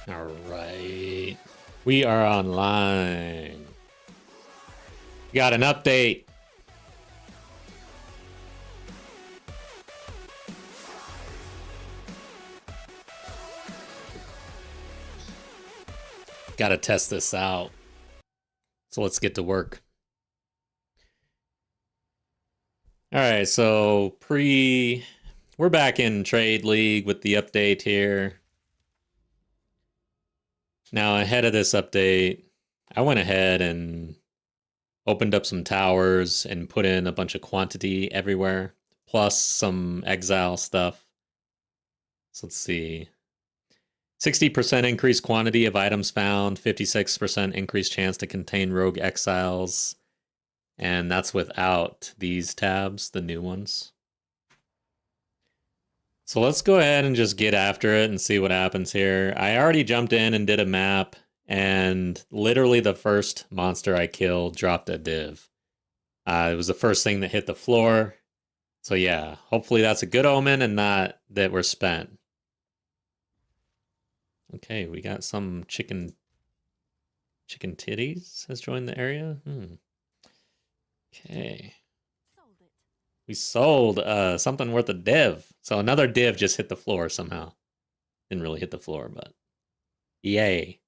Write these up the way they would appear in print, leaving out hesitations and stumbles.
All right. We are online. Got an update. Got to test this out. So let's get to work. All right, so we're back in Trade League with the update here. Now, ahead of this update, I went ahead and opened up some towers and put in a bunch of quantity everywhere, plus some exile stuff. So let's see. 60% increased quantity of items found, 56% increased chance to contain rogue exiles, and that's without these tabs, the new ones. So let's go ahead and just get after it and see what happens here. I already jumped in and did a map, and literally the first monster I killed dropped a div. It was the first thing that hit the floor. So yeah, hopefully that's a good omen and not that we're spent. Okay, we got some chicken titties has joined the area. Okay. We sold something worth a div. So another div just hit the floor somehow. Didn't really hit the floor, but yay.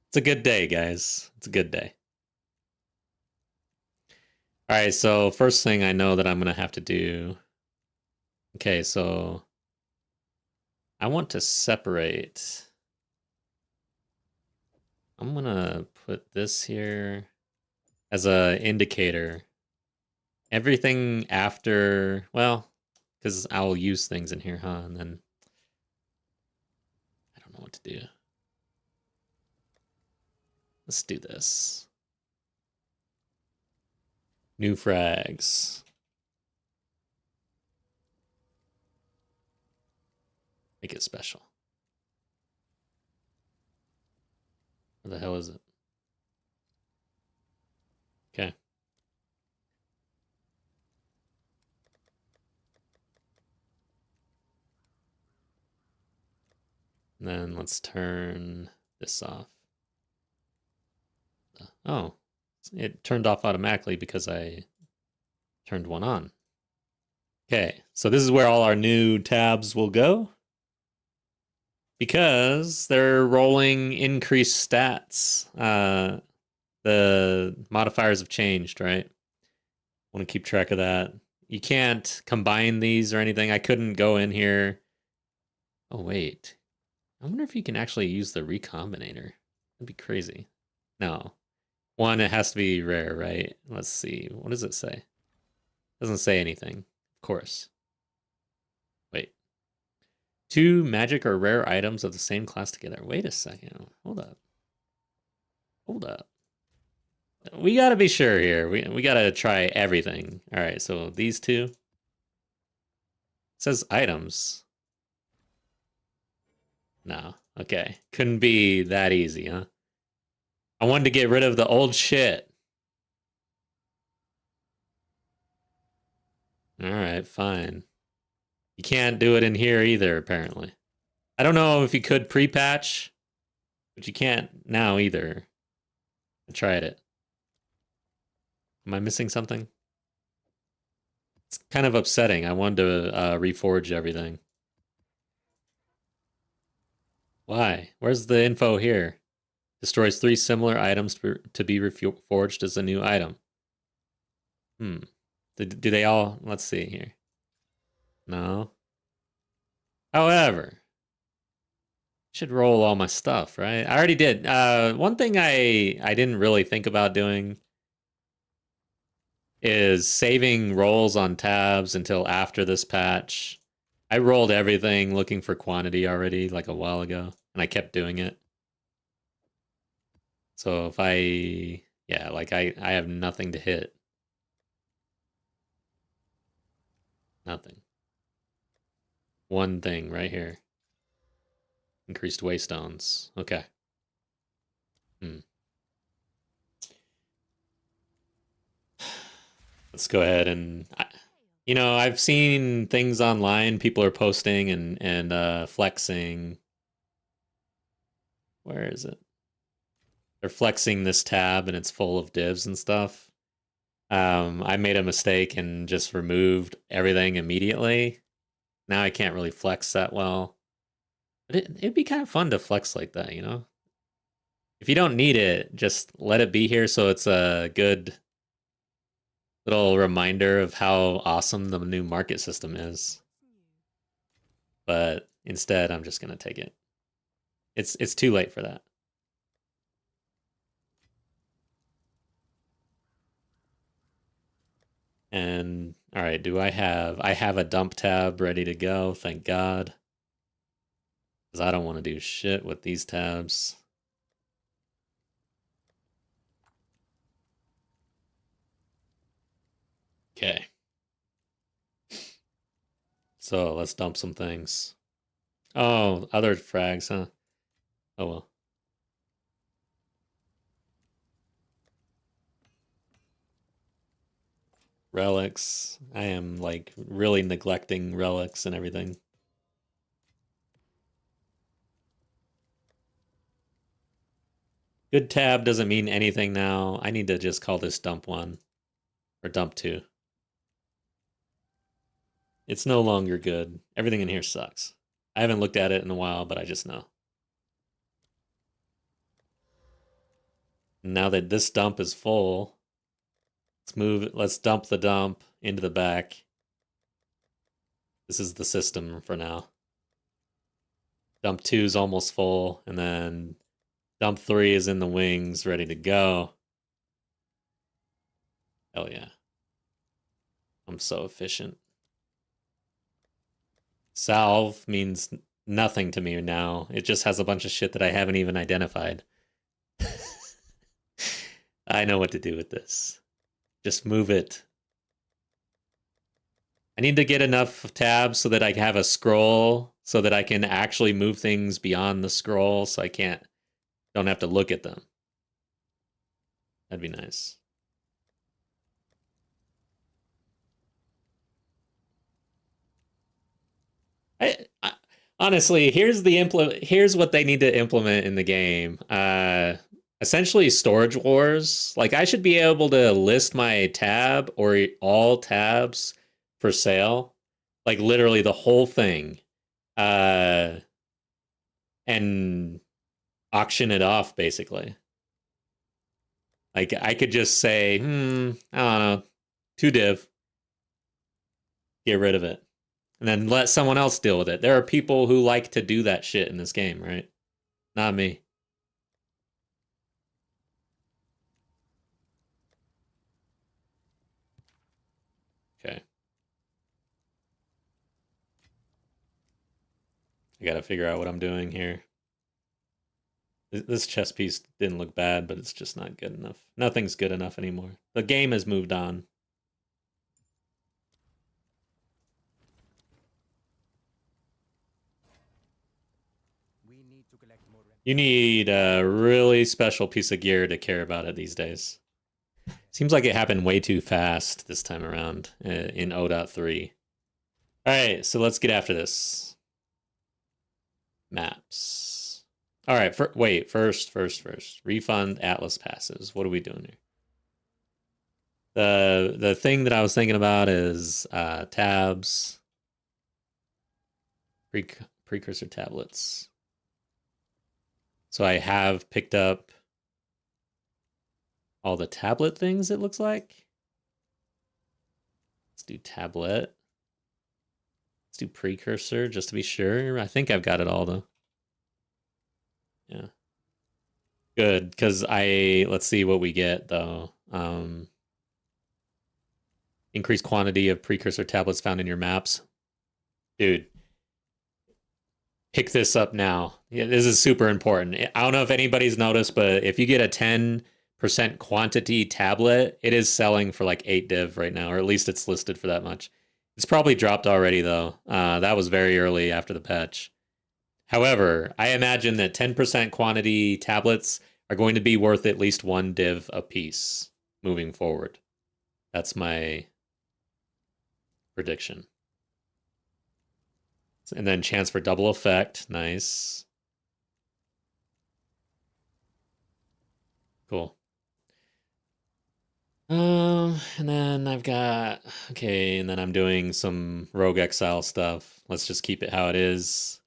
It's a good day, guys. It's a good day. All right, so first thing I know that I'm going to have to do. Okay, so I want to separate. I'm going to put this here as a indicator. Everything after, well, because I'll use things in here, huh? And then I don't know what to do. Let's do this. New frags. Make it special. Where the hell is it? Okay. And then let's turn this off. Oh, it turned off automatically because I turned one on. Okay, so this is where all our new tabs will go. Because they're rolling increased stats. The modifiers have changed, right? Want to keep track of that. You can't combine these or anything. I couldn't go in here. Oh, wait. I wonder if you can actually use the recombinator. That'd be crazy. No. One, it has to be rare, right? Let's see. What does it say? Doesn't say anything. Of course. Wait. Two magic or rare items of the same class together. Wait a second. Hold up. Hold up. We gotta be sure here. We gotta try everything. All right, so these two. It says items. No. Okay. Couldn't be that easy, huh? I wanted to get rid of the old shit. All right, fine. You can't do it in here either, apparently. I don't know if you could pre-patch, but you can't now either. I tried it. Am I missing something? It's kind of upsetting. I wanted to reforge everything. Why? Where's the info here? Destroys 3 similar items to be reforged as a new item. Do they all? Let's see here. No. However, should roll all my stuff, right? I already did. One thing I didn't really think about doing is saving rolls on tabs until after this patch. I rolled everything looking for quantity already like a while ago, and I kept doing it. So if yeah, like I have nothing to hit. Nothing. One thing right here. Increased waystones. Okay. Let's go ahead and You know, I've seen things online. People are posting and flexing. Where is it? They're flexing this tab and it's full of divs and stuff. I made a mistake and just removed everything immediately. Now I can't really flex that well. But it'd be kind of fun to flex like that, you know? If you don't need it, just let it be here so it's a good little reminder of how awesome the new market system is. But instead, I'm just gonna take it. It's too late for that. And all right, I have a dump tab ready to go, thank God. Because I don't want to do shit with these tabs. Okay. So let's dump some things. Oh, other frags, huh? Oh well. Relics. I am like really neglecting relics and everything. Good tab doesn't mean anything now. I need to just call this dump 1 or dump 2. It's no longer good. Everything in here sucks. I haven't looked at it in a while, but I just know. Now that this dump is full, let's dump the dump into the back. This is the system for now. Dump 2 is almost full, and then dump 3 is in the wings, ready to go. Hell yeah. I'm so efficient. Salve means nothing to me now. It just has a bunch of shit that I haven't even identified. I know what to do with this. Just move it. I need to get enough tabs so that I can have a scroll so that I can actually move things beyond the scroll so I don't have to look at them. That'd be nice. Honestly, here's what they need to implement in the game. Essentially storage wars. Like I should be able to list my tab or all tabs for sale, like literally the whole thing, and auction it off basically. Like I could just say, I don't know, 2 div, get rid of it, and then let someone else deal with it. There are people who like to do that shit in this game, right? Not me. Okay. I gotta figure out what I'm doing here. This chess piece didn't look bad, but it's just not good enough. Nothing's good enough anymore. The game has moved on. You need a really special piece of gear to care about it these days. Seems like it happened way too fast this time around in 0.3. All right, so let's get after this. Maps. All right, first. Refund Atlas passes. What are we doing here? The thing that I was thinking about is tabs, precursor tablets. So I have picked up all the tablet things, it looks like. Let's do tablet. Let's do precursor just to be sure. I think I've got it all though. Yeah. Good, because let's see what we get though. Increased quantity of precursor tablets found in your maps. Dude, pick this up now. Yeah, this is super important. I don't know if anybody's noticed, but if you get a 10% quantity tablet, it is selling for like 8 div right now, or at least it's listed for that much. It's probably dropped already though. That was very early after the patch. However, I imagine that 10% quantity tablets are going to be worth at least 1 div a piece moving forward. That's my prediction. And then chance for double effect. Nice. Cool. And then I've got, okay, and then I'm doing some Rogue Exile stuff. Let's just keep it how it is.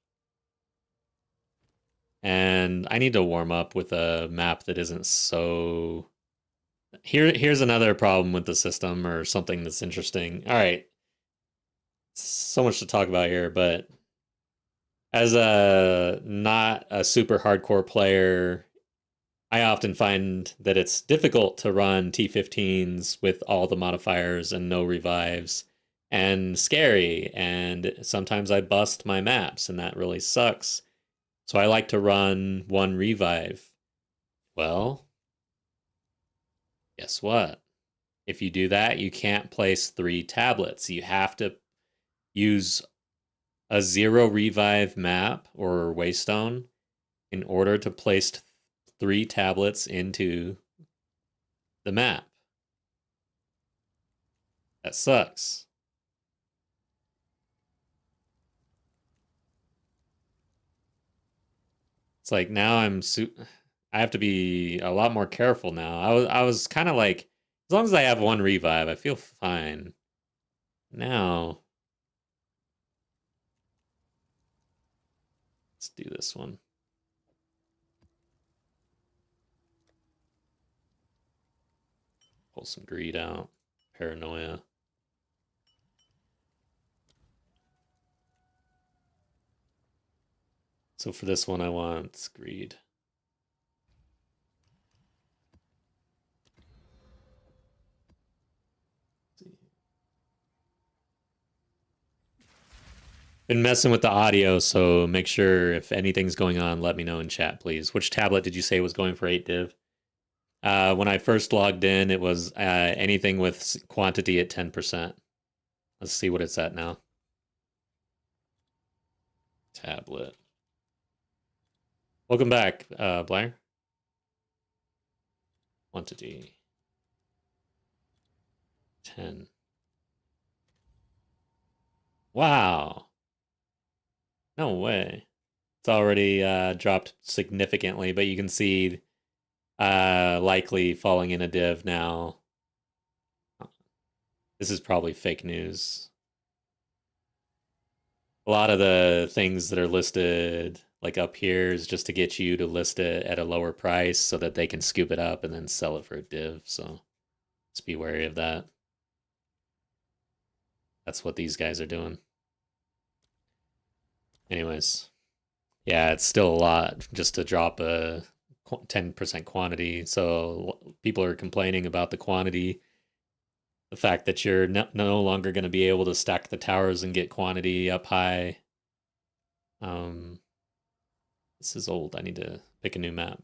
And I need to warm up with a map that isn't so... Here's another problem with the system, or something that's interesting. All right. So much to talk about here, but as a not a super hardcore player, I often find that it's difficult to run T15s with all the modifiers and no revives, and scary, and sometimes I bust my maps, and that really sucks. So I like to run one revive. Well, guess what? If you do that, you can't place 3 tablets. You have to use a 0 revive map or waystone in order to place 3 tablets into the map. That sucks. It's like now I have to be a lot more careful now. I was kind of like, as long as I have 1 revive, I feel fine. Now, let's do this one. Pull some greed out. Paranoia. So for this one, I want greed. Been messing with the audio, so make sure if anything's going on, let me know in chat, please. Which tablet did you say was going for 8 div? When I first logged in, it was anything with quantity at 10%. Let's see what it's at now. Tablet. Welcome back, Blair. Quantity. 10. Wow. No way. It's already dropped significantly, but you can see likely falling in a div now. This is probably fake news. A lot of the things that are listed like up here is just to get you to list it at a lower price so that they can scoop it up and then sell it for a div. So let's be wary of that. That's what these guys are doing. Anyways, yeah, it's still a lot just to drop a 10% quantity. So people are complaining about the quantity, the fact that you're no longer going to be able to stack the towers and get quantity up high. This is old. I need to pick a new map.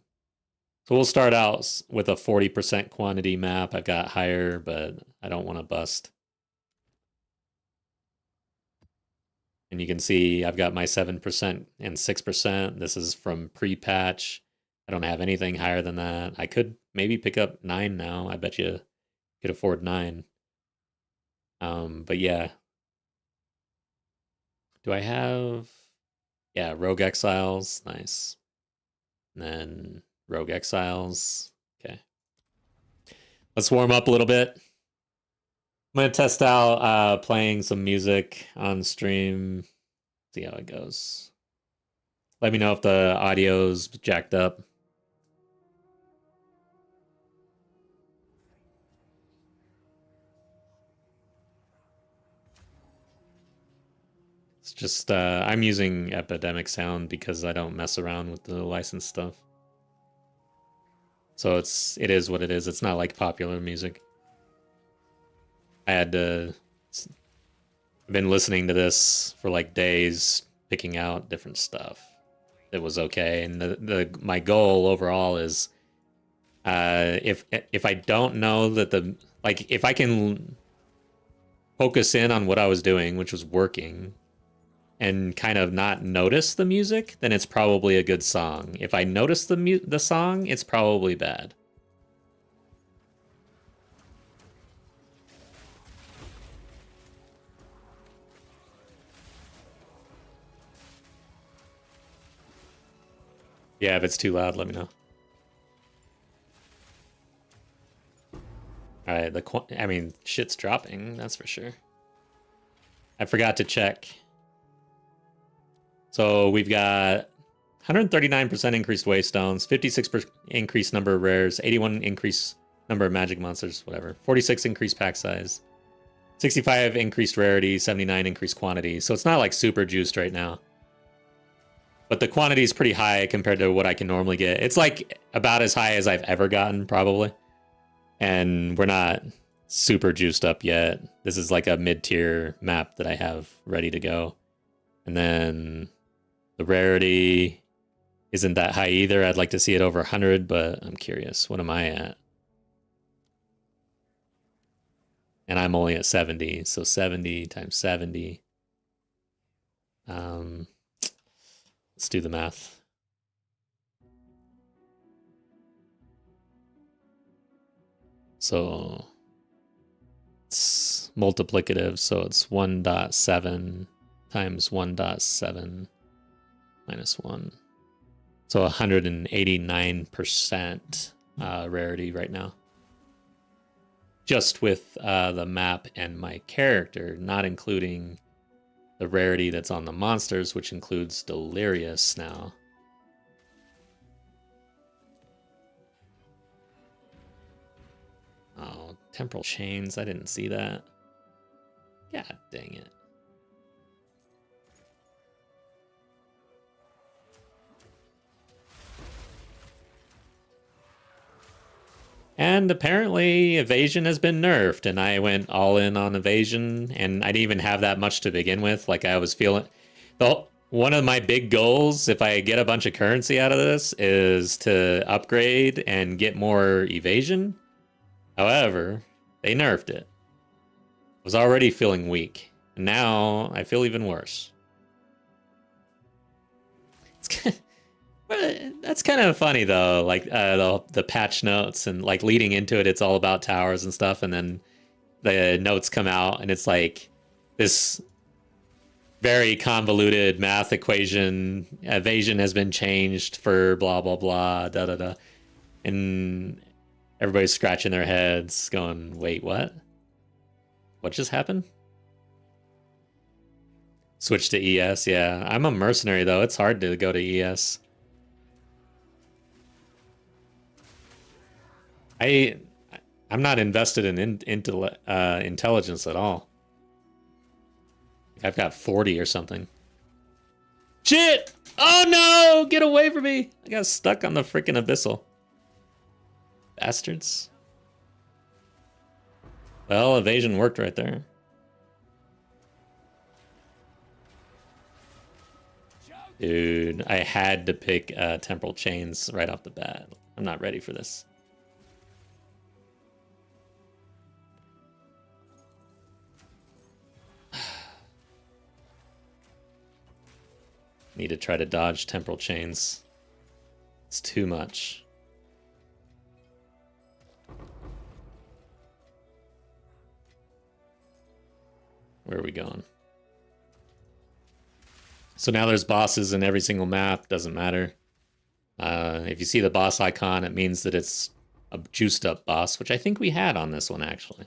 So we'll start out with a 40% quantity map. I've got higher, but I don't want to bust. And you can see I've got my 7% and 6%. This is from pre-patch. I don't have anything higher than that. I could maybe pick up 9 now. I bet you could afford 9. But yeah. Do I have... Yeah, Rogue Exiles. Nice. And then Rogue Exiles. Okay. Let's warm up a little bit. I'm going to test out playing some music on stream. See how it goes. Let me know if the audio's jacked up. It's just, I'm using Epidemic Sound because I don't mess around with the licensed stuff. So it is what it is. It's not like popular music. I had to... I've been listening to this for like days, picking out different stuff. It was okay, and my goal overall is, if I don't know that if I can focus in on what I was doing, which was working, and kind of not notice the music, then it's probably a good song. If I notice the song, it's probably bad. Yeah, if it's too loud, let me know. All right, I mean, shit's dropping, that's for sure. I forgot to check. So we've got 139% increased waystones, 56% increased number of rares, 81 increased number of magic monsters, whatever. 46 increased pack size, 65 increased rarity, 79 increased quantity. So it's not like super juiced right now. But the quantity is pretty high compared to what I can normally get. It's like about as high as I've ever gotten, probably. And we're not super juiced up yet. This is like a mid-tier map that I have ready to go. And then the rarity isn't that high either. I'd like to see it over 100, but I'm curious. What am I at? And I'm only at 70, so 70 times 70. Let's do the math. So it's multiplicative, so it's 1.7 times 1.7 minus 1. So 189% rarity right now. Just with the map and my character, not including the rarity that's on the monsters, which includes Delirious now. Oh, Temporal Chains, I didn't see that. God dang it. And apparently evasion has been nerfed, and I went all in on evasion, and I didn't even have that much to begin with. Like, I was feeling... One of my big goals, if I get a bunch of currency out of this, is to upgrade and get more evasion. However, they nerfed it. I was already feeling weak, and now I feel even worse. That's kind of funny though, like the patch notes and like leading into it, it's all about towers and stuff, and then the notes come out and it's like this very convoluted math equation. Evasion has been changed for blah blah blah da da da, and everybody's scratching their heads, going, "Wait, what? What just happened?" Switch to ES. Yeah, I'm a mercenary though. It's hard to go to ES. I'm not invested in intelligence at all. I've got 40 or something. Shit! Oh no! Get away from me! I got stuck on the freaking abyssal. Bastards. Well, evasion worked right there. Dude, I had to pick Temporal Chains right off the bat. I'm not ready for this. Need to try to dodge Temporal Chains. It's too much. Where are we going? So now there's bosses in every single map. Doesn't matter. If you see the boss icon, it means that it's a juiced up boss, which I think we had on this one actually.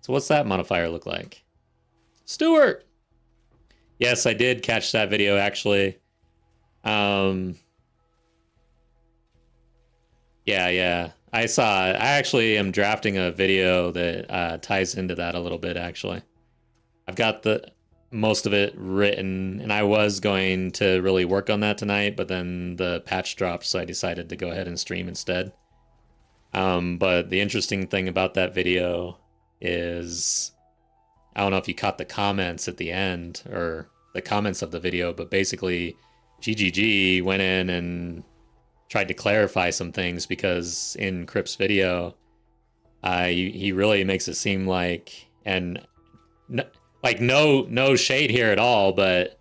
So what's that modifier look like? Stuart! Yes, I did catch that video actually. Yeah. I saw it. I actually am drafting a video that ties into that a little bit actually. I've got most of it written, and I was going to really work on that tonight, but then the patch dropped, so I decided to go ahead and stream instead. But the interesting thing about that video is, I don't know if you caught the comments at the end, or the comments of the video, but basically GGG went in and tried to clarify some things, because in Crip's video, he really makes it seem like, and no shade here at all, but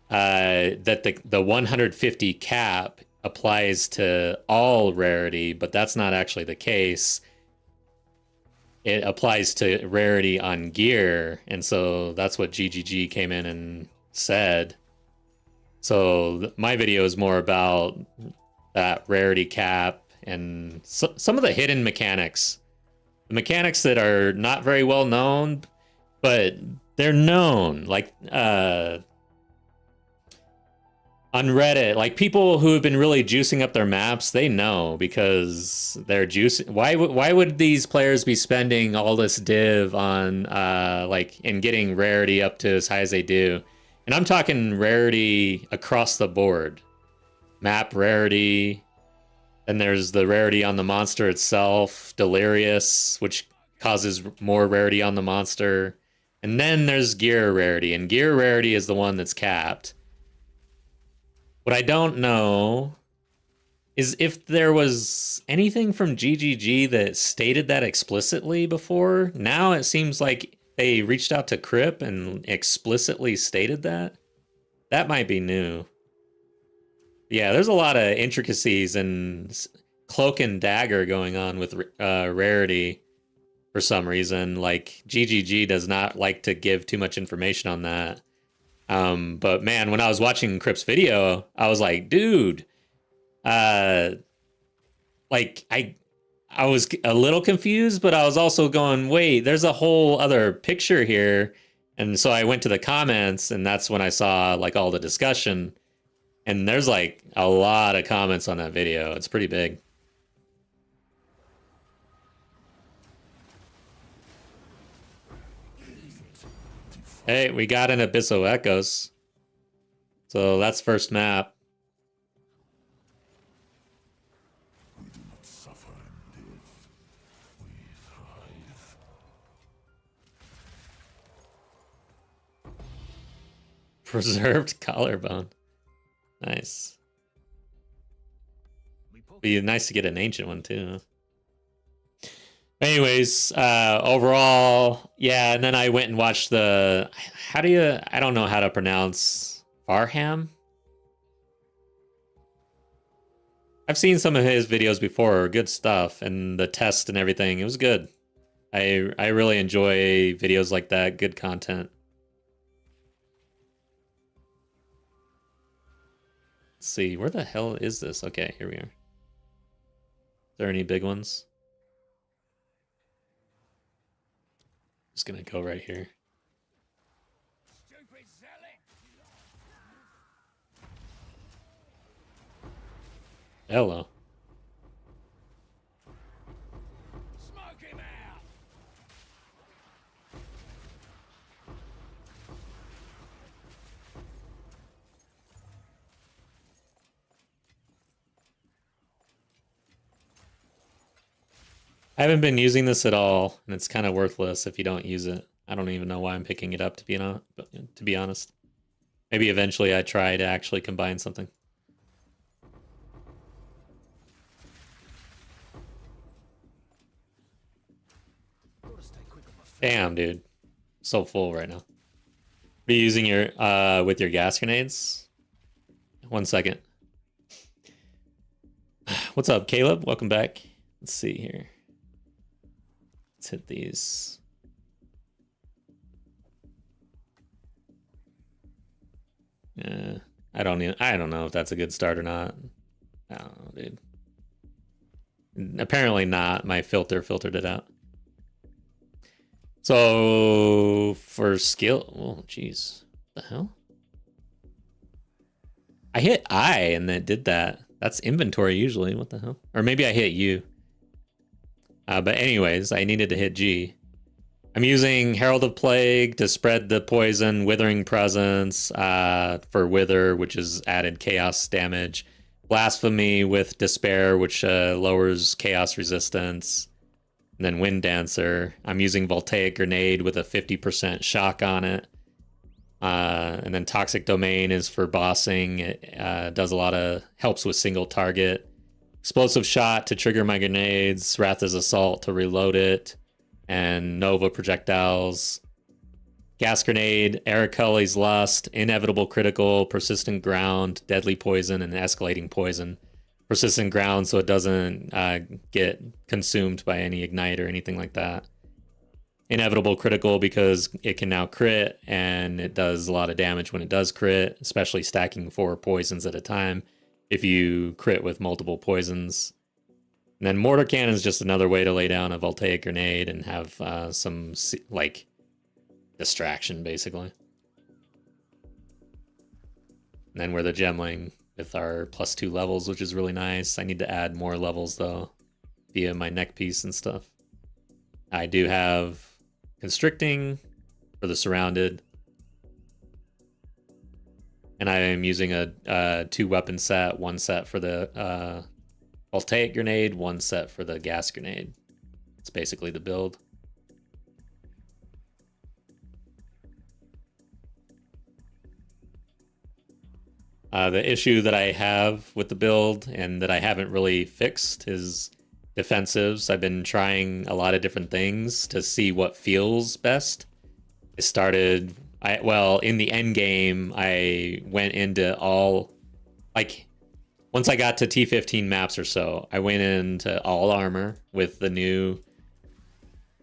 that the 150 cap applies to all rarity, but that's not actually the case. It applies to rarity on gear, and so that's what GGG came in and said. So my video is more about that rarity cap, and some of the hidden mechanics. The mechanics that are not very well known, but they're known. Like on Reddit, like people who have been really juicing up their maps, they know because they're juicing. Why would these players be spending all this div on like and getting rarity up to as high as they do? And I'm talking rarity across the board. Map rarity, and there's the rarity on the monster itself, Delirious, which causes more rarity on the monster. And then there's gear rarity, and gear rarity is the one that's capped. What I don't know is if there was anything from GGG that stated that explicitly before. Now it seems like they reached out to Crip and explicitly stated that. That might be new. Yeah, there's a lot of intricacies and cloak and dagger going on with Rarity for some reason. Like, GGG does not like to give too much information on that. But man, when I was watching Crip's video, I was like, dude, like I was a little confused, but I was also going, wait, there's a whole other picture here. And so I went to the comments, and that's when I saw like all the discussion. And there's like a lot of comments on that video. It's pretty big. Hey, we got an Abysso Echoes. So that's first map. We do not suffer and live. We thrive. Preserved collarbone. Nice. Be nice to get an ancient one too. Anyways, overall, yeah, and then I went and watched the, I don't know how to pronounce Farham. I've seen some of his videos before, good stuff, and the test and everything, it was good. I really enjoy videos like that, good content. Let's see, where the hell is this? Okay, here we are. Is there any big ones? Just gonna go right here. Hello. Smoke him out. I haven't been using this at all, and it's kind of worthless if you don't use it. I don't even know why I'm picking it up, to be honest. Maybe eventually I try to actually combine something. Damn, dude. So full right now. Be using your with your gas grenades? 1 second. What's up, Caleb? Welcome back. Let's see here. Let's hit these. I don't know if that's a good start or not. I don't know, dude. Apparently not. My filter filtered it out. So for skill, oh jeez, what the hell? I hit I and then did that. That's inventory usually. What the hell? Or maybe I hit U. But anyways, I needed to hit G. I'm using Herald of Plague to spread the poison, Withering Presence for Wither, which is added chaos damage. Blasphemy with Despair, which lowers chaos resistance. And then Wind Dancer. I'm using Voltaic Grenade with a 50% shock on it. And then Toxic Domain is for bossing. It does a lot of, helps with single target. Explosive Shot to trigger my grenades. Wrath's Assault to reload it. And Nova Projectiles. Gas Grenade, Araculli's Lust, Inevitable Critical, Persistent Ground, Deadly Poison, and Escalating Poison. Persistent Ground so it doesn't get consumed by any Ignite or anything like that. Inevitable Critical because it can now crit, and it does a lot of damage when it does crit, especially stacking 4 poisons at a time. if you crit with multiple poisons. And then mortar cannon is just another way to lay down a voltaic grenade and have some like distraction, basically. And then we're the gemling with our +2 levels, which is really nice. I need to add more levels though via my neck piece and stuff. I do have constricting for the surrounded. And I am using a 2-weapon set, 1 set for the voltaic grenade, 1 set for the gas grenade. It's basically the build. The issue that I have with the build and that I haven't really fixed is defensives. I've been trying a lot of different things to see what feels best. I started, in the end game, I went into all, like, once I got to T15 maps or so, I went into all armor with the new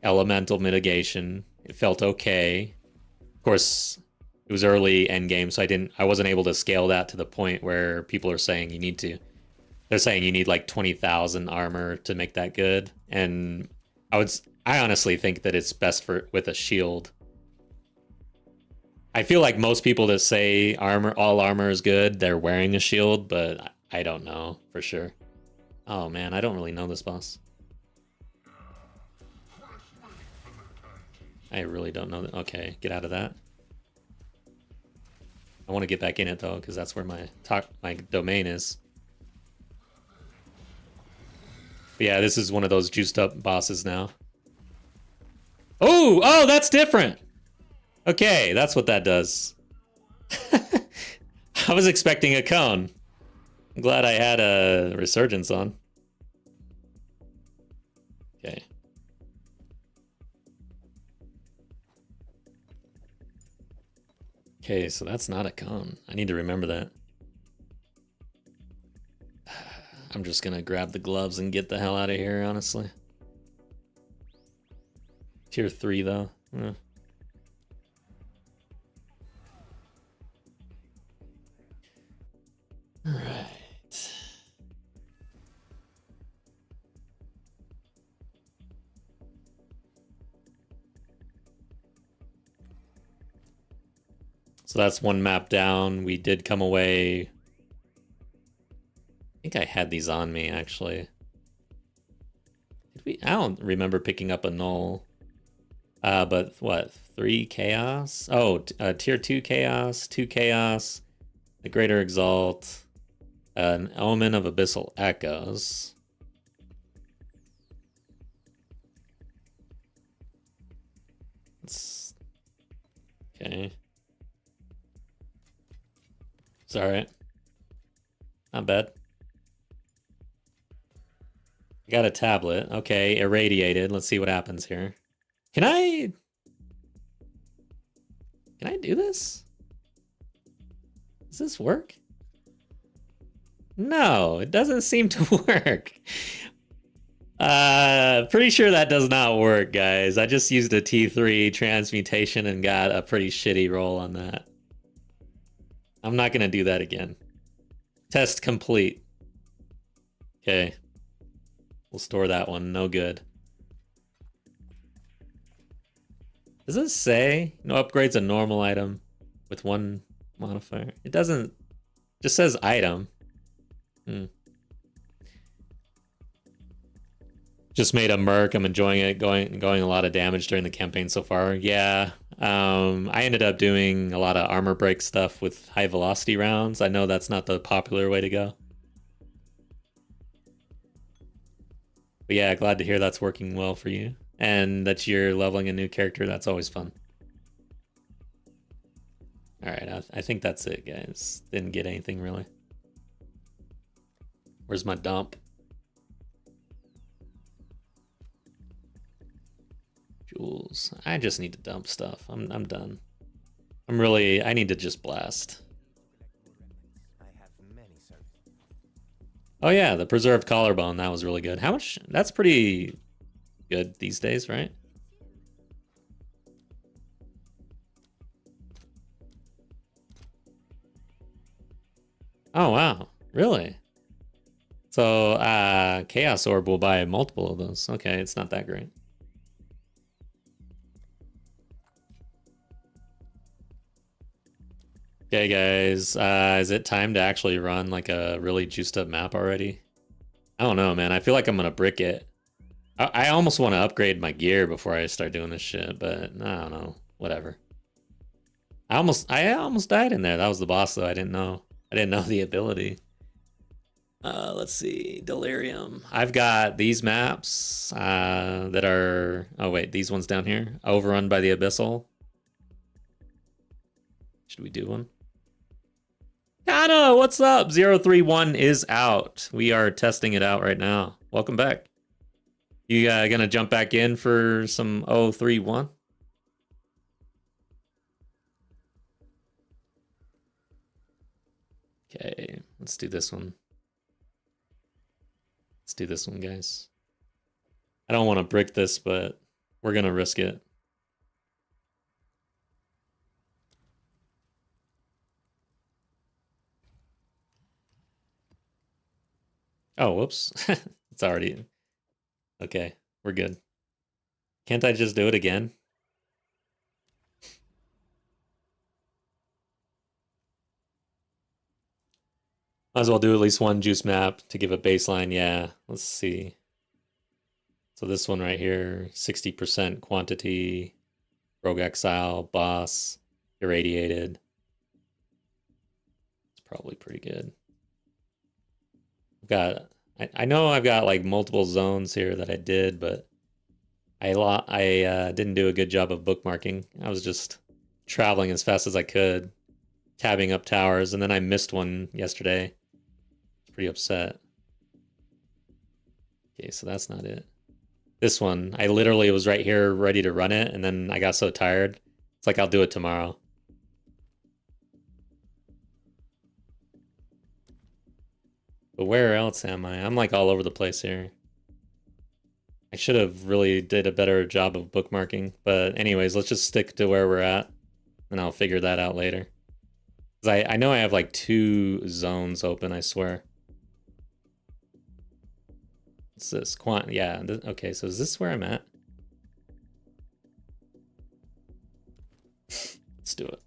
elemental mitigation. It felt okay. Of course, it was early end game, so I wasn't able to scale that to the point where people are saying you need to. They're saying you need like 20,000 armor to make that good, and I honestly think that it's best with a shield. I feel like most people that say all armor is good, they're wearing a shield, but I don't know for sure. Oh man, I don't really know this boss. I really don't know. Okay, get out of that. I want to get back in it though, because that's where my domain is. But yeah, this is one of those juiced up bosses now. Oh, that's different. Okay, that's what that does. I was expecting a cone. I'm glad I had a resurgence on. Okay. Okay, so that's not a cone. I need to remember that. I'm just gonna grab the gloves and get the hell out of here, honestly. Tier 3 though. Alright. So that's one map down. We did come away. I think I had these on me actually. I don't remember picking up a null. But what? 3 chaos? Oh, tier 2 chaos, 2 chaos, the greater exalt, an omen of abyssal echoes. Okay. It's alright. Not bad. I got a tablet. Okay, irradiated. Let's see what happens here. Can I do this? Does this work? No, it doesn't seem to work. Pretty sure that does not work, guys. I just used a T3 transmutation and got a pretty shitty roll on that. I'm not gonna do that again. Test complete. Okay. We'll store that one. No good. Does it say no upgrades a normal item with 1 modifier? It doesn't. Just says item. Just made a merc. I'm enjoying it. Going a lot of damage during the campaign so far. Yeah. I ended up doing a lot of armor break stuff with high velocity rounds. I know that's not the popular way to go. But yeah, glad to hear that's working well for you. And that you're leveling a new character. That's always fun. Alright, I think that's it, guys. Didn't get anything really. Where's my dump? Jewels. I just need to dump stuff. I'm done. I need to just blast. Oh yeah, the preserved collarbone, that was really good. How much? That's pretty good these days, right? Oh wow, Really? So, Chaos Orb will buy multiple of those. Okay, it's not that great. Okay, guys, is it time to actually run like a really juiced up map already? I don't know, man. I feel like I'm gonna brick it. I almost want to upgrade my gear before I start doing this shit, but I don't know. Whatever. I almost died in there. That was the boss, though. I didn't know. I didn't know the ability. Let's see. Delirium. I've got these maps that are... Oh, wait. These ones down here. Overrun by the Abyssal. Should we do one? Anna, what's up? 031 is out. We are testing it out right now. Welcome back. You gonna jump back in for some 031? Okay, let's do this one. Let's do this one, guys. I don't want to brick this, but we're gonna risk it. Oh, whoops. It's already... Okay, we're good. Can't I just do it again? Might as well do at least one juice map to give a baseline. Yeah, let's see. So this one right here, 60% quantity, rogue exile, boss, irradiated. It's probably pretty good. I know I've got like multiple zones here that I did, but I didn't do a good job of bookmarking. I was just traveling as fast as I could, tabbing up towers, and then I missed one yesterday. Pretty upset. Okay, so that's not it. This one, I literally was right here ready to run it, and then I got so tired. It's like I'll do it tomorrow. But where else am I? I'm like all over the place here. I should have really did a better job of bookmarking. But anyways, let's just stick to where we're at, and I'll figure that out later. 'Cause I know I have like 2 zones open, I swear. What's this? Yeah, okay, so is this where I'm at? Let's do it.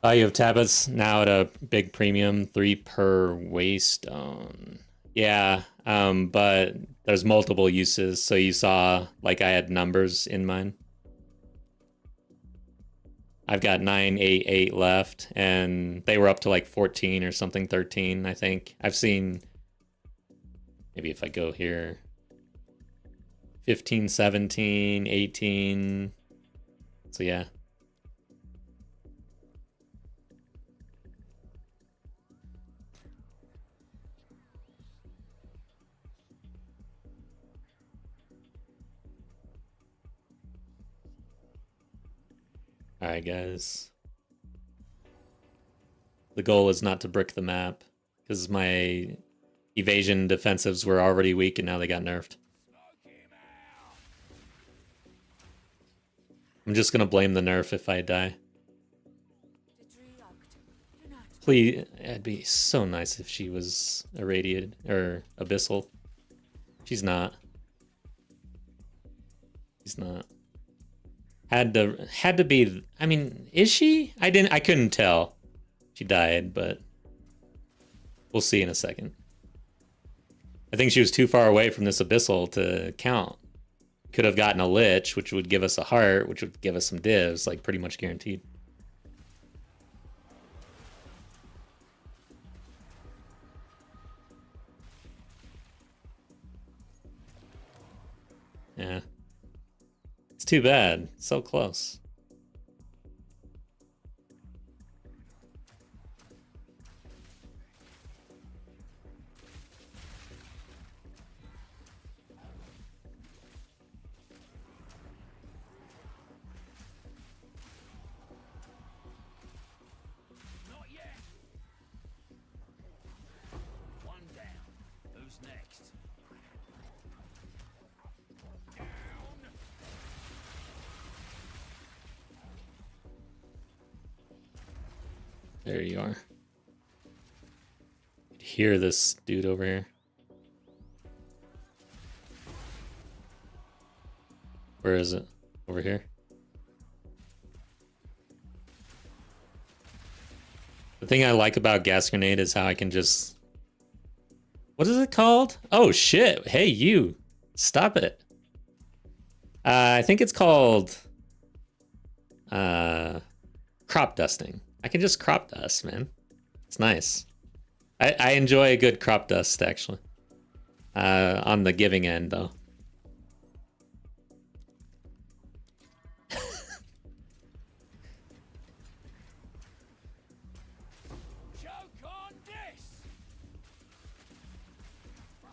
Value of tablets now at a big premium, 3 per waystone. Yeah, but there's multiple uses, so you saw like I had numbers in mine. I've got 988 left, and they were up to like 14 or something, 13, I think. I've seen, maybe if I go here, 15, 17, 18. So yeah. All right, guys. The goal is not to brick the map, because my evasion defensives were already weak, and now they got nerfed. I'm just gonna blame the nerf if I die. Please, it'd be so nice if she was irradiated or abyssal. She's not. She's not. Had to be. I mean, is she? I couldn't tell. She died, but we'll see in a second. I think she was too far away from this abyssal to count. Could have gotten a lich, which would give us a heart, which would give us some divs, like pretty much guaranteed. Yeah. It's too bad. So close. Not yet. One down. Who's next? Down. There you are. I could hear this dude over here. Where is it? Over here? The thing I like about gas grenade is how I can just... What is it called? Oh shit! Hey you! Stop it! I think it's called... crop dusting. I can just crop dust, man. It's nice. I enjoy a good crop dust, actually. On the giving end, though.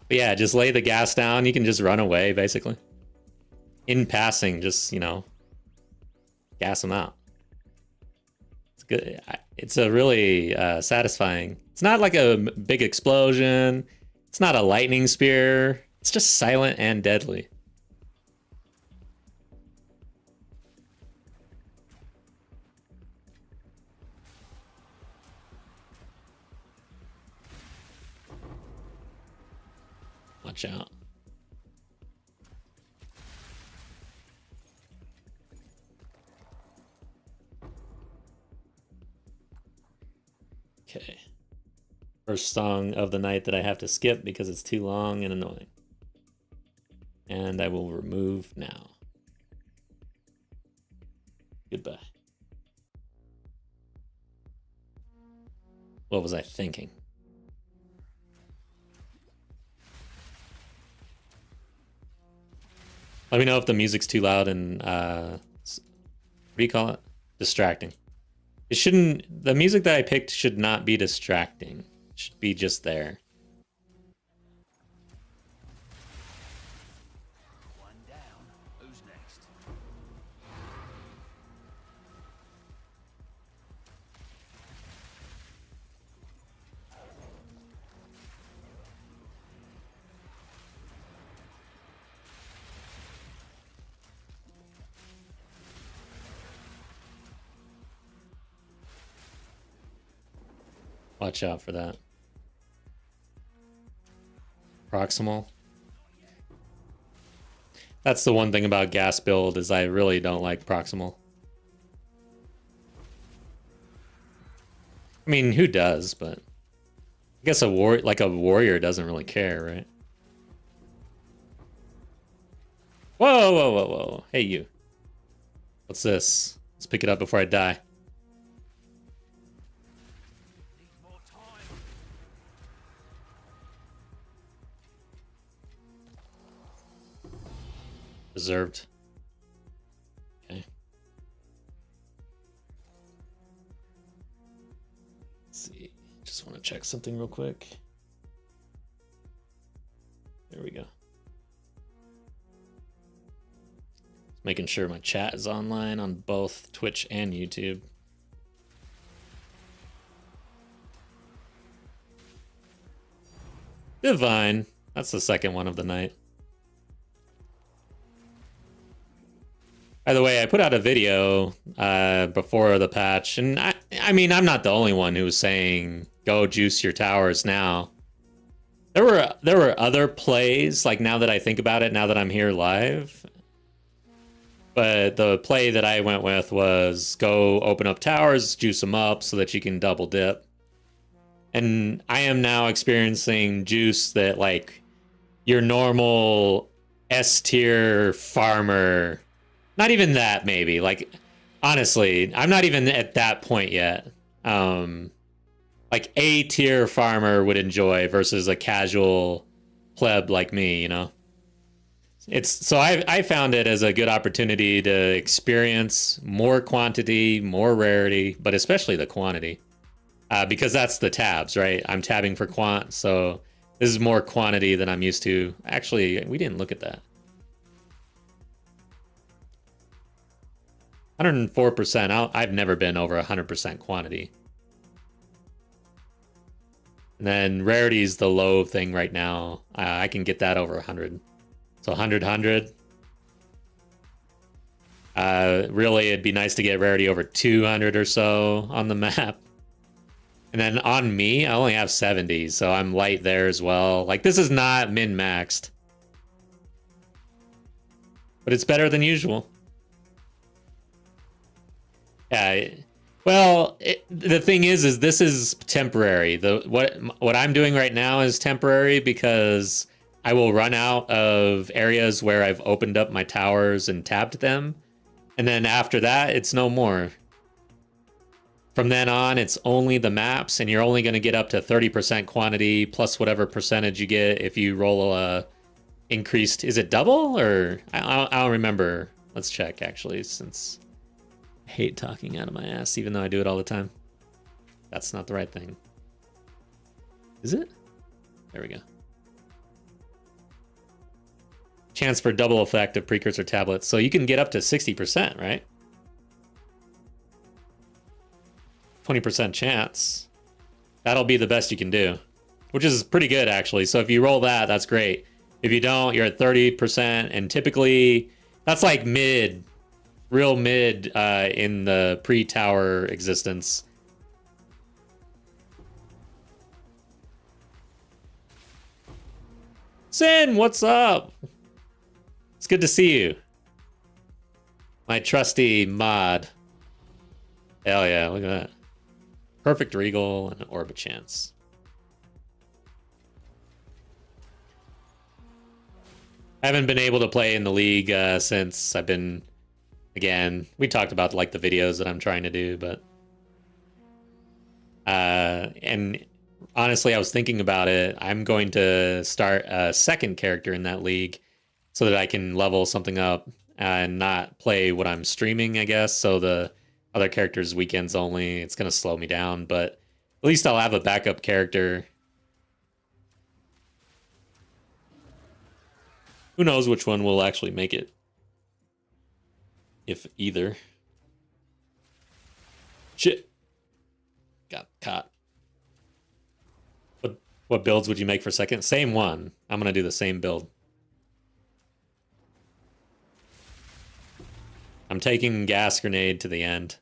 But yeah, just lay the gas down. You can just run away, basically. In passing, just, you know, gas them out. It's good. It's a really satisfying. It's not like a big explosion. It's not a lightning spear. It's just silent and deadly. Watch out. Okay. First song of the night that I have to skip because it's too long and annoying. And I will remove now. Goodbye. What was I thinking? Let me know if the music's too loud and what do you call it? Distracting. It shouldn't, the music that I picked should not be distracting. It should be just there. One down. Who's next? Watch out for that. Proximal. That's the one thing about gas build is I really don't like proximal. I mean, who does? But I guess a warrior doesn't really care, right? Whoa, whoa, whoa, whoa! Hey, you. What's this? Let's pick it up before I die. Deserved. Okay. Let's see. Just want to check something real quick. There we go. Just making sure my chat is online on both Twitch and YouTube. Divine. That's the second one of the night. By the way, I put out a video before the patch, and I mean, I'm not the only one who was saying go juice your towers now. There were other plays, like now that I think about it, now that I'm here live. But the play that I went with was go open up towers, juice them up so that you can double dip. And I am now experiencing juice that like your normal S tier farmer. Not even that, maybe. Like, honestly, I'm not even at that point yet. Like, A-tier farmer would enjoy versus a casual pleb like me, you know? So I found it as a good opportunity to experience more quantity, more rarity, but especially the quantity. Because that's the tabs, right? I'm tabbing for quant, so this is more quantity than I'm used to. Actually, we didn't look at that. 104%. I've never been over 100% quantity. And then rarity is the low thing right now. I can get that over 100. So 100, 100. Really, it'd be nice to get rarity over 200 or so on the map. And then on me, I only have 70, so I'm light there as well. Like, this is not min-maxed. But it's better than usual. Yeah. Well, the thing is this is temporary. What I'm doing right now is temporary because I will run out of areas where I've opened up my towers and tapped them. And then after that, it's no more. From then on, it's only the maps, and you're only going to get up to 30% quantity plus whatever percentage you get if you roll a increased. Is it double or I don't remember. Let's check actually, since I hate talking out of my ass, even though I do it all the time. That's not the right thing. Is it? There we go. Chance for double effect of precursor tablets. So you can get up to 60%, right? 20% chance. That'll be the best you can do, which is pretty good actually. So if you roll that, that's great. If you don't, you're at 30%, and typically that's like mid, real mid in the pre-tower existence. Sin, what's up? It's good to see you. My trusty mod. Hell yeah, look at that. Perfect Regal and Orbit Chance. I haven't been able to play in the league since I've been, again, we talked about like the videos that I'm trying to do, but and honestly, I was thinking about it. I'm going to start a second character in that league so that I can level something up and not play what I'm streaming, I guess. So the other characters weekends only. It's going to slow me down, but at least I'll have a backup character. Who knows which one will actually make it? If either. Shit. Got caught. What builds would you make for second? Same one. I'm going to do the same build. I'm taking gas grenade to the end.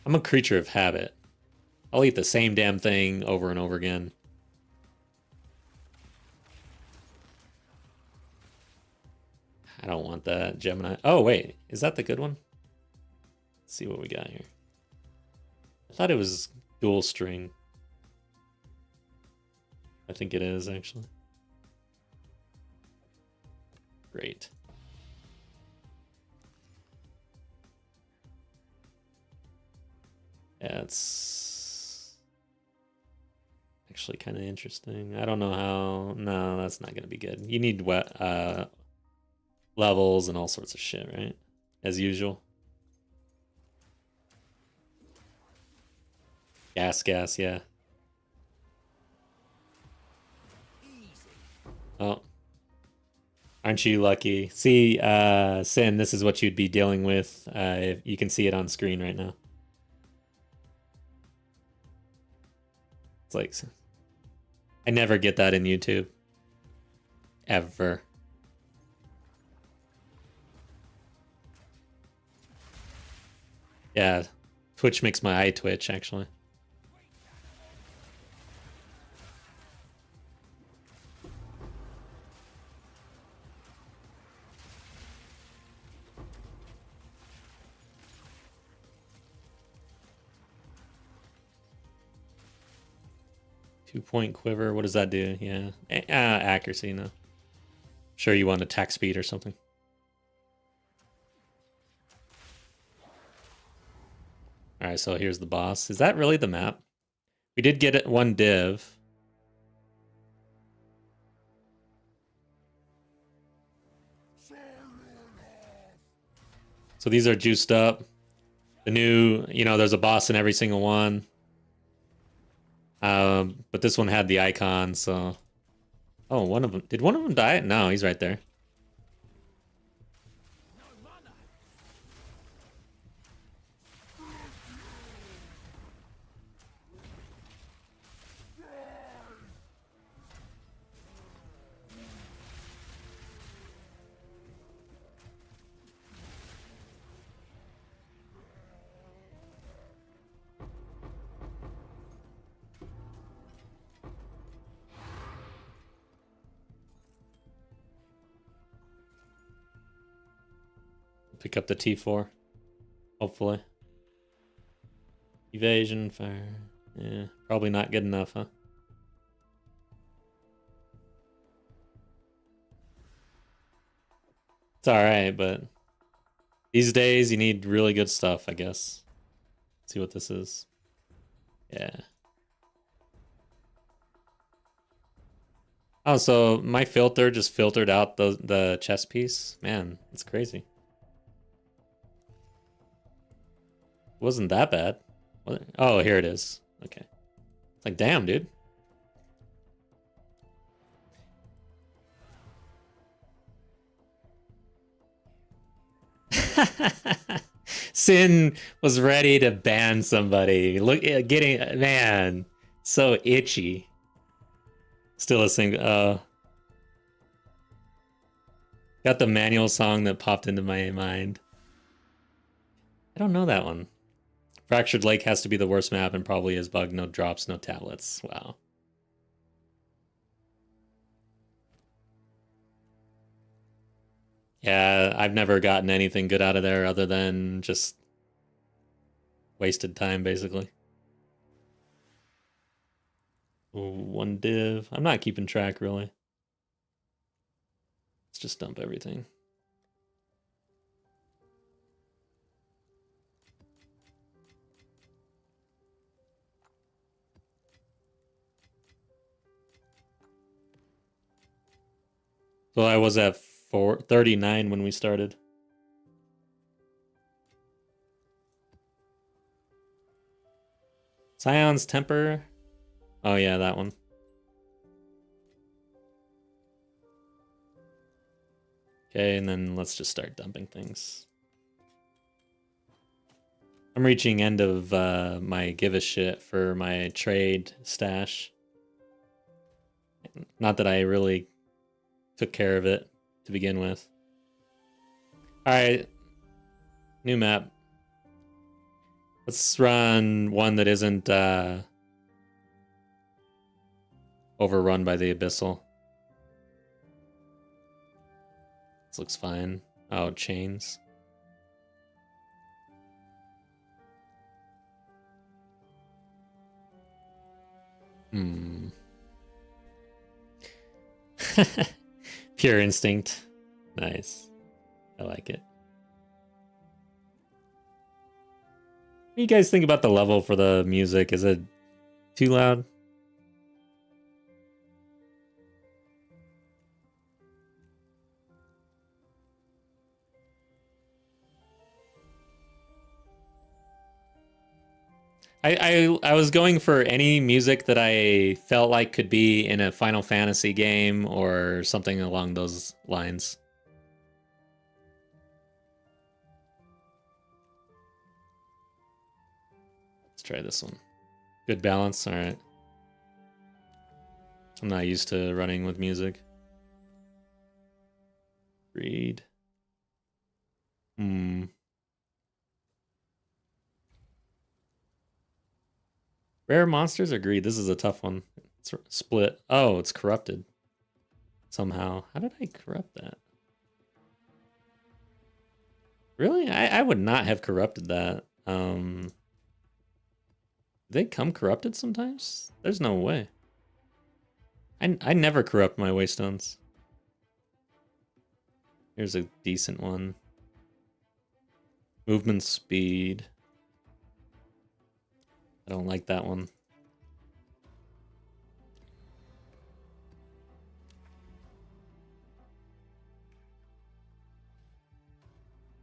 I'm a creature of habit. I'll eat the same damn thing over and over again. I don't want that, Gemini. Oh, wait. Is that the good one? Let's see what we got here. I thought it was dual string. I think it is, actually. Great. Yeah, it's actually kind of interesting. I don't know how... No, that's not going to be good. You need levels and all sorts of shit, right? As usual. Gas, yeah. Oh. Aren't you lucky? See, Sin, this is what you'd be dealing with. You can see it on screen right now. It's like... I never get that in YouTube. Ever. Yeah, Twitch makes my eye twitch, actually. Two-point quiver. What does that do? Yeah. Accuracy, no. Sure you want attack speed or something. Alright, so here's the boss. Is that really the map? We did get it one div. So these are juiced up. The new, there's a boss in every single one. But this one had the icon, so... Oh, one of them... Did one of them die? No, he's right there. pick up the T4. Hopefully. Evasion, fire. Yeah, probably not good enough, huh? It's alright, but these days you need really good stuff, I guess. Let's see what this is. Yeah. Oh, so my filter just filtered out the chess piece? Man, it's crazy. It wasn't that bad. Oh, here it is. Okay. It's like, damn, dude. Sin was ready to ban somebody. Look, getting, man, so itchy. Still a single. Got the manual song that popped into my mind. I don't know that one. Fractured Lake has to be the worst map and probably is bugged. No drops, no tablets. Wow. Yeah, I've never gotten anything good out of there other than just wasted time, basically. Ooh, one div. I'm not keeping track, really. Let's just dump everything. So I was at 39 when we started. Scion's Temper. Oh yeah, that one. Okay, and then let's just start dumping things. I'm reaching end of my give a shit for my trade stash. Not that I really took care of it to begin with. Alright. New map. Let's run one that isn't overrun by the Abyssal. This looks fine. Oh, chains. Hmm. Pure instinct. Nice. I like it. What do you guys think about the level for the music? Is it too loud? I was going for any music that I felt like could be in a Final Fantasy game or something along those lines. Let's try this one. Good balance, all right. I'm not used to running with music. Read. Rare monsters or greed? This is a tough one. It's split. Oh, it's corrupted. Somehow. How did I corrupt that? Really? I would not have corrupted that. They come corrupted sometimes? There's no way. I never corrupt my waystones. Here's a decent one. Movement speed. I don't like that one.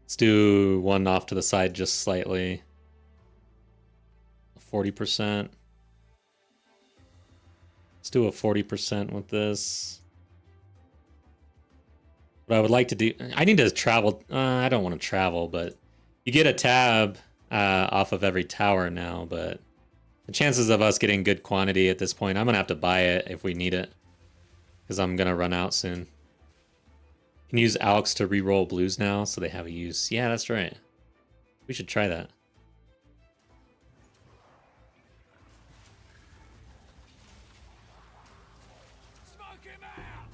Let's do one off to the side just slightly. 40%. Let's do a 40% with this. What I would like to do... I need to travel... I don't want to travel, but... You get a tab off of every tower now, but... The chances of us getting good quantity at this point, I'm going to have to buy it if we need it. Because I'm going to run out soon. You can use Alex to reroll blues now, so they have a use. Yeah, that's right. We should try that. Smoke him out!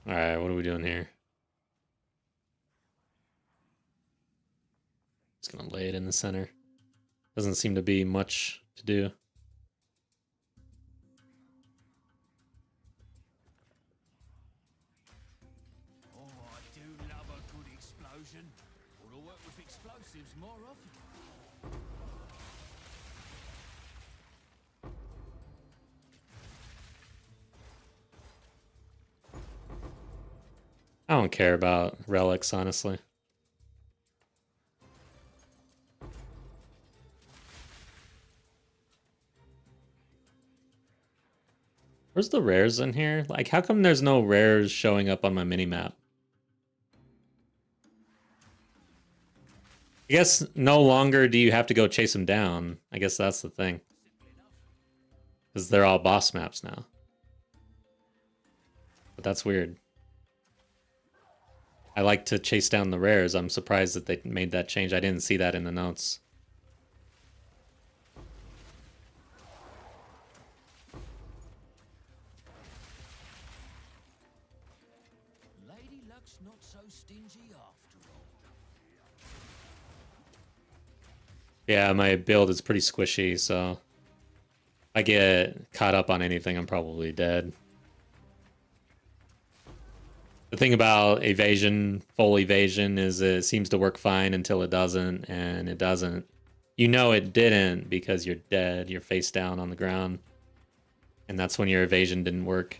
Alright, what are we doing here? Just gonna lay it in the center. Doesn't seem to be much to do. Oh, I do love a good explosion. Ought to work with explosives more often. I don't care about relics, honestly. Where's the rares in here? Like, how come there's no rares showing up on my minimap? I guess no longer do you have to go chase them down. I guess that's the thing. Because they're all boss maps now. But that's weird. I like to chase down the rares. I'm surprised that they made that change. I didn't see that in the notes. Lady Luck's not so stingy after all. Yeah, my build is pretty squishy, so if I get caught up on anything, I'm probably dead. The thing about evasion, full evasion, is it seems to work fine until it doesn't, and it doesn't. You know it didn't because you're dead, you're face down on the ground. And that's when your evasion didn't work.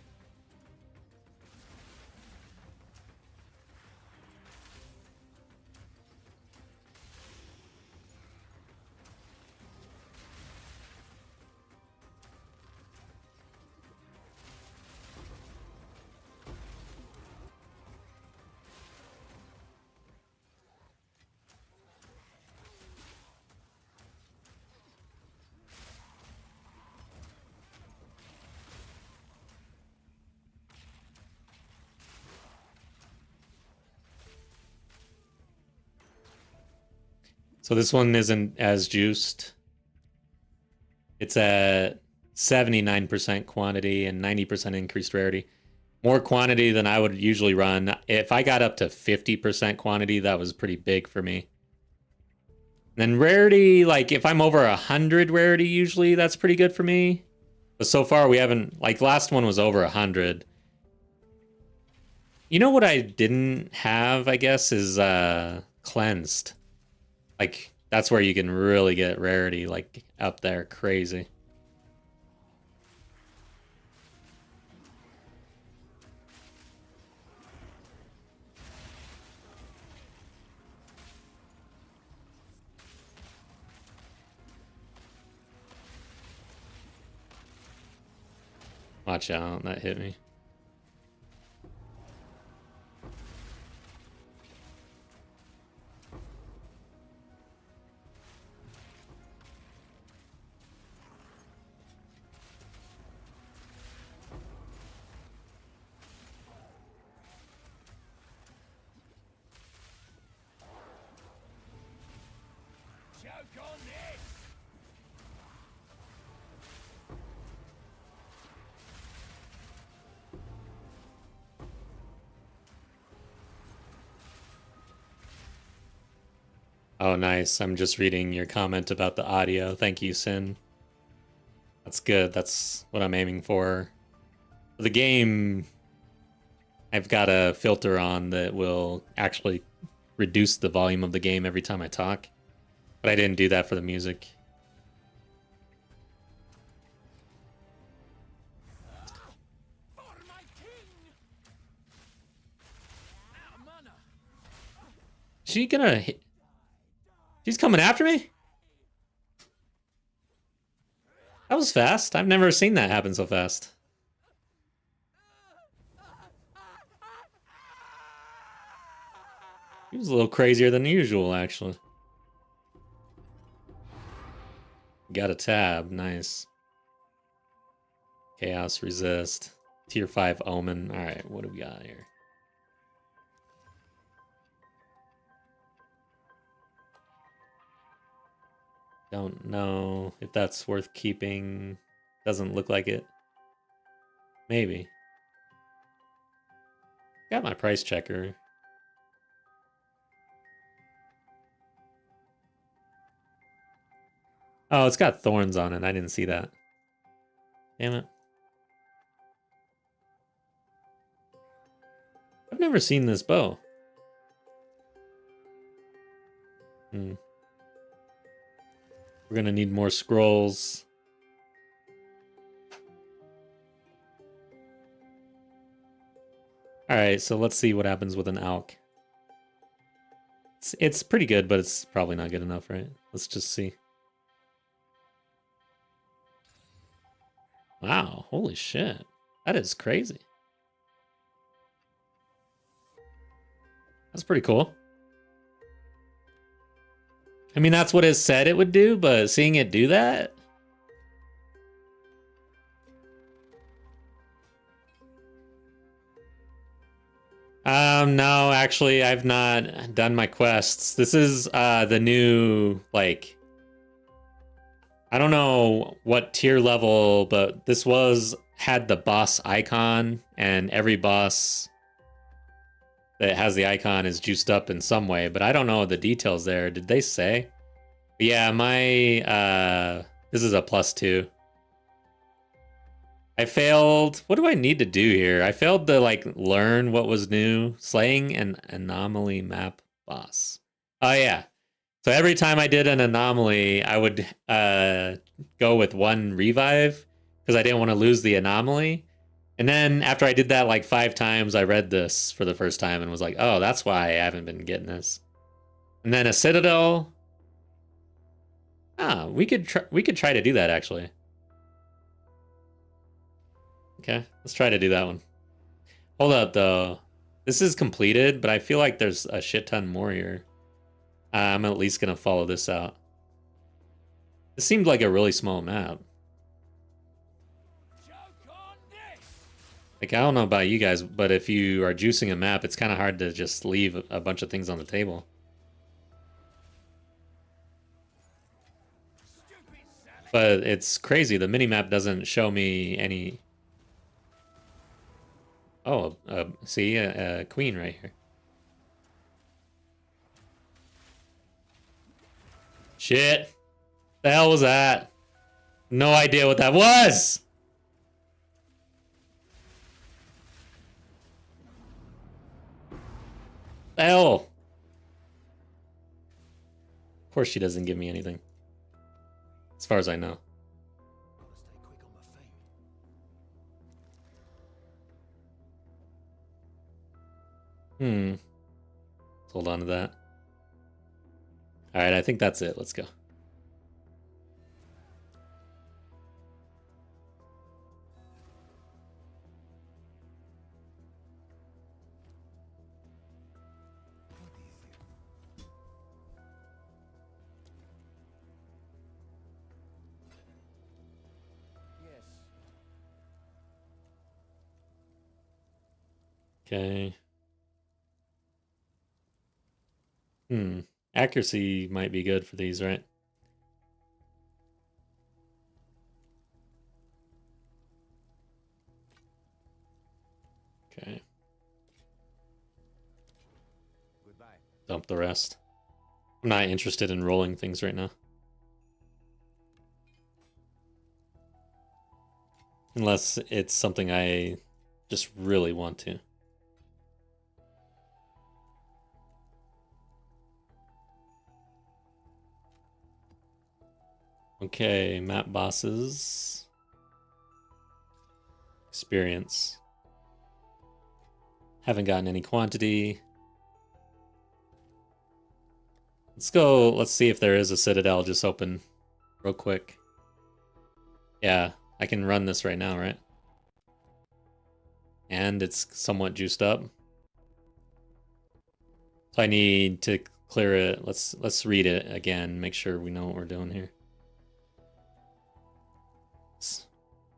So this one isn't as juiced. It's at 79% quantity and 90% increased rarity. More quantity than I would usually run. If I got up to 50% quantity, that was pretty big for me. And then rarity, like if I'm over 100 rarity, usually that's pretty good for me. But so far we haven't, like last one was over 100. You know what I didn't have, I guess, is cleansed. Like that's where you can really get rarity, like up there, crazy. Watch out, that hit me. Joke on this! Oh, nice. I'm just reading your comment about the audio. Thank you, Sin. That's good. That's what I'm aiming for. The game, I've got a filter on that will actually reduce the volume of the game every time I talk. But I didn't do that for the music. For my king! Out of mana! She gonna hit? She's coming after me? That was fast. I've never seen that happen so fast. He was a little crazier than usual, actually. Got a tab. Nice. Chaos resist. Tier 5 omen. Alright, what do we got here? Don't know if that's worth keeping. Doesn't look like it. Maybe. Got my price checker. Oh, it's got thorns on it. I didn't see that. Damn it. I've never seen this bow. We're gonna need more scrolls. Alright, so let's see what happens with an alk. It's pretty good, but it's probably not good enough, right? Let's just see. Wow, holy shit. That is crazy. That's pretty cool. I mean, that's what it said it would do, but seeing it do that? No, actually, I've not done my quests. This is the new, like, I don't know what tier level, but this had the boss icon, and every boss that has the icon is juiced up in some way, but I don't know the details there. Did they say? But yeah, this is a +2. I failed. What do I need to do here? I failed to like learn what was new. Slaying an anomaly map boss. Oh yeah. So every time I did an anomaly, I would go with 1 revive because I didn't want to lose the anomaly. And then after I did that like 5 times, I read this for the first time and was like, oh, that's why I haven't been getting this. And then a citadel. Ah, we could try to do that actually. Okay, let's try to do that one. Hold up, though. This is completed, but I feel like there's a shit ton more here. I'm at least going to follow this out. This seemed like a really small map. Like, I don't know about you guys, but if you are juicing a map, it's kind of hard to just leave a bunch of things on the table. But it's crazy. The minimap doesn't show me any... Oh, see, a queen right here. Shit. The hell was that? No idea what that was! The hell? Of course she doesn't give me anything. As far as I know. Let's hold on to that. Alright, I think that's it. Let's go. Okay. Accuracy might be good for these, right? Okay. Goodbye. Dump the rest. I'm not interested in rolling things right now. Unless it's something I just really want to. Okay, map bosses. Experience. Haven't gotten any quantity. Let's see if there is a citadel just open real quick. Yeah, I can run this right now, right? And it's somewhat juiced up. So I need to clear it. Let's read it again, make sure we know what we're doing here.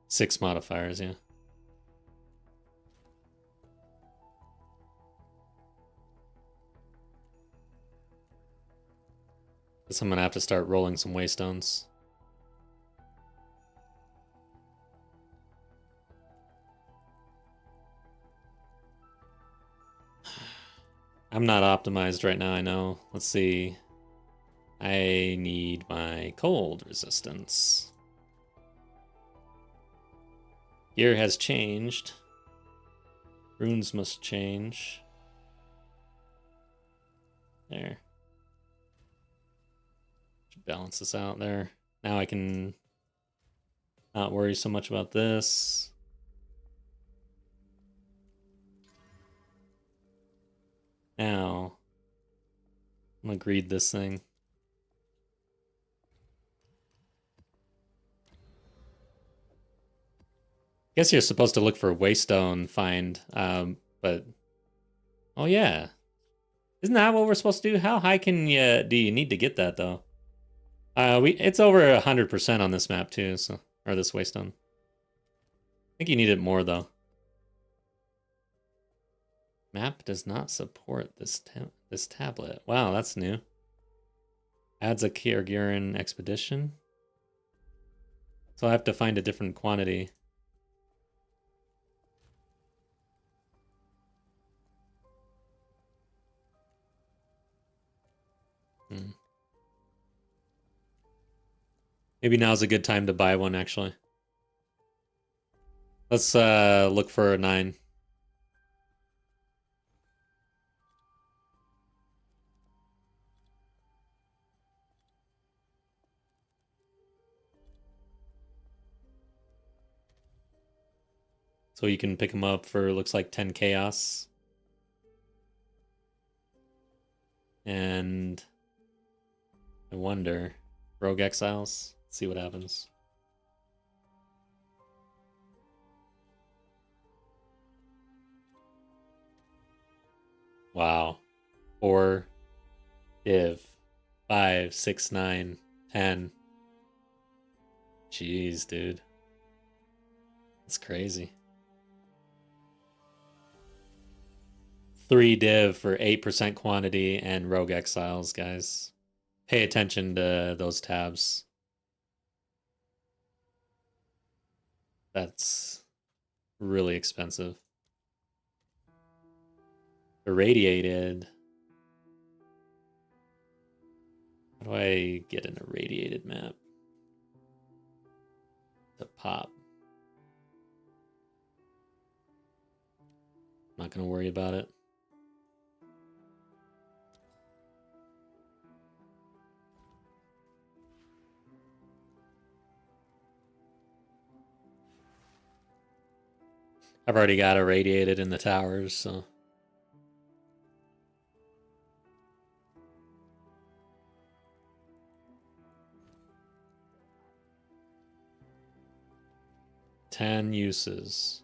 6 modifiers, yeah. Guess I'm gonna have to start rolling some waystones. I'm not optimized right now, I know. Let's see. I need my cold resistance. Gear has changed. Runes must change. There. Should balance this out there. Now I can not worry so much about this. Now, I'm gonna greed this thing. Guess you're supposed to look for Waystone find, but oh yeah, isn't that what we're supposed to do? How high can you do you need to get that though? It's over 100% on this map too, so or this Waystone. I think you need it more though. Map does not support this tablet. Wow, that's new. Adds a Kyrgyzstan expedition. So I have to find a different quantity. Maybe now's a good time to buy one, actually. Let's look for a 9. So you can pick them up for, looks like 10 chaos. And I wonder, Rogue Exiles? Let's see what happens. Wow. 4 div 5 6 9 10. Jeez, dude. That's crazy. 3 div for 8% quantity and Rogue Exiles, guys. Pay attention to those tabs. That's really expensive. Irradiated. How do I get an irradiated map? To pop. Not gonna worry about it. I've already got irradiated in the towers, so. Ten uses.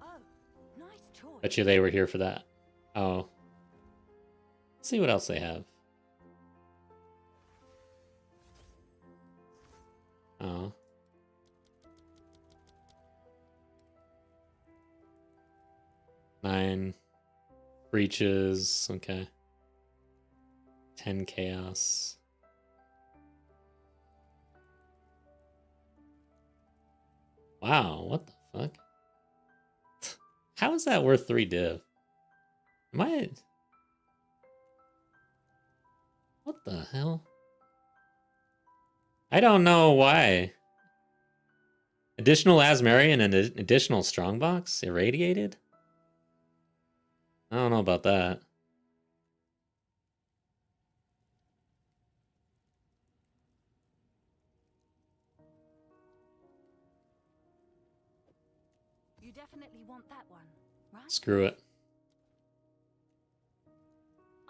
Oh, nice choice. Bet you they were here for that. Oh. Let's see what else they have. Oh. Nine breaches. Okay. 10 chaos. Wow, what the fuck? How is that worth 3 div? Am I... What the hell? I don't know why. Additional Asmarian and an additional Strongbox? Irradiated? I don't know about that. You definitely want that one, right? Screw it.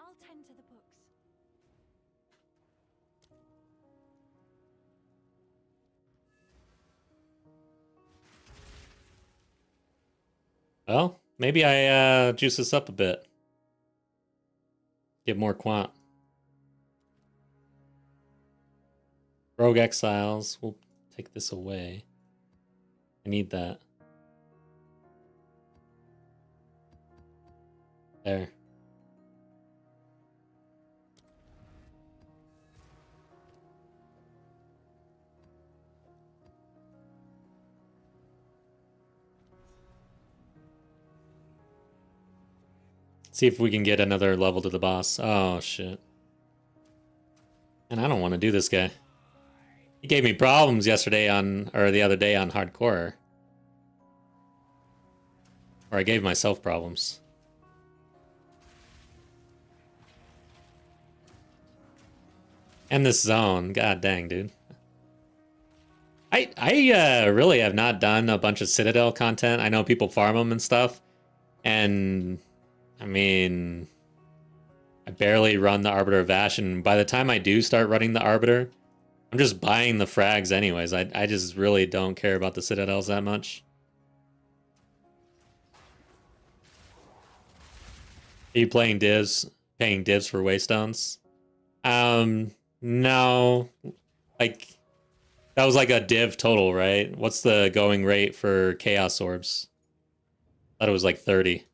I'll tend to the books. Well, maybe I juice this up a bit. Get more quant. Rogue Exiles. We'll take this away. I need that. There. See if we can get another level to the boss. Oh, shit. And I don't want to do this guy. He gave me problems yesterday on, or the other day on hardcore. Or I gave myself problems. And this zone. God dang, dude. I really have not done a bunch of Citadel content. I know people farm them and stuff. And, I mean, I barely run the Arbiter of Ash. And by the time I do start running the Arbiter, I'm just buying the frags anyways. I just really don't care about the Citadels that much. Are you playing divs, paying divs for Waystones? No. Like, that was like a div total, right? What's the going rate for Chaos Orbs? Thought it was like 30.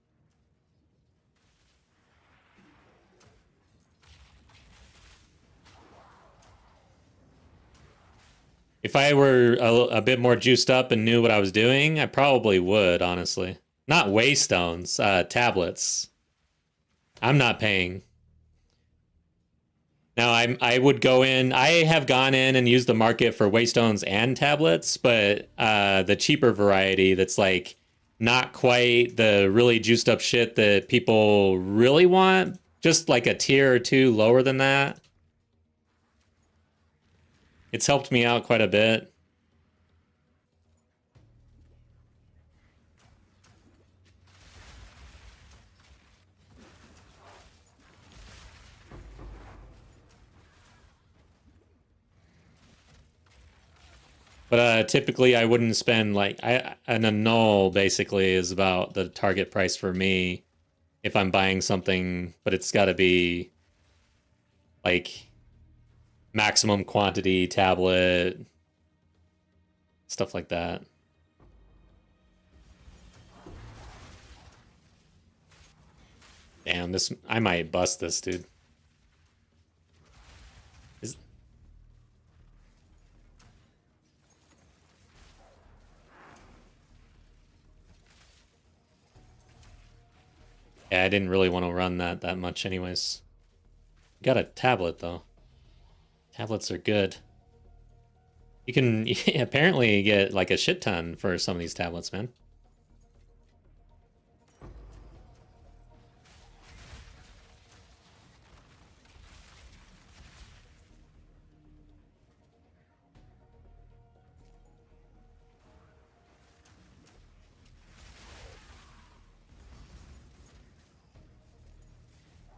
If I were a bit more juiced up and knew what I was doing, I probably would, honestly. Not Waystones, tablets. I'm not paying. Now, I would go in. I have gone in and used the market for Waystones and tablets, but the cheaper variety that's like not quite the really juiced up shit that people really want, just like a tier or two lower than that. It's helped me out quite a bit. But typically I wouldn't spend like an annul basically is about the target price for me if I'm buying something, but it's got to be like maximum quantity tablet, stuff like that. Damn, this I might bust this, dude. Yeah, I didn't really want to run that much anyways. Got a tablet though. Tablets are good. You can apparently get like a shit ton for some of these tablets, man.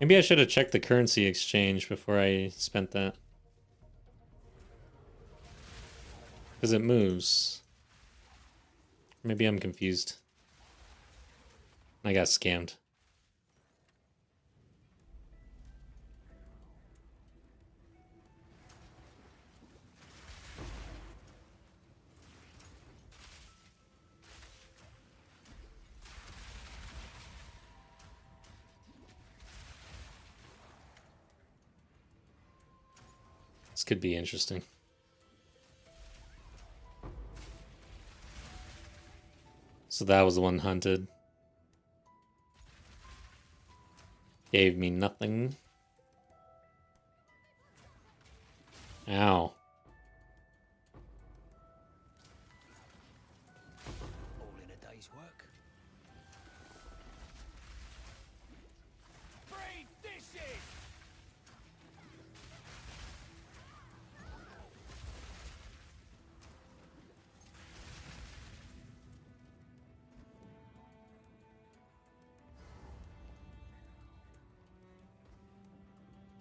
Maybe I should have checked the currency exchange before I spent that. Because it moves. Maybe I'm confused. I got scammed. This could be interesting. So that was the one hunted. Gave me nothing. Ow. All in a day's work. Bring this in!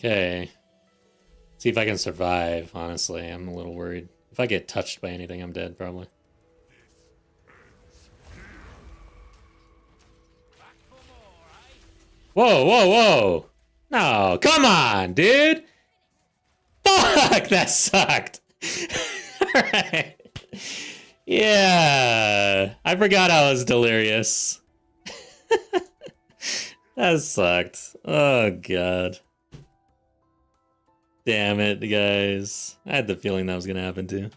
Okay. See if I can survive, honestly. I'm a little worried. If I get touched by anything, I'm dead, probably. Back for more, eh? Whoa, whoa, whoa! No, come on, dude! Fuck, that sucked! Alright. Yeah. I forgot I was delirious. That sucked. Oh, God. Damn it, guys. I had the feeling that was going to happen too.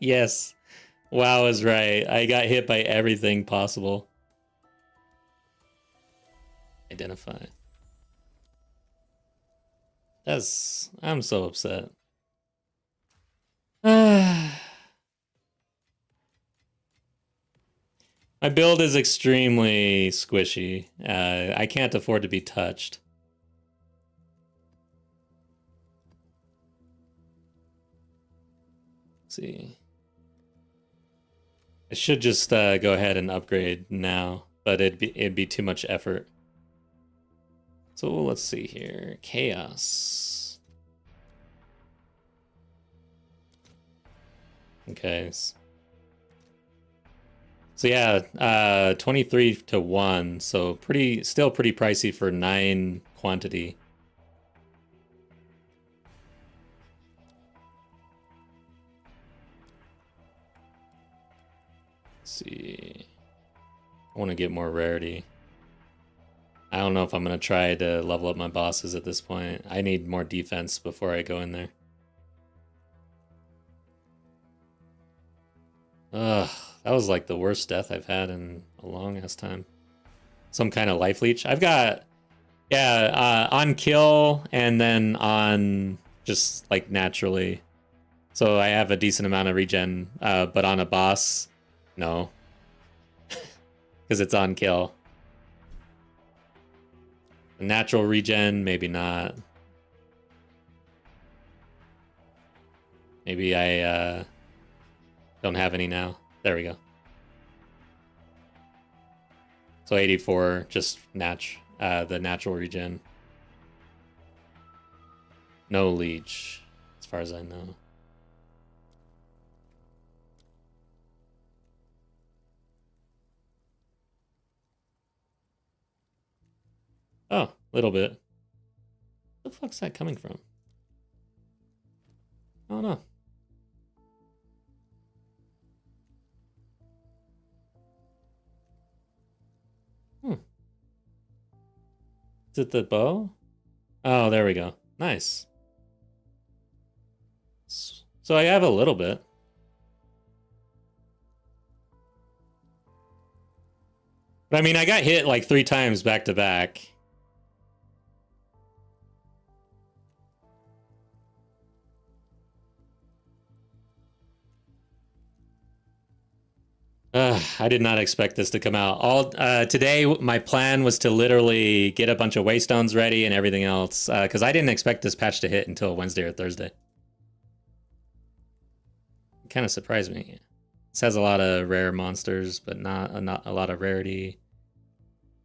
Yes. WoW is right. I got hit by everything possible. Identify. I'm so upset. My build is extremely squishy. I can't afford to be touched. Let's see. I should just go ahead and upgrade now, but it'd be too much effort. So let's see here. Chaos. Okay. So yeah, 23 to 1. So still pretty pricey for 9 quantity. Let's see. I want to get more rarity. I don't know if I'm going to try to level up my bosses at this point. I need more defense before I go in there. Ugh, that was like the worst death I've had in a long ass time. Some kind of life leech. I've got, yeah, on kill and then on just like naturally. So I have a decent amount of regen, but on a boss, no. Because it's on kill. Natural regen, maybe not. Maybe I don't have any now. There we go. So 84, just the natural regen. No leech, as far as I know. Oh, a little bit. Where the fuck's that coming from? I don't know. Is it the bow? Oh, there we go. Nice. So I have a little bit. But I mean, I got hit like 3 times back to back. I did not expect this to come out. Today, my plan was to literally get a bunch of waystones ready and everything else, because I didn't expect this patch to hit until Wednesday or Thursday. It kind of surprised me. This has a lot of rare monsters, but not a lot of rarity.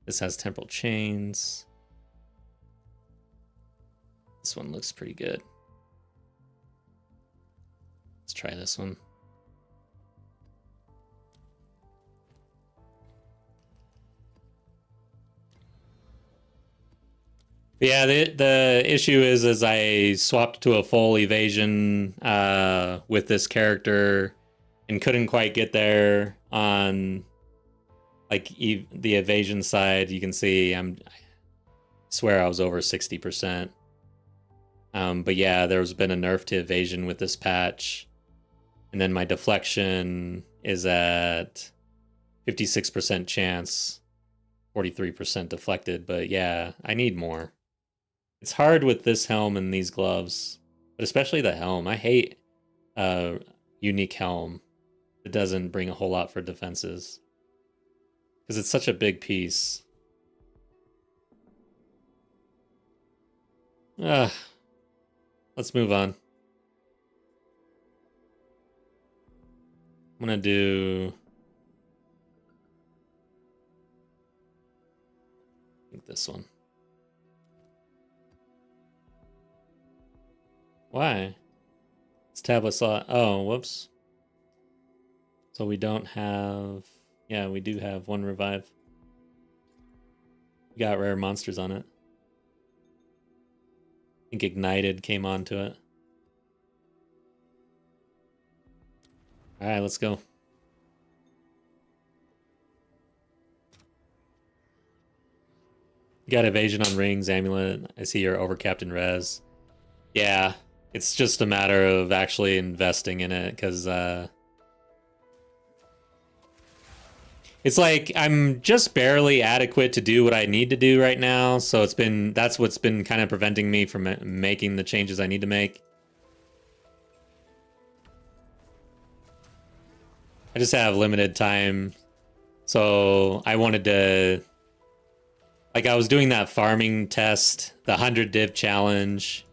This has temporal chains. This one looks pretty good. Let's try this one. Yeah, the issue is I swapped to a full evasion with this character and couldn't quite get there on like the evasion side. You can see I swear I was over 60%. But yeah, there's been a nerf to evasion with this patch. And then my deflection is at 56% chance, 43% deflected. But yeah, I need more. It's hard with this helm and these gloves, but especially the helm. I hate unique helm. It doesn't bring a whole lot for defenses because it's such a big piece. Let's move on. I'm gonna do this one. Why? It's tablet slot. Oh, whoops. So we don't have... Yeah, we do have 1 revive. We got rare monsters on it. I think Ignited came onto it. Alright, let's go. You got evasion on rings, amulet. I see you're overcapped in res. Yeah, it's just a matter of actually investing in it, because It's like I'm just barely adequate to do what I need to do right now, so that's what's been kind of preventing me from making the changes I need to make. I just have limited time, so I wanted to, like, I was doing that farming test, the 100 div challenge,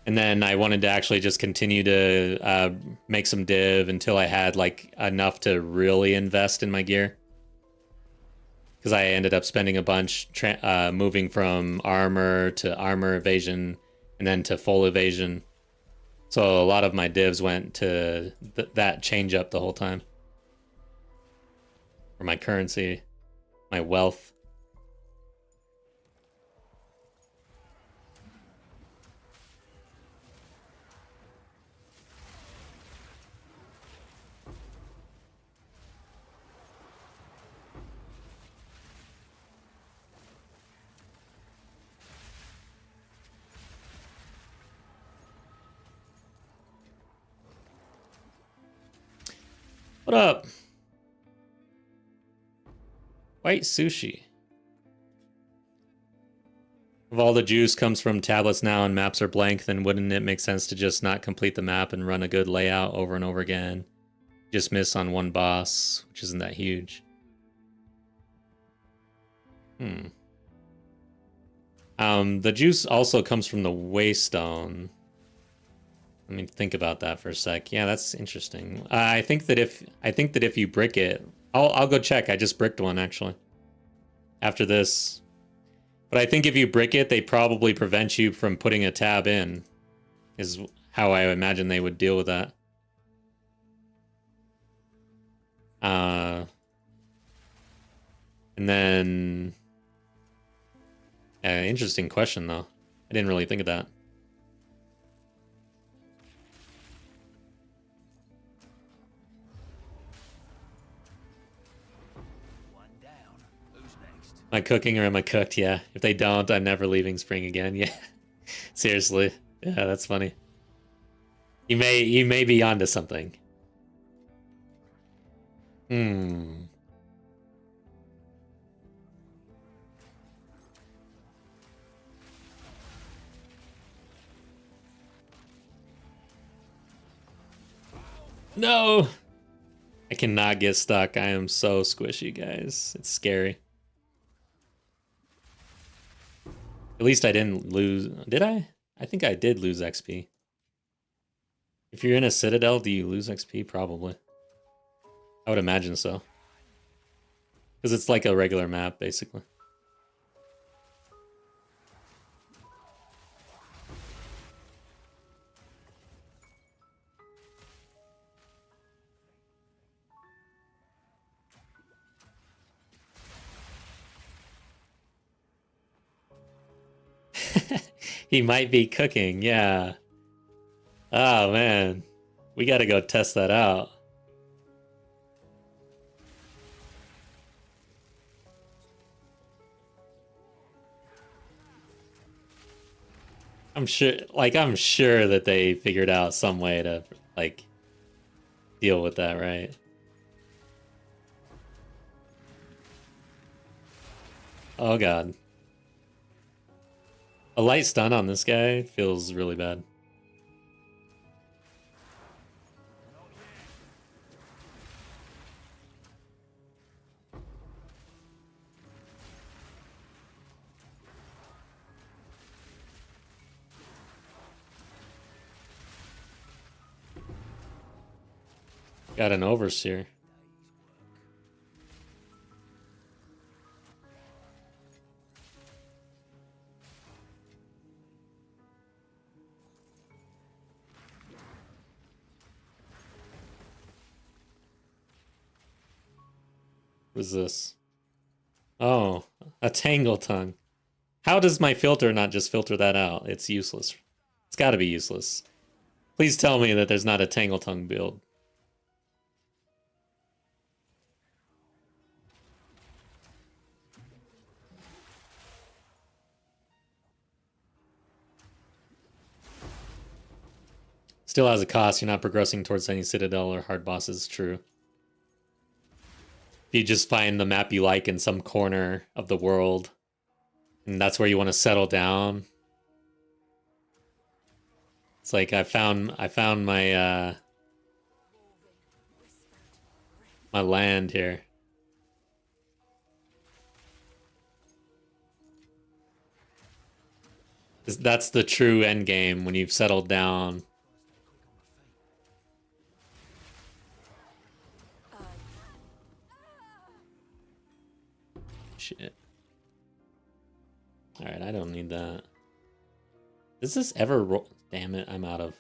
and then I wanted to actually just continue to make some div until I had like enough to really invest in my gear. Because I ended up spending a bunch moving from armor to armor evasion and then to full evasion. So a lot of my divs went to that change up the whole time. Or my currency, my wealth. What up? White sushi. If all the juice comes from tablets now and maps are blank, then wouldn't it make sense to just not complete the map and run a good layout over and over again? Just miss on one boss, which isn't that huge. The juice also comes from the waystone. Let me think about that for a sec. Yeah, that's interesting. I think that if you brick it, I'll go check. I just bricked one actually. After this, but I think if you brick it, they probably prevent you from putting a tab in. Is how I imagine they would deal with that. And then, interesting question though. I didn't really think of that. Am I cooking or am I cooked? Yeah. If they don't, I'm never leaving Spring again. Yeah. Seriously. Yeah, that's funny. You may be onto something. No! I cannot get stuck. I am so squishy, guys. It's scary. At least I didn't lose. Did I? I think I did lose XP. If you're in a citadel, do you lose XP? Probably. I would imagine so. Because it's like a regular map, basically. He might be cooking, yeah. Oh, man. We gotta go test that out. I'm sure that they figured out some way to, like, deal with that, right? Oh, God. A light stun on this guy feels really bad. Got an overseer. What is this? Oh, a tangle tongue. How does my filter not just filter that out? It's useless. It's got to be useless. Please tell me that there's not a tangle tongue build. Still has a cost. You're not progressing towards any citadel or hard bosses. True. you just find the map you like in some corner of the world, and that's where you want to settle down. It's like I found my my land here. That's the true end game when you've settled down. Shit. Alright, I don't need that. Does this ever roll? Damn it, I'm out of...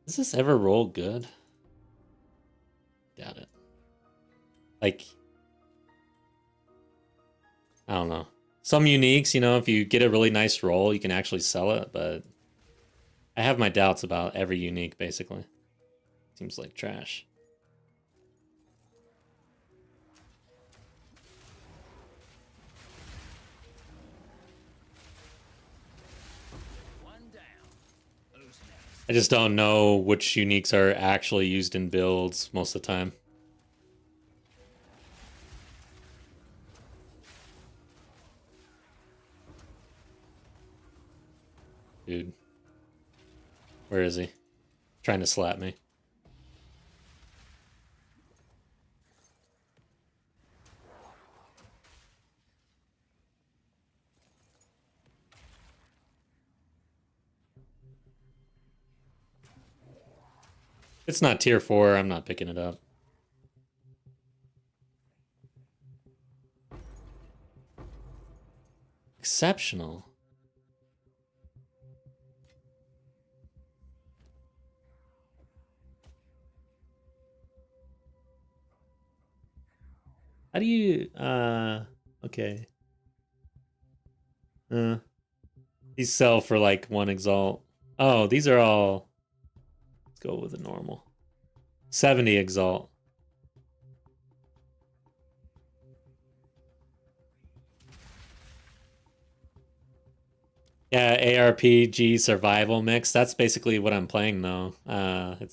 Does this ever roll good? Doubt it. Like... I don't know. Some uniques, you know, if you get a really nice roll, you can actually sell it, but... I have my doubts about every unique, basically. Seems like trash. I just don't know which uniques are actually used in builds most of the time. Dude. Where is he? Trying to slap me. It's not tier 4, I'm not picking it up. Exceptional. How do you, okay. These sell for like 1 exalt. Oh, these are all, let's go with a normal. 70 exalt. Yeah, ARPG survival mix. That's basically what I'm playing though.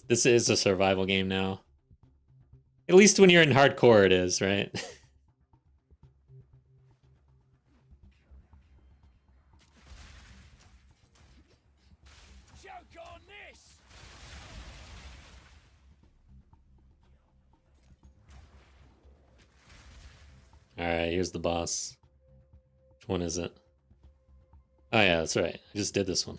This is a survival game now. At least when you're in hardcore it is, right? Joke on this! Alright, here's the boss. Which one is it? Oh yeah, that's right. I just did this one.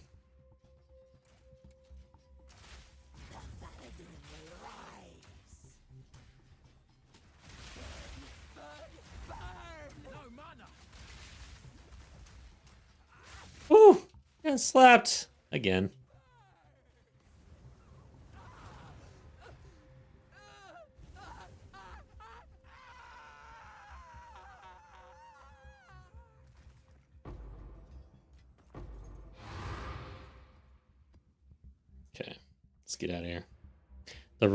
Woo! Yeah, slapped again. Okay, let's get out of here. The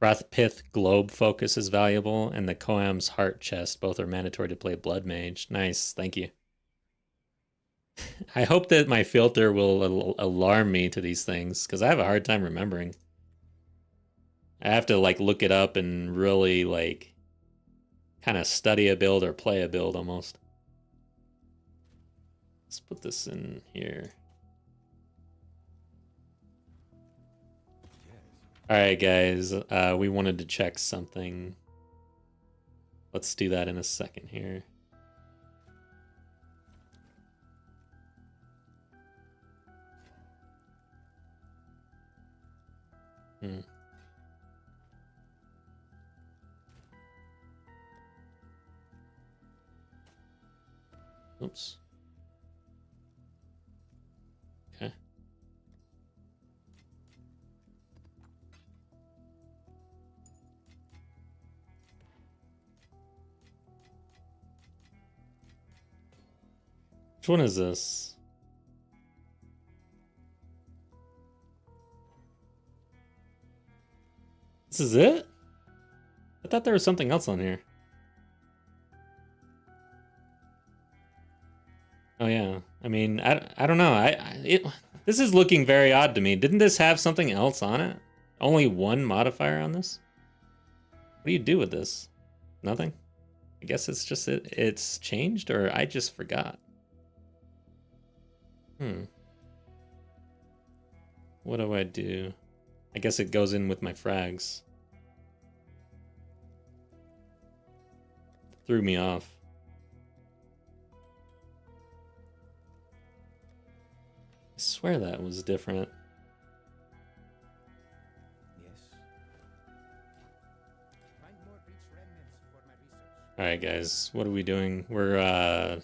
Rathpith Globe Focus is valuable, and the Koam's Heart Chest. Both are mandatory to play Blood Mage. Nice, thank you. I hope that my filter will alarm me to these things, because I have a hard time remembering. I have to like look it up and really like kind of study a build or play a build almost. Let's put this in here. All right, guys, we wanted to check something. Let's do that in a second here. Oops. Okay. Which one is this? This is it? I thought there was something else on here. Oh yeah. I mean, I don't know. This is looking very odd to me. Didn't this have something else on it? Only one modifier on this? What do you do with this? Nothing? I guess it's just it's changed, or I just forgot. What do I do? I guess it goes in with my frags. Threw me off. I swear that was different. Yes. Find more breach remnants for my research. Alright guys, what are we doing? We're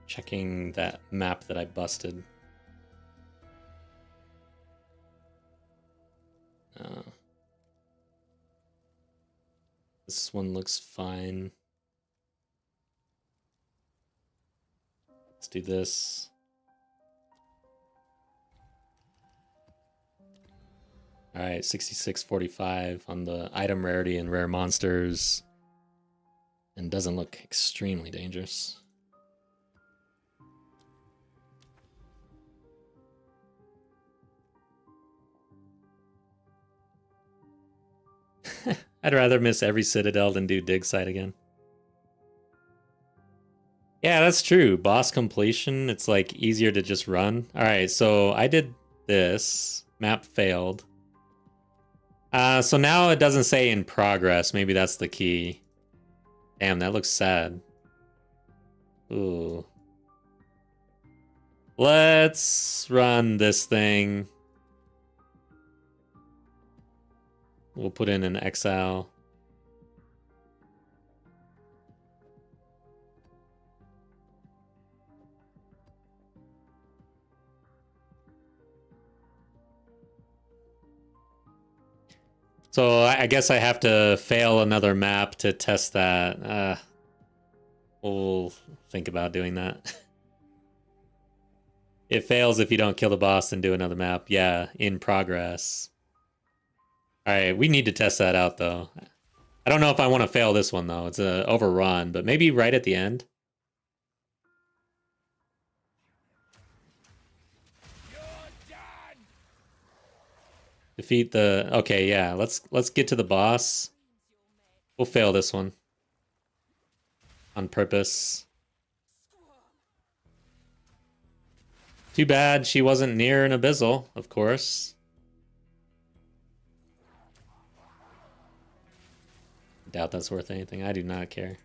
checking that map that I busted. This one looks fine. Let's do this. Alright, 66.45 on the item rarity and rare monsters. And doesn't look extremely dangerous. I'd rather miss every Citadel than do dig site again. Yeah, that's true. Boss completion, it's like easier to just run. Alright, so I did this. Map failed. So now it doesn't say in progress. Maybe that's the key. Damn, that looks sad. Ooh. Let's run this thing. We'll put in an exile. So I guess I have to fail another map to test that. We'll think about doing that. It fails if you don't kill the boss and do another map. Yeah, in progress. Alright, we need to test that out, though. I don't know if I want to fail this one, though. It's a overrun, but maybe right at the end. Defeat the... Okay, yeah, let's get to the boss. We'll fail this one. On purpose. Too bad she wasn't near an abyssal, of course. Doubt that's worth anything. I do not care.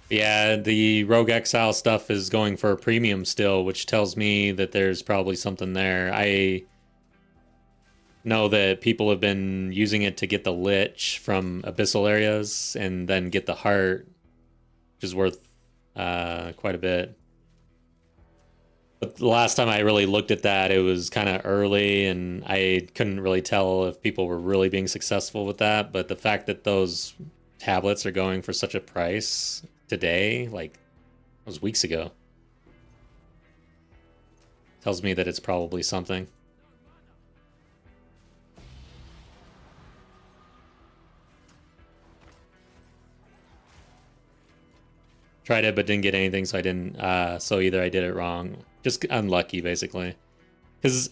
Yeah, the Rogue Exile stuff is going for a premium still, which tells me that there's probably something there. I know that people have been using it to get the Lich from abyssal areas and then get the heart, which is worth quite a bit. But the last time I really looked at that, it was kind of early, and I couldn't really tell if people were really being successful with that. But the fact that those tablets are going for such a price today, like it was weeks ago, tells me that it's probably something. Tried it but didn't get anything, so I didn't. So either I did it wrong, just unlucky basically, because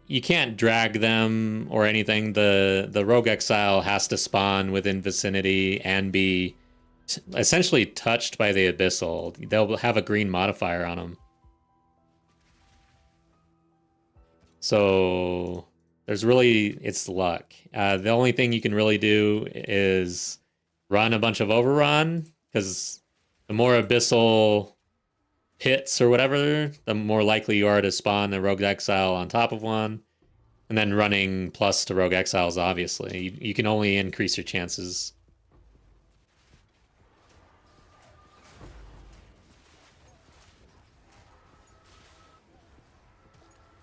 you can't drag them or anything. The Rogue Exile has to spawn within vicinity and be essentially touched by the abyssal. They'll have a green modifier on them. So there's really, it's luck. The only thing you can really do is run a bunch of overrun, because the more abyssal hits or whatever, the more likely you are to spawn a Rogue Exile on top of one. And then running plus to Rogue Exiles, obviously. You can only increase your chances.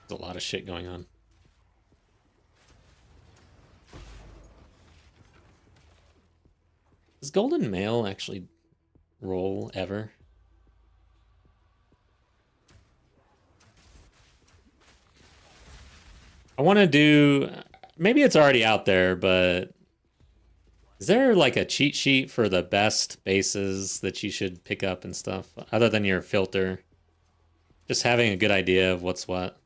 There's a lot of shit going on. Does Golden Mail actually roll ever? I want to do, maybe it's already out there, but is there like a cheat sheet for the best bases that you should pick up and stuff other than your filter? Just having a good idea of what's what.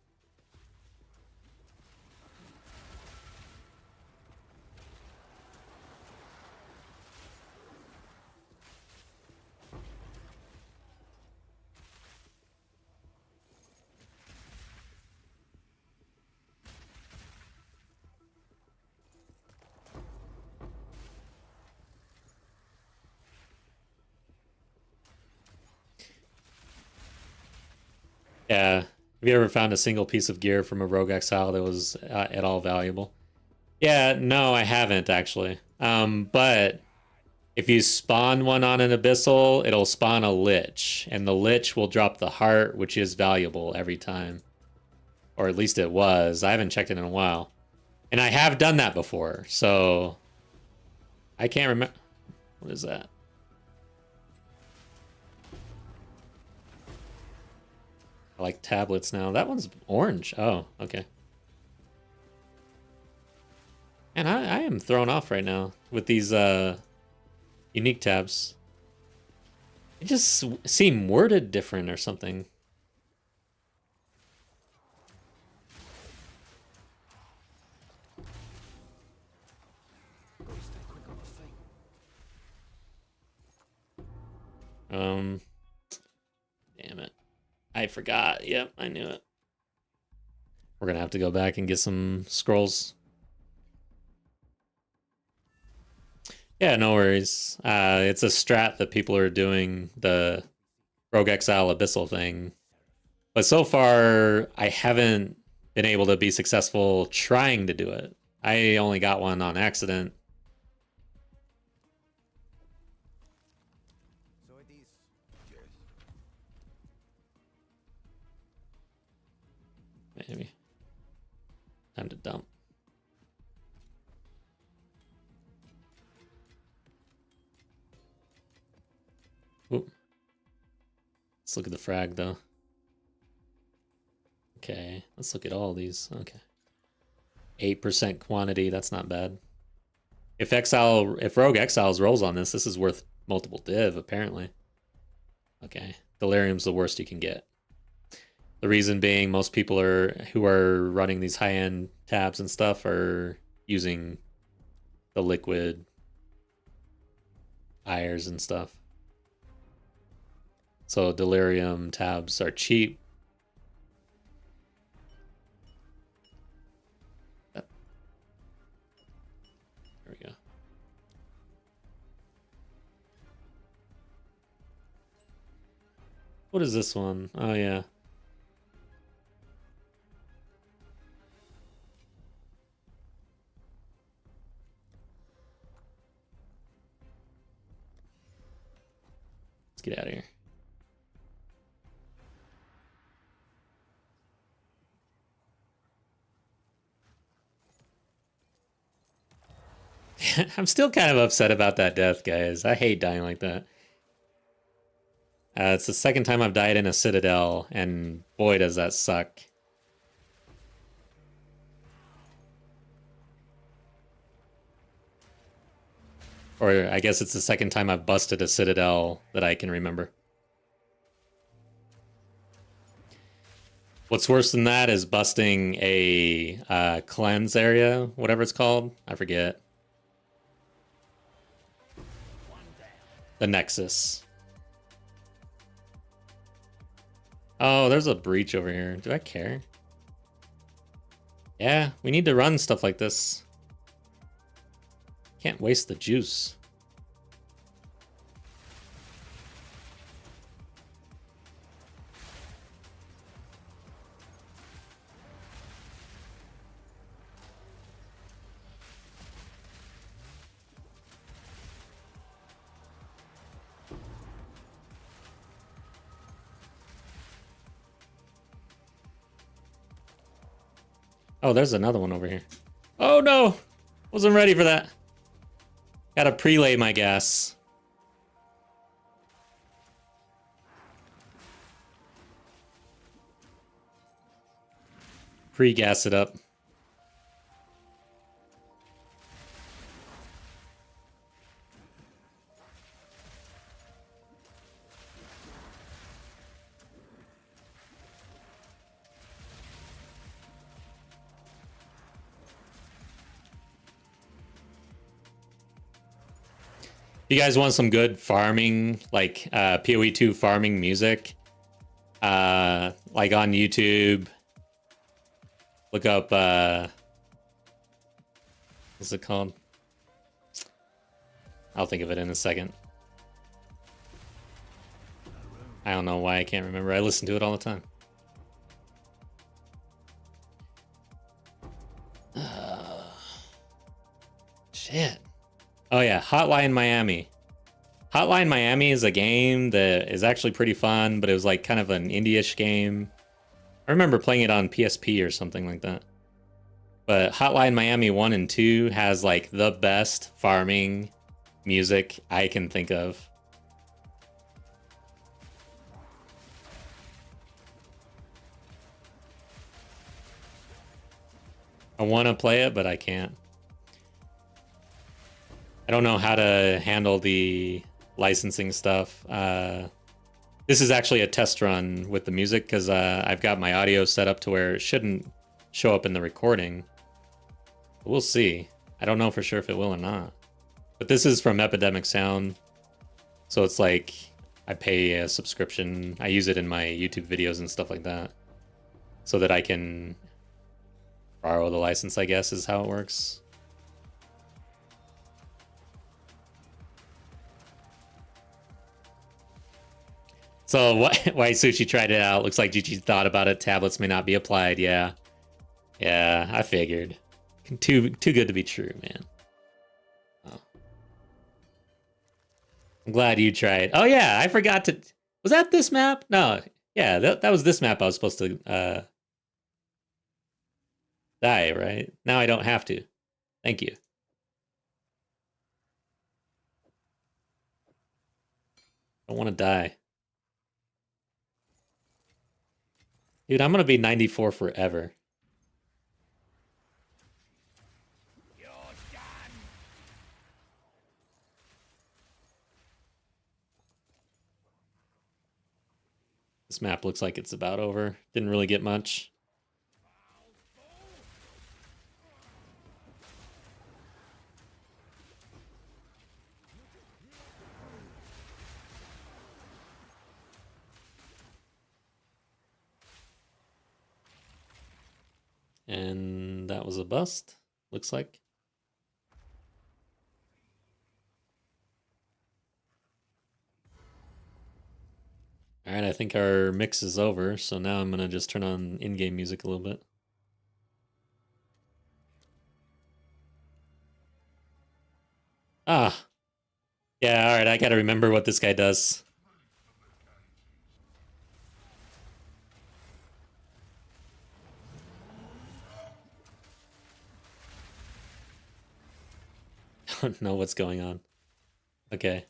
Yeah. Have you ever found a single piece of gear from a rogue exile that was at all valuable? Yeah, no, I haven't actually. But if you spawn one on an abyssal, it'll spawn a lich, and the lich will drop the heart, which is valuable every time. Or at least it was. I haven't checked it in a while. And I have done that before, so I can't remember. What is that? I like tablets now. That one's orange. Oh, okay. And I am thrown off right now with these unique tabs. They just seem worded different or something. Gotta stay quick on the feet. Damn it. I forgot. Yep, I knew it. We're gonna have to go back and get some scrolls. Yeah, no worries. It's a strat that people are doing, the Rogue Exile Abyssal thing. But so far, I haven't been able to be successful trying to do it. I only got one on accident. So it is. Yes. Maybe. Time to dump. Oop. Let's look at the frag though. Okay, let's look at all these. Okay. 8% quantity, that's not bad. If Rogue Exiles rolls on this, this is worth multiple div, apparently. Okay. Delirium's the worst you can get. The reason being most people who are running these high-end tabs and stuff are using the liquid ires and stuff. So Delirium tabs are cheap. There we go. What is this one? Oh, yeah. Let's get out of here. I'm still kind of upset about that death, guys. I hate dying like that. It's the second time I've died in a Citadel, and boy, does that suck. Or I guess it's the second time I've busted a Citadel that I can remember. What's worse than that is busting a cleanse area, whatever it's called. I forget. The Nexus. Oh, there's a breach over here. Do I care? Yeah, we need to run stuff like this. Can't waste the juice. Oh, there's another one over here. Oh no! Wasn't ready for that. Gotta prelay my gas. Pre-gas it up. You guys want some good farming, like PoE 2 farming music? Like on YouTube, look up what's it called? I'll think of it in a second. I don't know why I can't remember. I listen to it all the time. Shit. Oh yeah, Hotline Miami. Hotline Miami is a game that is actually pretty fun, but it was like kind of an indie-ish game. I remember playing it on PSP or something like that. But Hotline Miami 1 and 2 has like the best farming music I can think of. I want to play it, but I can't. I don't know how to handle the licensing stuff. This is actually a test run with the music because I've got my audio set up to where it shouldn't show up in the recording. But we'll see. I don't know for sure if it will or not. But this is from Epidemic Sound. So it's like I pay a subscription. I use it in my YouTube videos and stuff like that. So that I can borrow the license, I guess, is how it works. So why Sushi tried it out? Looks like Gigi thought about it. Tablets may not be applied. Yeah. Yeah, I figured. Too good to be true, man. Oh. I'm glad you tried. Oh yeah, I forgot to. Was that this map? No. Yeah, that was this map I was supposed to die, right? Now I don't have to. Thank you. I don't want to die. Dude, I'm going to be 94 forever. You're done. This map looks like it's about over. Didn't really get much. And that was a bust, looks like. All right, I think our mix is over, so now I'm going to just turn on in-game music a little bit. Ah. Yeah, all right, I got to remember what this guy does. I don't know what's going on. Okay.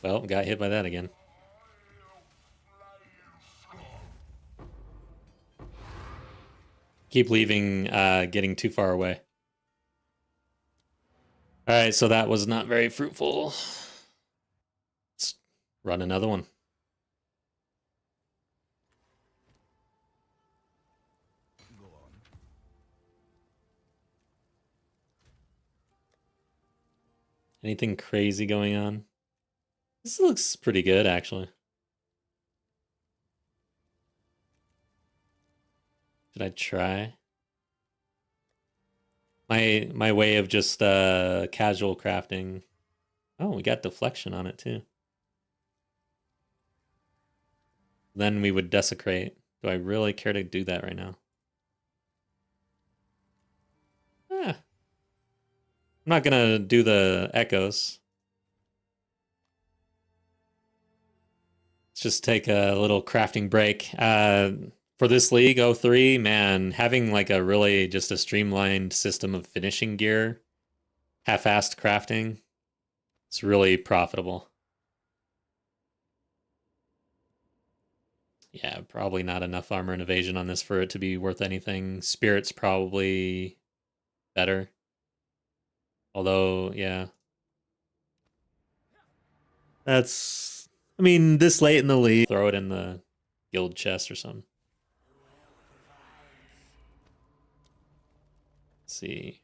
Well, got hit by that again. Keep leaving, getting too far away. All right, so that was not very fruitful. Let's run another one. Go on. Anything crazy going on? This looks pretty good, actually. Should I try? My way of just casual crafting. Oh, we got deflection on it too. Then we would desecrate. Do I really care to do that right now? Eh. I'm not gonna do the echoes. Let's just take a little crafting break. For this league, 03, man, having like a really just a streamlined system of finishing gear, half-assed crafting, it's really profitable. Yeah, probably not enough armor and evasion on this for it to be worth anything. Spirit's probably better. Although, yeah. That's, I mean, this late in the league, throw it in the guild chest or something. Let's see.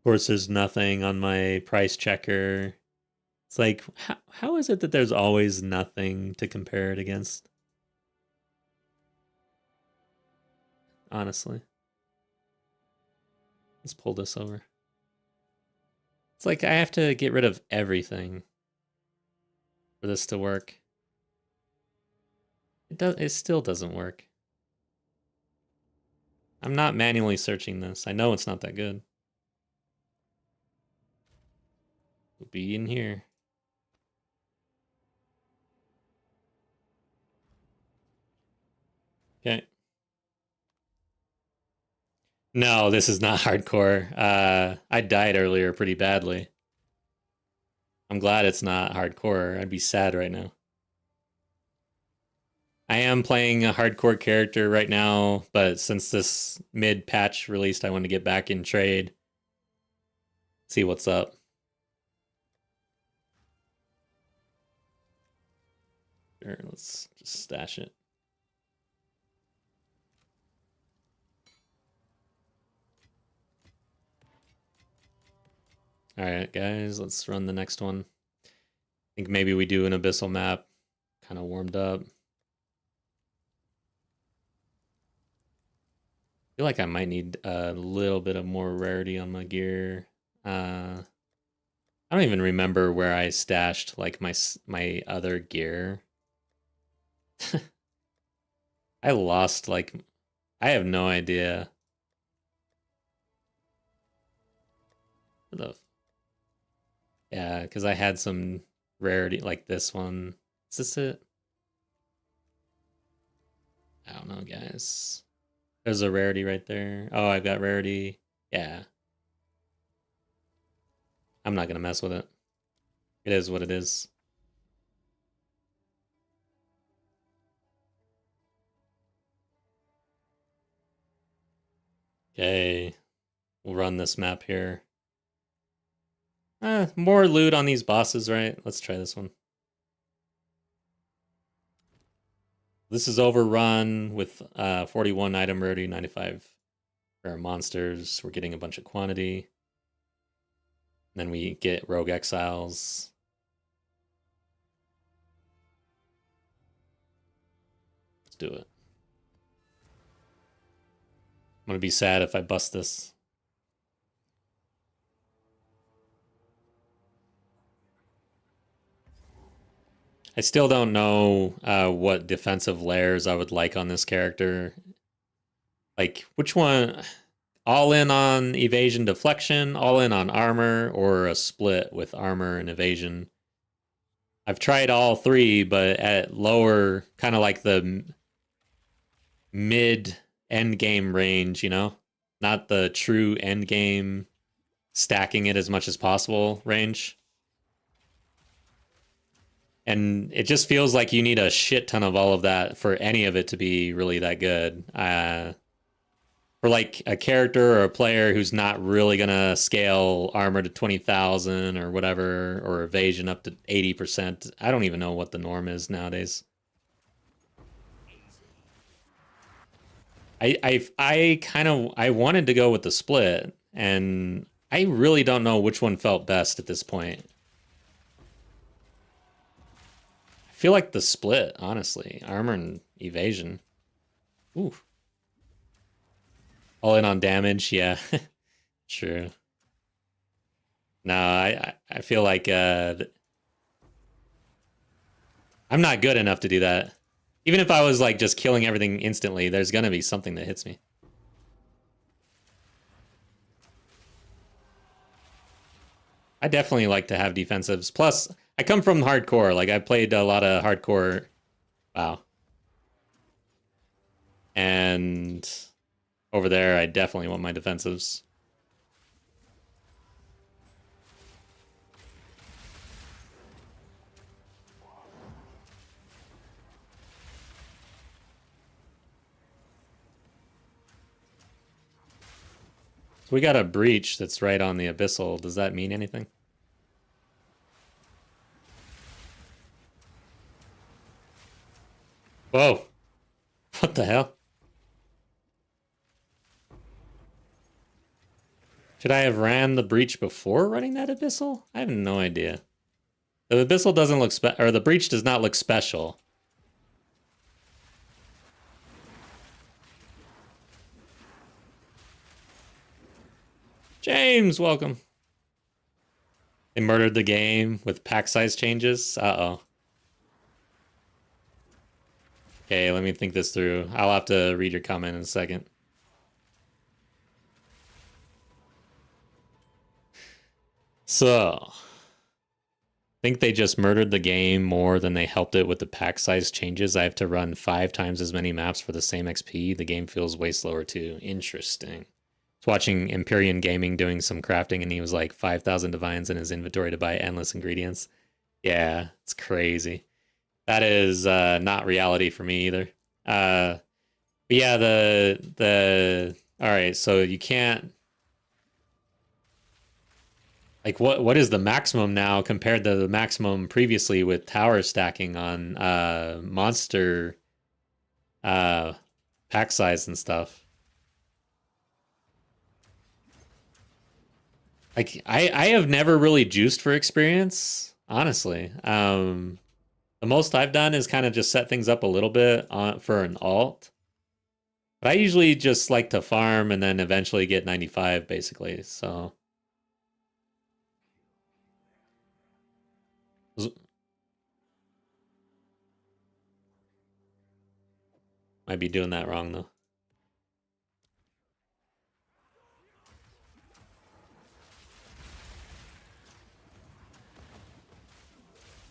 Of course, there's nothing on my price checker. It's like, how is it that there's always nothing to compare it against? Honestly. Let's pull this over. It's like I have to get rid of everything for this to work. It still doesn't work. I'm not manually searching this. I know it's not that good. It'll be in here. Okay. No, this is not hardcore. I died earlier pretty badly. I'm glad it's not hardcore. I'd be sad right now. I am playing a hardcore character right now, but since this mid-patch released, I want to get back in trade. See what's up. Sure, let's just stash it. All right, guys, let's run the next one. I think maybe we do an abyssal map. Kind of warmed up. I feel like I might need a little bit of more rarity on my gear. I don't even remember where I stashed like my other gear. I lost like I have no idea. Yeah, because I had some rarity like this one. Is this it? I don't know, guys. There's a rarity right there. Oh, I've got rarity. Yeah. I'm not gonna mess with it. It is what it is. Okay. We'll run this map here. More loot on these bosses, right? Let's try this one. This is overrun with 41 item rarity, 95 rare monsters. We're getting a bunch of quantity. Then we get rogue exiles. Let's do it. I'm gonna be sad if I bust this. I still don't know what defensive layers I would like on this character. Like, which one? All in on evasion deflection, all in on armor, or a split with armor and evasion? I've tried all three, but at lower, kind of like the mid end game range, you know? Not the true end game stacking it as much as possible range. And it just feels like you need a shit ton of all of that for any of it to be really that good. For like a character or a player who's not really gonna scale armor to 20,000 or whatever, or evasion up to 80%. I don't even know what the norm is nowadays. I wanted to go with the split, and I really don't know which one felt best at this point. I feel like the split, honestly. Armor and evasion. Ooh. All in on damage, yeah. True. No, I feel like I'm not good enough to do that. Even if I was like just killing everything instantly, there's gonna be something that hits me. I definitely like to have defensives. Plus, I come from hardcore. Like I played a lot of hardcore. Wow. And over there, I definitely want my defensives. So we got a breach that's right on the abyssal. Does that mean anything? Whoa. What the hell? Should I have ran the breach before running that abyssal? I have no idea. The abyssal doesn't look or the breach does not look special. James, welcome. They murdered the game with pack size changes. Uh-oh. Okay, let me think this through. I'll have to read your comment in a second. So, I think they just murdered the game more than they helped it with the pack size changes. I have to run 5 times as many maps for the same XP. The game feels way slower too. Interesting. I was watching Empyrean Gaming doing some crafting and he was like 5,000 divines in his inventory to buy endless ingredients. Yeah, it's crazy. That is not reality for me either. But yeah, all right, so you can't, like, what is the maximum now compared to the maximum previously with tower stacking on monster pack size and stuff? Like, I have never really juiced for experience, honestly. The most I've done is kind of just set things up a little bit for an alt. But I usually just like to farm and then eventually get 95, basically, so... Might be doing that wrong, though.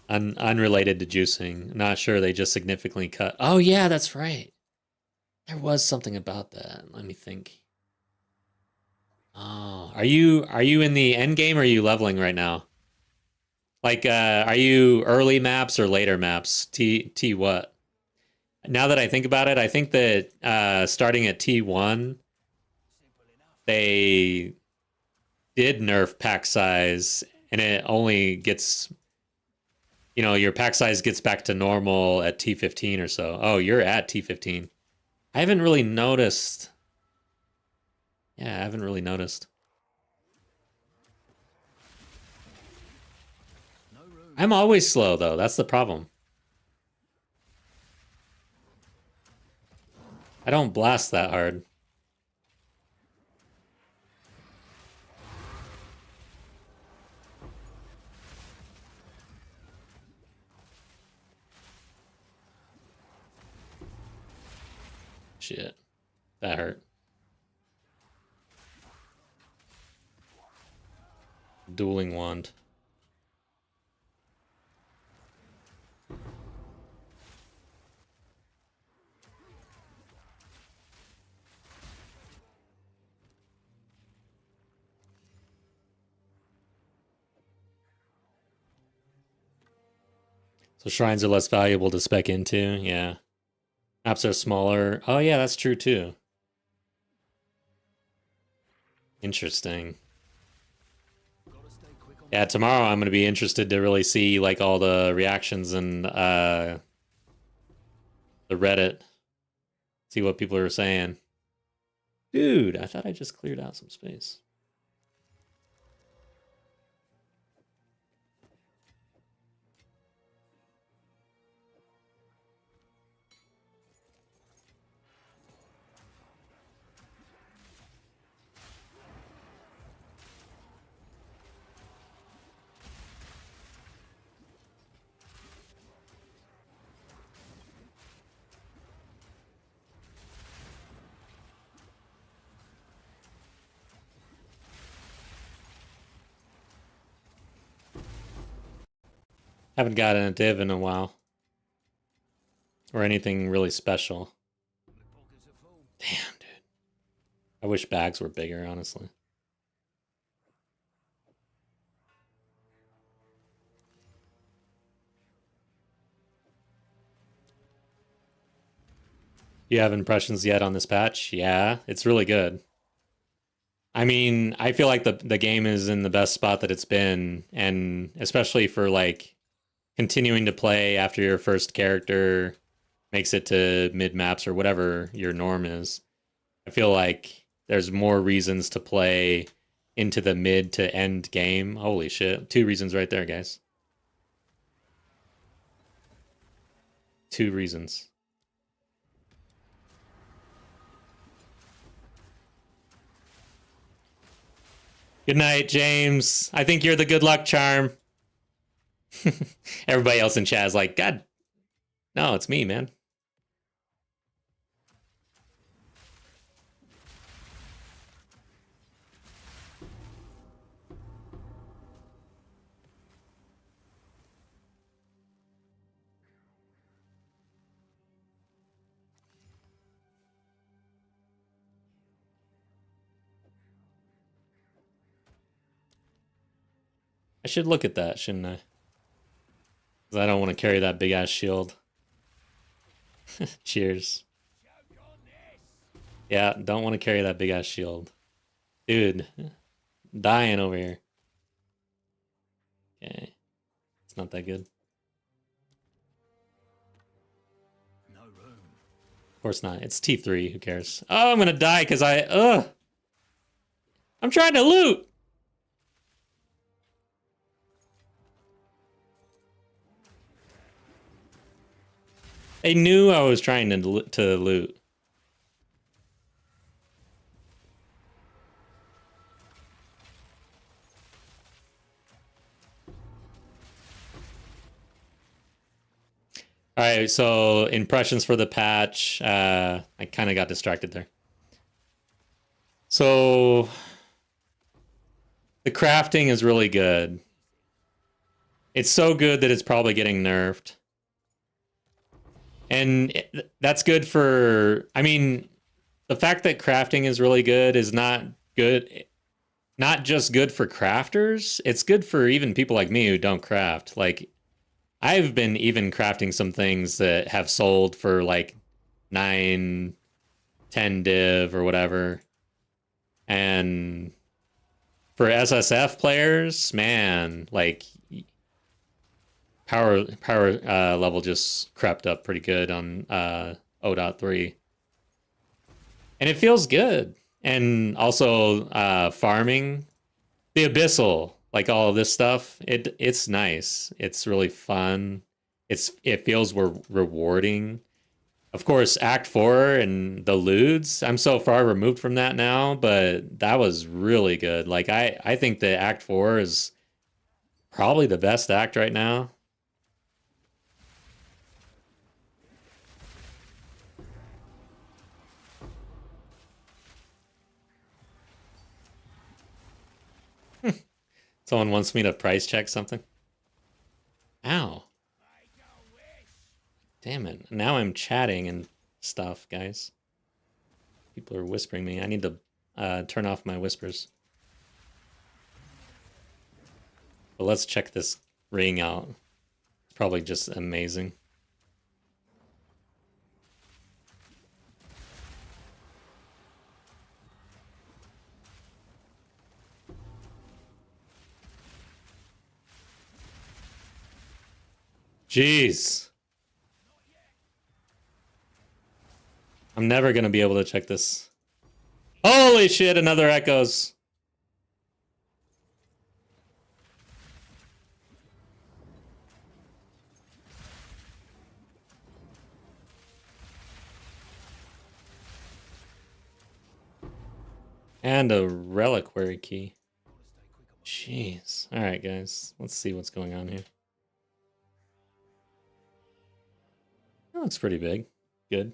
Unrelated to juicing. Not sure, they just significantly cut. Oh, yeah, that's right. There was something about that. Let me think. Oh, are you in the end game or are you leveling right now? Like, are you early maps or later maps? T what? Now that I think about it, I think that starting at T1, they did nerf pack size, and it only gets, you know, your pack size gets back to normal at T15 or so. Oh, you're at T15. I haven't really noticed. Yeah, I haven't really noticed. I'm always slow, though. That's the problem. I don't blast that hard. Shit. That hurt. Dueling wand. So shrines are less valuable to spec into, yeah. Maps are smaller. Oh yeah, that's true too. Interesting. Yeah, tomorrow I'm gonna be interested to really see like all the reactions and the Reddit. See what people are saying. Dude, I thought I just cleared out some space. Haven't gotten a div in a while. Or anything really special. Damn, dude. I wish bags were bigger, honestly. You have impressions yet on this patch? Yeah, it's really good. I mean, I feel like the game is in the best spot that it's been, and especially for like continuing to play after your first character makes it to mid maps or whatever your norm is. I feel like there's more reasons to play into the mid to end game. Holy shit. 2 reasons right there, guys. 2 reasons. Good night, James. I think you're the good luck charm. Everybody else in chat is like, God, no, it's me, man. I should look at that, shouldn't I? Because I don't want to carry that big ass shield. Cheers. Yeah, don't want to carry that big ass shield. Dude, dying over here. Okay. It's not that good. No room. Of course not. It's T3. Who cares? Oh, I'm gonna die because I'm trying to loot. They knew I was trying to loot. All right, so impressions for the patch. I kind of got distracted there. So the crafting is really good. It's so good that it's probably getting nerfed. And that's good for, I mean, the fact that crafting is really good is not just good for crafters. It's good for even people like me who don't craft. Like, I've been even crafting some things that have sold for like 9, 10 div or whatever. And for SSF players, man, like power level just crept up pretty good on 0.3. And it feels good. And also farming, the abyssal, like all of this stuff, it's nice. It's really fun. It feels rewarding. Of course, Act 4 and the lewds, I'm so far removed from that now, but that was really good. Like I think that Act 4 is probably the best act right now. Someone wants me to price check something. Ow. Damn it. Now I'm chatting and stuff, guys. People are whispering me. I need to turn off my whispers. But let's check this ring out. It's probably just amazing. Jeez. I'm never going to be able to check this. Holy shit, another echoes. And a reliquary key. Jeez. All right, guys. Let's see what's going on here. That looks pretty big. Good.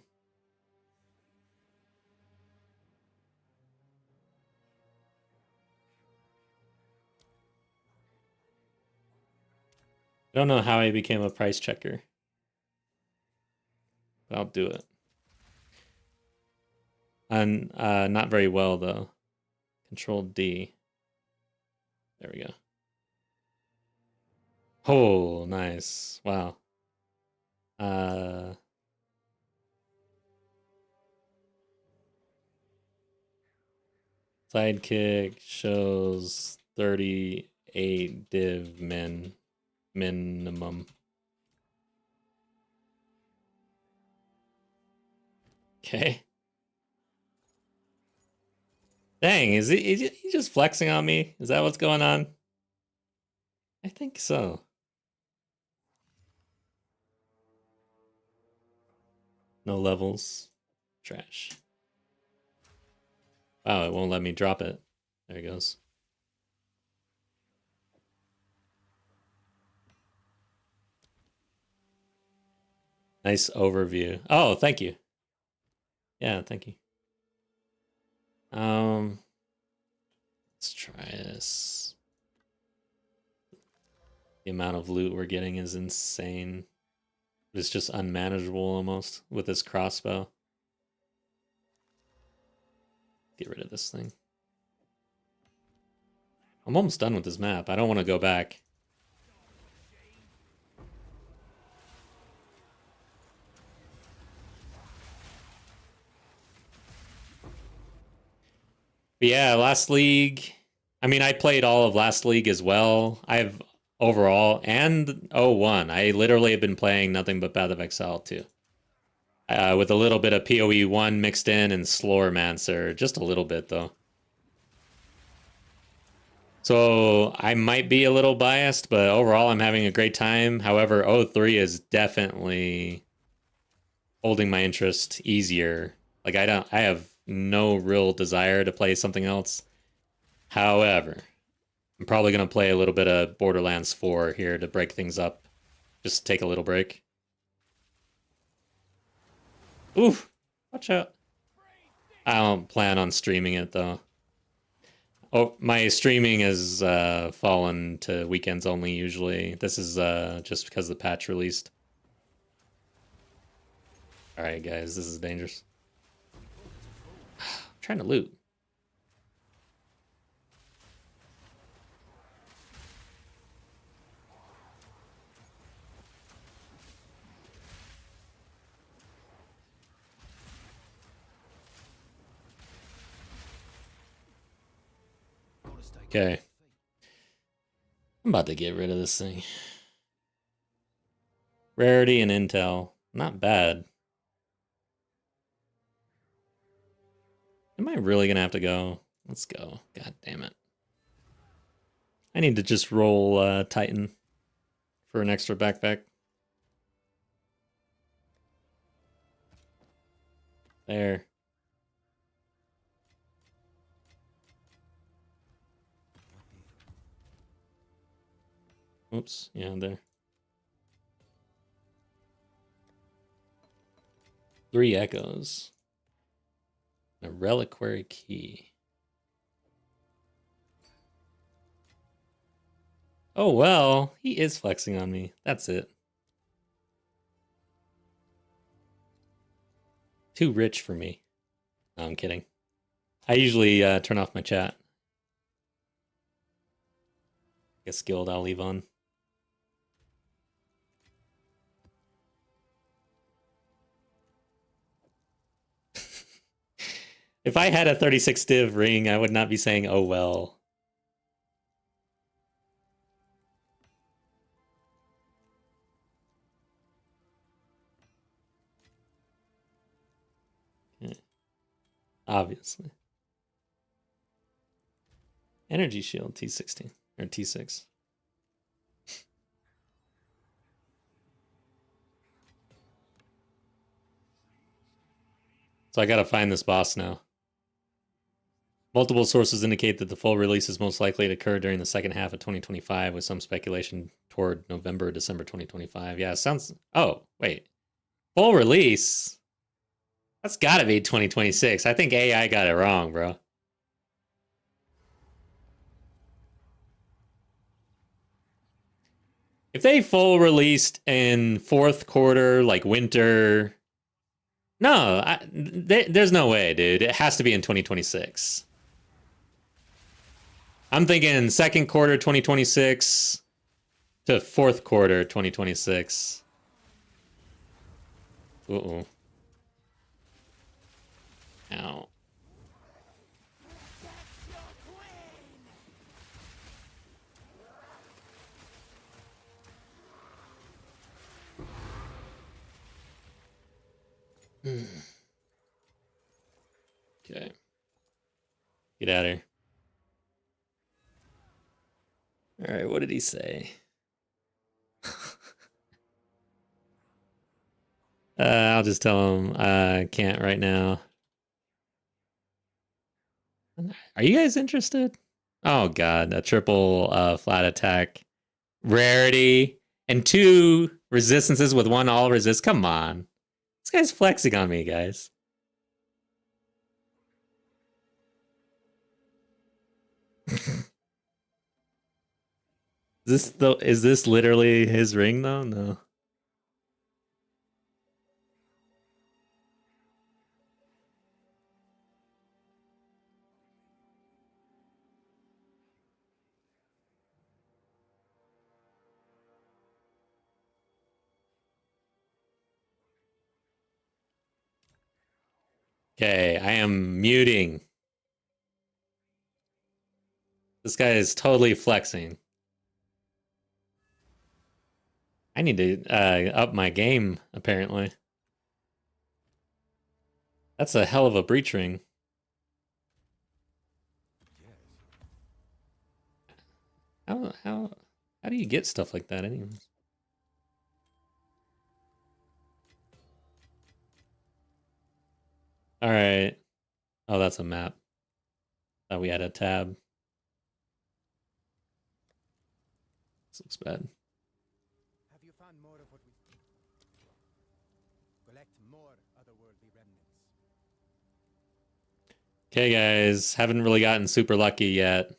I don't know how I became a price checker. But I'll do it. And not very well though. Control D. There we go. Oh, nice. Wow. Sidekick shows 38 div minimum. Okay. Dang, is he just flexing on me? Is that what's going on? I think so. No levels. Trash. Wow, it won't let me drop it. There it goes. Nice overview. Oh, thank you. Yeah, thank you. Let's try this. The amount of loot we're getting is insane. It's just unmanageable almost with this crossbow. Get rid of this thing. I'm almost done with this map. I don't want to go back. But yeah, last league. I mean, I played all of last league as well. I've overall and 01. I literally have been playing nothing but Path of Exile too. With a little bit of POE 1 mixed in and Slowromancer. Just a little bit though. So I might be a little biased, but overall I'm having a great time. However, 03 is definitely holding my interest easier. Like I have no real desire to play something else. However, I'm probably going to play a little bit of Borderlands 4 here to break things up. Just take a little break. Oof, watch out. I don't plan on streaming it though. Oh, my streaming has fallen to weekends only usually. This is just because the patch released. Alright guys, this is dangerous. I'm trying to loot. Okay. I'm about to get rid of this thing. Rarity and Intel. Not bad. Am I really gonna have to go? Let's go. God damn it. I need to just roll Titan for an extra backpack. There. Oops, yeah, there. 3 echoes. A reliquary key. Oh well, he is flexing on me. That's it. Too rich for me. No, I'm kidding. I usually turn off my chat. Guess guild I'll leave on. If I had a 36 div ring, I would not be saying, oh well. Yeah. Obviously. Energy shield T16 or T6. So I gotta find this boss now. Multiple sources indicate that the full release is most likely to occur during the second half of 2025, with some speculation toward November, December 2025. Yeah, sounds. Oh, wait. Full release? That's gotta be 2026. I think AI got it wrong, bro. If they full released in fourth quarter, like winter. No, there's no way, dude. It has to be in 2026. I'm thinking second quarter 2026 to fourth quarter 2026. Uh-oh. Ow. Okay. Get Get out of here. All right, what did he say? I'll just tell him I can't right now. Are you guys interested? Oh god, a triple flat attack. Rarity. And 2 resistances with 1 all resist. Come on. This guy's flexing on me, guys. Is this literally his ring though? No. Okay, I am muting. This guy is totally flexing. I need to up my game, apparently. That's a hell of a breach ring. How do you get stuff like that anyways? All right. Oh, that's a map. Thought we had a tab. This looks bad. Have you found more of what we collect more otherworldly remnants? Okay, guys, haven't really gotten super lucky yet.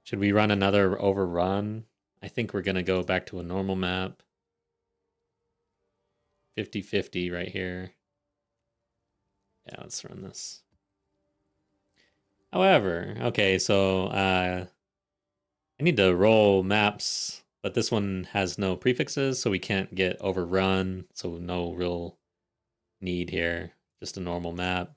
Should we run another overrun? I think we're gonna go back to a normal map. 50-50 right here. Yeah, let's run this. However, okay, so I need to roll maps, but this one has no prefixes, so we can't get overrun, so no real need here. Just a normal map.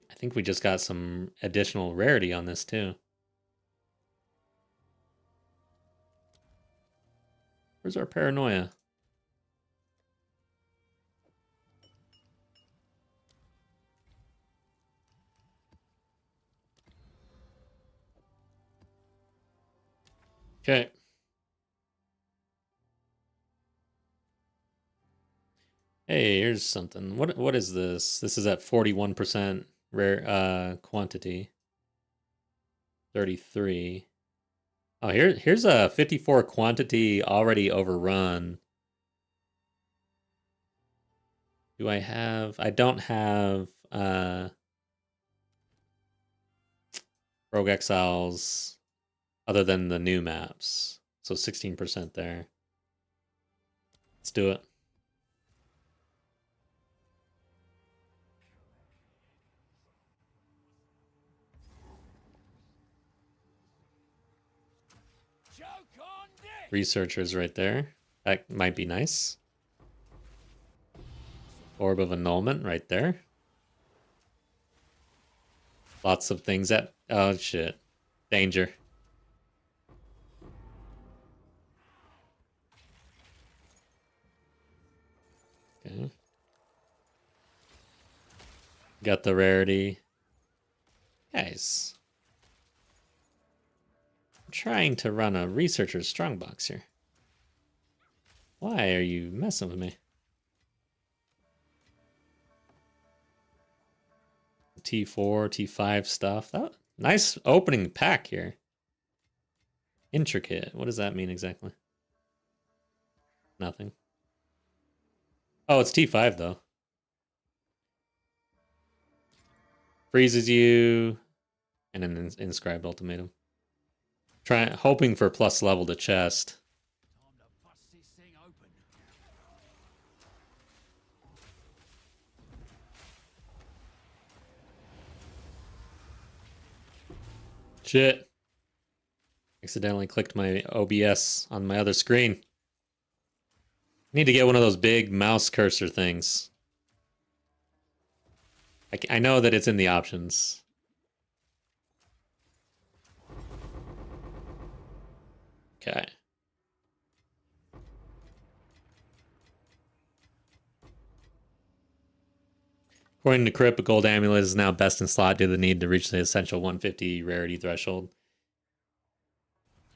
I think we just got some additional rarity on this too. Where's our paranoia? Okay. Hey, here's something. What is this? This is at 41% rare quantity. 33. Oh, here's a 54 quantity already overrun. Do I have? I don't have Rogue Exiles other than the new maps. So 16% there. Let's do it. Researchers right there. That might be nice. Orb of Annulment right there. Lots of things that... Oh, shit. Danger. Okay. Got the rarity. Guys. I'm trying to run a Researcher's Strongbox here. Why are you messing with me? T4, T5 stuff. Oh, nice opening pack here. Intricate. What does that mean exactly? Nothing. Oh, it's T5 though. Freezes you. And an inscribed ultimatum. Hoping for plus level to chest. Time to bust this thing open. Shit. Accidentally clicked my OBS on my other screen. Need to get one of those big mouse cursor things. I know that it's in the options. Okay. According to Crypt, a gold amulet is now best in slot due to the need to reach the essential 150 rarity threshold.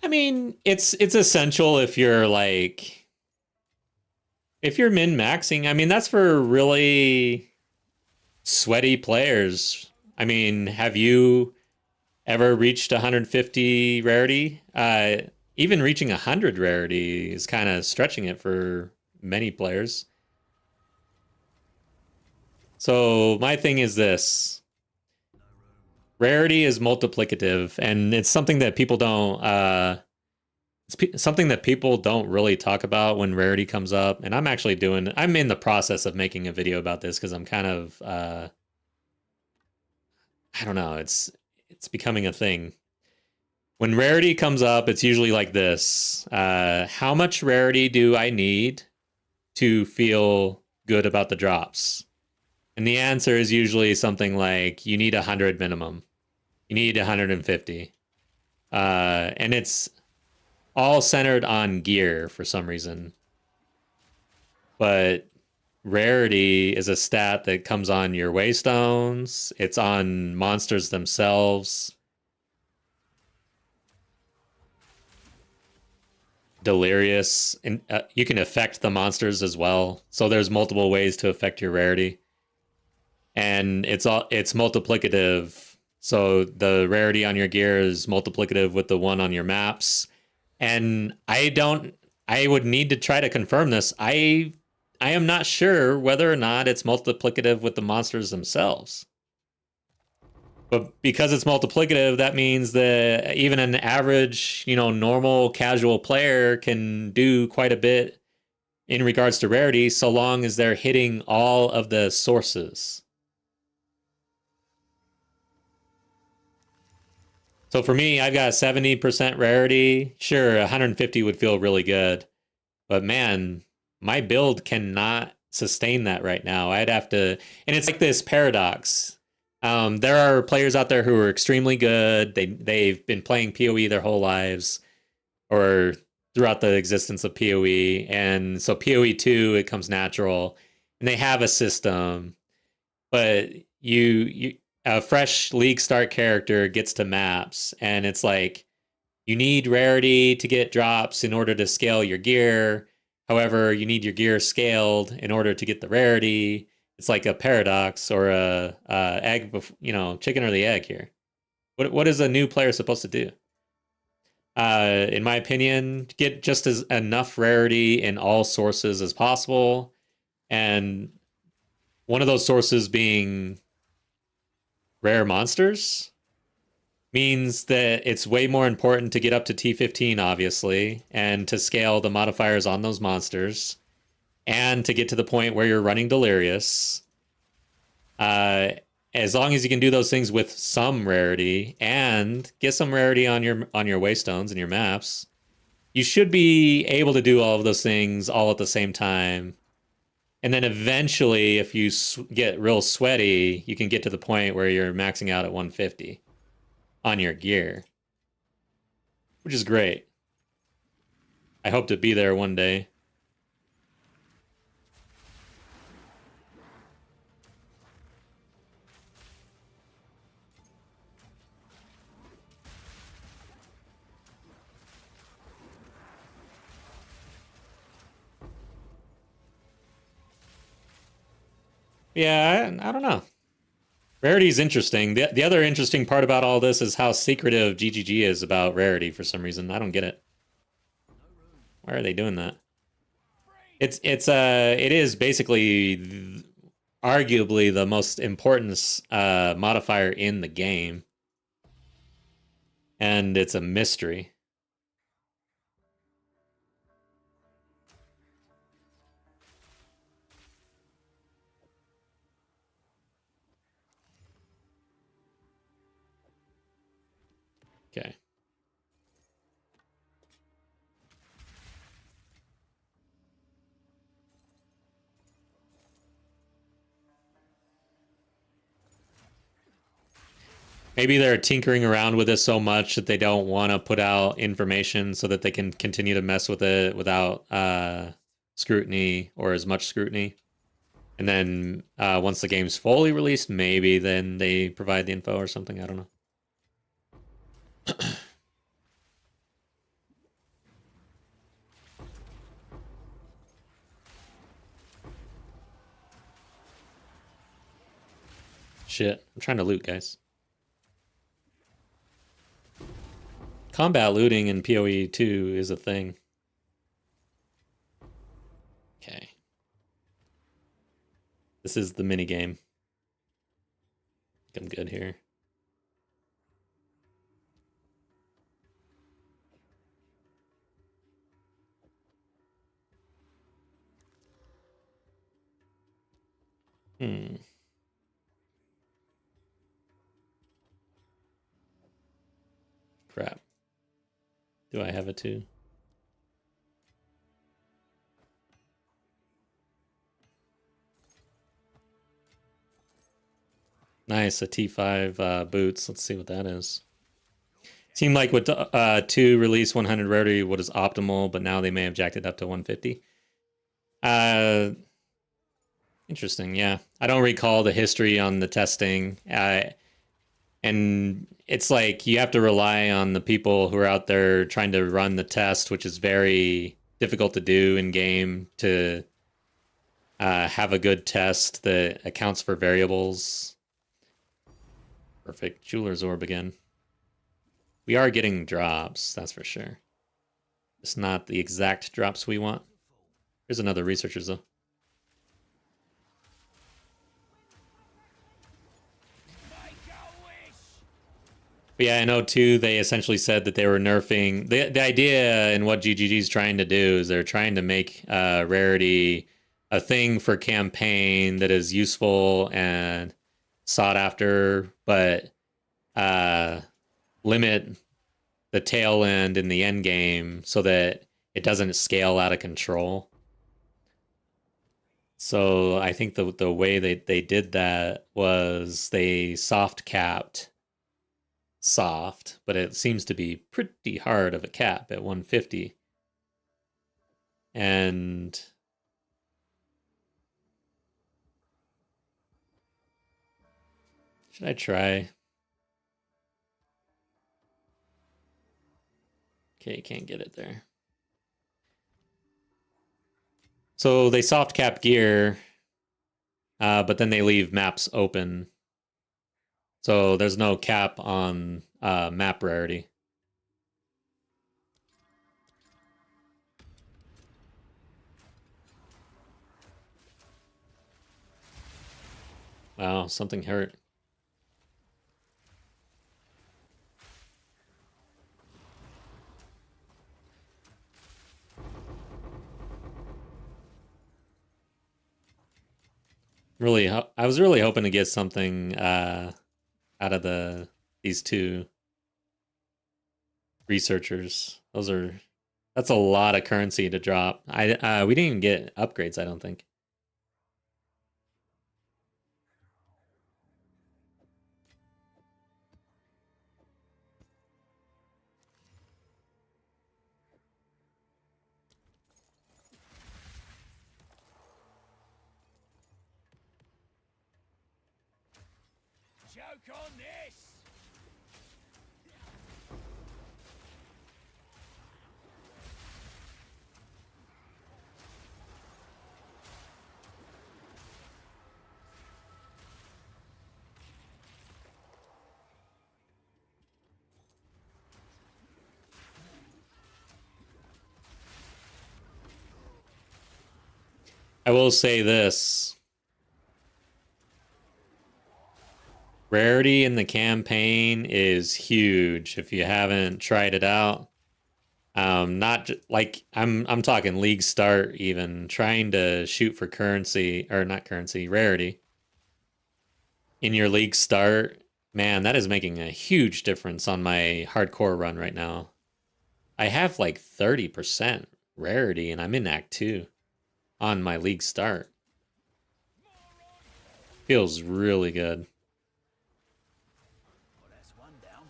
I mean, it's essential if you're like, if you're min-maxing. I mean, that's for really sweaty players. I mean, have you ever reached 150 rarity? Even reaching 100 rarity is kind of stretching it for many players. So my thing is this. Rarity is multiplicative, and it's something that people don't something that people don't really talk about when rarity comes up. And I'm in the process of making a video about this because I'm kind of I don't know, it's becoming a thing. When rarity comes up, it's usually like this. How much rarity do I need to feel good about the drops? And the answer is usually something like you need 100 minimum. You need 150. And it's all centered on gear for some reason. But rarity is a stat that comes on your waystones. It's on monsters themselves. Delirious. And you can affect the monsters as well. So there's multiple ways to affect your rarity. And it's multiplicative. So the rarity on your gear is multiplicative with the one on your maps. And I would need to try to confirm this. I am not sure whether or not it's multiplicative with the monsters themselves. But because it's multiplicative, that means that even an average, normal casual player can do quite a bit in regards to rarity, so long as they're hitting all of the sources. So for me, I've got 70% rarity. Sure, 150 would feel really good. But man, my build cannot sustain that right now. I'd have to... And it's like this paradox. There are players out there who are extremely good. They've been playing POE their whole lives. Or throughout the existence of POE. And so POE 2, it comes natural. And they have a system. But a fresh league start character gets to maps, and it's like you need rarity to get drops in order to scale your gear. However, you need your gear scaled in order to get the rarity. It's like a paradox or a egg, chicken or the egg here. What is a new player supposed to do? In my opinion, get just as enough rarity in all sources as possible, and one of those sources being rare monsters means that it's way more important to get up to T15, obviously, and to scale the modifiers on those monsters, and to get to the point where you're running Delirious. As long as you can do those things with some rarity and get some rarity on your waystones and your maps, you should be able to do all of those things all at the same time. And then eventually, if you get real sweaty, you can get to the point where you're maxing out at 150 on your gear, which is great. I hope to be there one day. Yeah, I don't know. Rarity is interesting. The other interesting part about all this is how secretive GGG is about rarity for some reason. I don't get it. Why are they doing that? It is basically arguably the most important modifier in the game. And it's a mystery. Okay. Maybe they're tinkering around with this so much that they don't want to put out information so that they can continue to mess with it without scrutiny or as much scrutiny. And then once the game's fully released, maybe then they provide the info or something. I don't know. Shit, I'm trying to loot, guys. Combat looting in PoE 2 is a thing. Okay. This is the mini game. I'm good here. Crap. Do I have it too? Nice, a T5 boots. Let's see what that is. Seemed like with 2 release 100 rarity what is optimal, but now they may have jacked it up to 150. Interesting, yeah. I don't recall the history on the testing. And it's like you have to rely on the people who are out there trying to run the test, which is very difficult to do in game, to have a good test that accounts for variables. Perfect. Jeweler's Orb again. We are getting drops, that's for sure. It's not the exact drops we want. Here's another Researchers, though. But yeah, I know too, they essentially said that they were nerfing. The idea and what GGG is trying to do is they're trying to make Rarity a thing for campaign that is useful and sought after, but limit the tail end in the end game so that it doesn't scale out of control. So I think the way they did that was they soft capped soft, but it seems to be pretty hard of a cap at 150. And should I try? Okay, can't get it there. So they soft cap gear, but then they leave maps open. So there's no cap on map rarity. Wow, something hurt. I was really hoping to get something out of these 2 researchers. That's a lot of currency to drop. We didn't even get upgrades, I don't think. Joke on this! I will say this. Rarity in the campaign is huge if you haven't tried it out. Not like I'm talking league start, even trying to shoot for currency, or not currency, rarity in your league start. Man, that is making a huge difference on my hardcore run right now. I have like 30% rarity and I'm in Act 2 on my league start. Feels really good. Well, that's one down.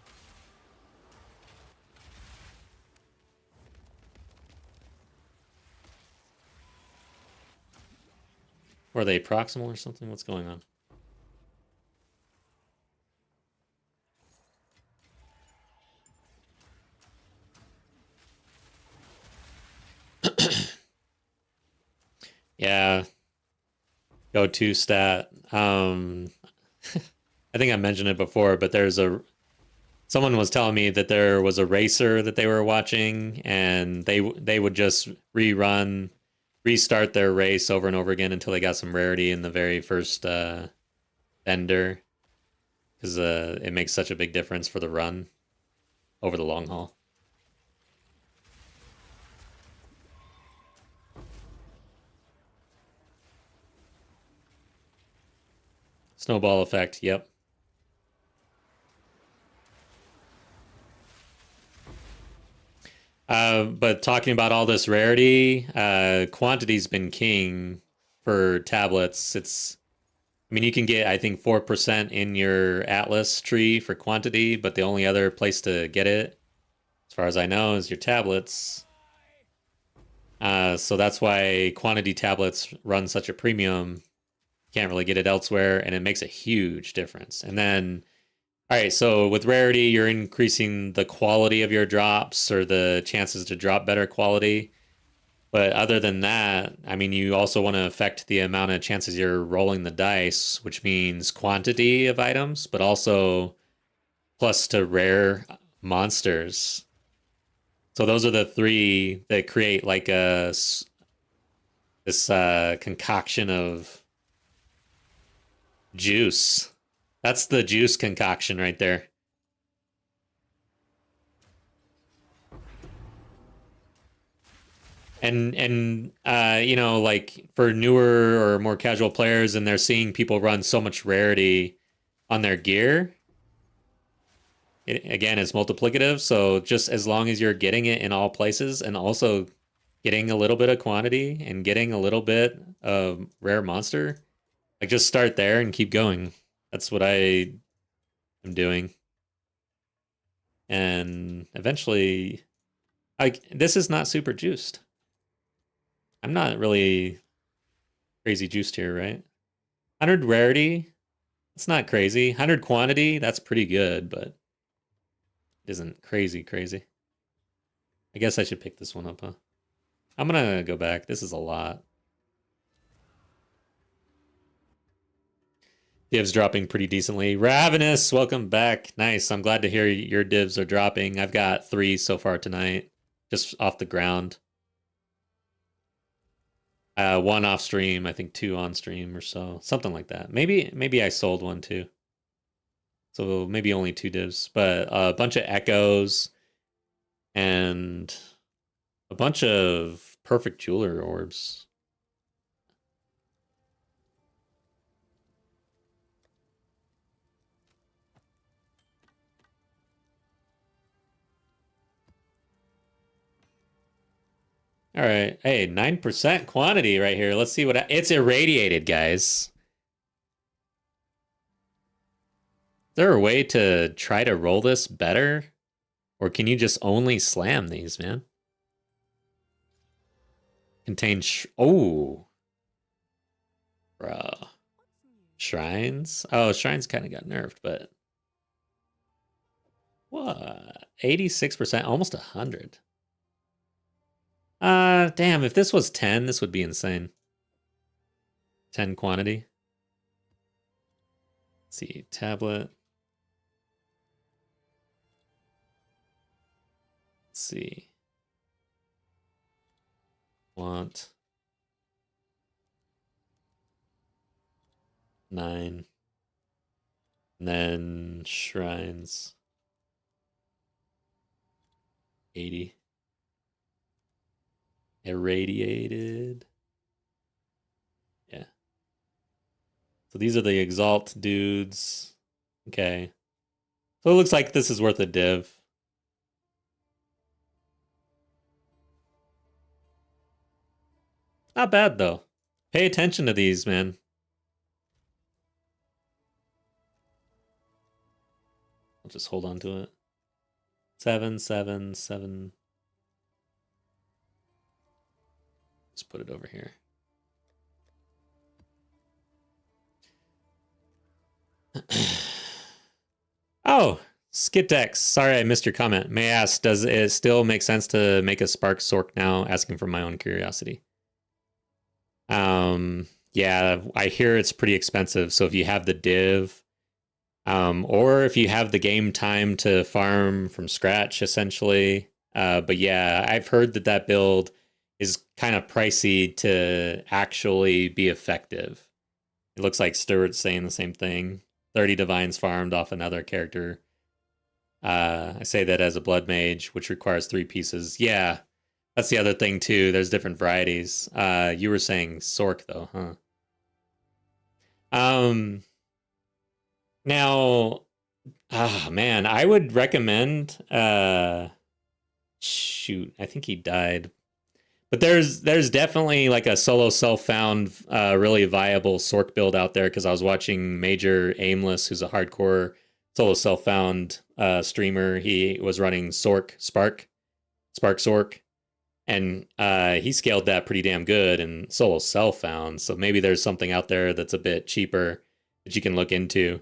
Or are they proximal or something? What's going on? Yeah. Go-to stat. I think I mentioned it before, but someone was telling me that there was a racer that they were watching, and they would just restart their race over and over again until they got some rarity in the very first bender, because it makes such a big difference for the run over the long haul. Snowball effect, yep. But talking about all this rarity, quantity's been king for tablets. I mean, you can get, I think, 4% in your Atlas tree for quantity, but the only other place to get it, as far as I know, is your tablets. So that's why quantity tablets run such a premium. Can't really get it elsewhere, and it makes a huge difference. And then, all right, so with rarity, you're increasing the quality of your drops or the chances to drop better quality. But other than that, I mean, you also want to affect the amount of chances you're rolling the dice, which means quantity of items, but also plus to rare monsters. So those are the three that create like this concoction of juice. That's the juice concoction right there. And you know, like for newer or more casual players, and they're seeing people run so much rarity on their gear, again, it's multiplicative. So just as long as you're getting it in all places and also getting a little bit of quantity and getting a little bit of rare monster, like just start there and keep going. That's what I am doing. And eventually, like, this is not super juiced. I'm not really crazy juiced here, right? 100 rarity, it's not crazy. 100 quantity, that's pretty good, but it isn't crazy crazy. I guess I should pick this one up, huh? I'm gonna go back. This is a lot. Divs dropping pretty decently. Ravenous, welcome back. Nice. I'm glad to hear your divs are dropping. I've got 3 so far tonight, just off the ground. 1 off stream, I think 2 on stream or so, something like that. Maybe I sold 1 too. So maybe only 2 divs, but a bunch of echoes and a bunch of perfect jeweler orbs. All right. Hey, 9% quantity right here. Let's see what it's irradiated, guys. Is there a way to try to roll this better? Or can you just only slam these, man? Contain oh. Bruh. Shrines? Oh, shrines kind of got nerfed, but what? 86%, almost 100. Damn, if this was 10, this would be insane. 10 quantity. Let's see, tablet. Let's see. Want 9. And then shrines 80. Irradiated. Yeah. So these are the exalt dudes. Okay. So it looks like this is worth a div. Not bad though. Pay attention to these, man. I'll just hold on to it. 7, 7, 7. Let's put it over here. Oh, Skitex. Sorry I missed your comment. May I ask, does it still make sense to make a Spark Sork now? Asking from my own curiosity. Yeah, I hear it's pretty expensive. So if you have the div, or if you have the game time to farm from scratch, essentially. But yeah, I've heard that that build is kind of pricey to actually be effective. It looks like Stuart's saying the same thing. 30 divines farmed off another character. I say that as a blood mage, which requires 3 pieces. Yeah, that's the other thing too. There's different varieties. You were saying Sork though, huh? Now, man, I would recommend. Shoot, I think he died. But there's definitely like a solo self-found really viable Sork build out there because I was watching Major Aimless, who's a hardcore solo self-found streamer. He was running Spark Sork, and he scaled that pretty damn good and solo self-found. So maybe there's something out there that's a bit cheaper that you can look into.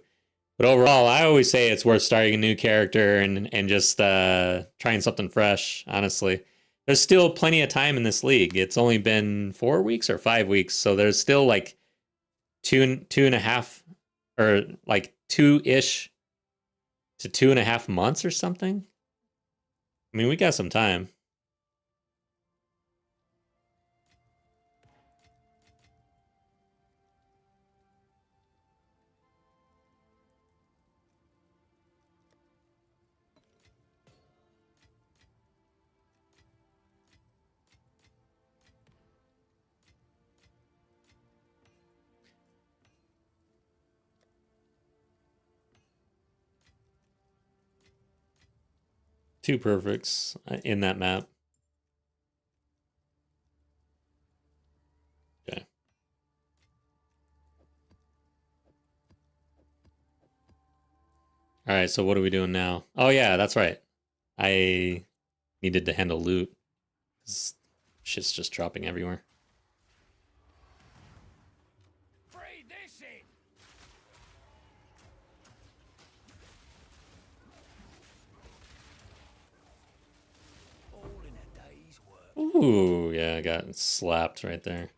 But overall, I always say it's worth starting a new character and just trying something fresh. Honestly, there's still plenty of time in this league. It's only been 4 weeks or 5 weeks, so there's still like two and a half, or like 2-ish to 2.5 months or something. I mean, we got some time. Two perfects in that map. Okay. All right, so what are we doing now? Oh yeah, that's right. I needed to handle loot. Shit's just dropping everywhere. Breathe this in. All in a day's work. Ooh, yeah, I got slapped right there.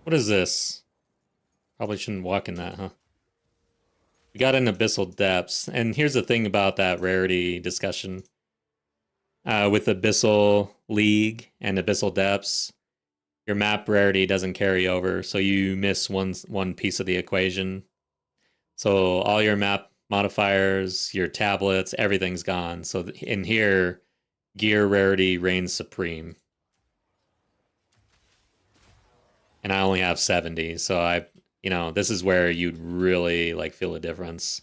What is this? Probably shouldn't walk in that, huh? We got in Abyssal Depths, and here's the thing about that rarity discussion. With Abyssal League and Abyssal Depths, your map rarity doesn't carry over, so you miss one piece of the equation. So all your map modifiers, your tablets, everything's gone. So in here, gear rarity reigns supreme. And I only have 70, so this is where you'd really like feel a difference.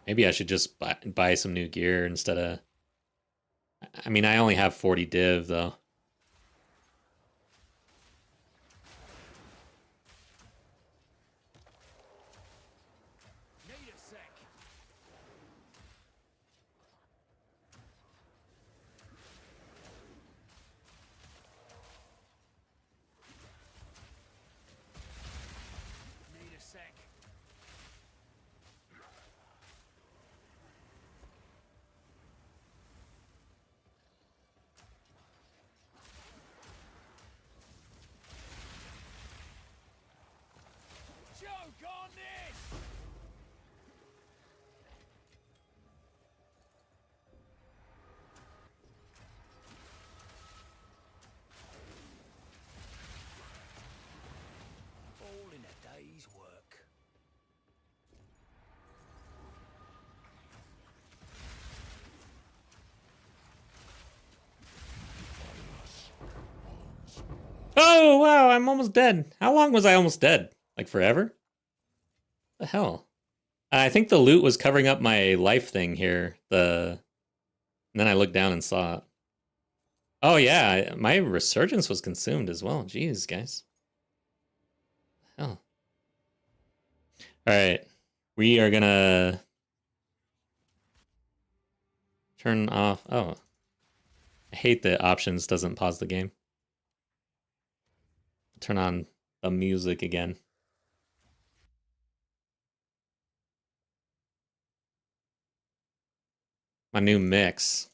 Maybe I should just buy some new gear instead of. I mean, I only have 40 div though. Need a sec. Need a sec. Joke on this. All in a day's work. Oh wow, I'm almost dead. How long was I almost dead? Like forever? The hell? I think the loot was covering up my life thing here. And then I looked down and saw it. Oh yeah, my resurgence was consumed as well. Jeez, guys. Hell. All right, we are gonna Turn off. Oh. I hate that options doesn't pause the game. Turn on the music again. My new mix.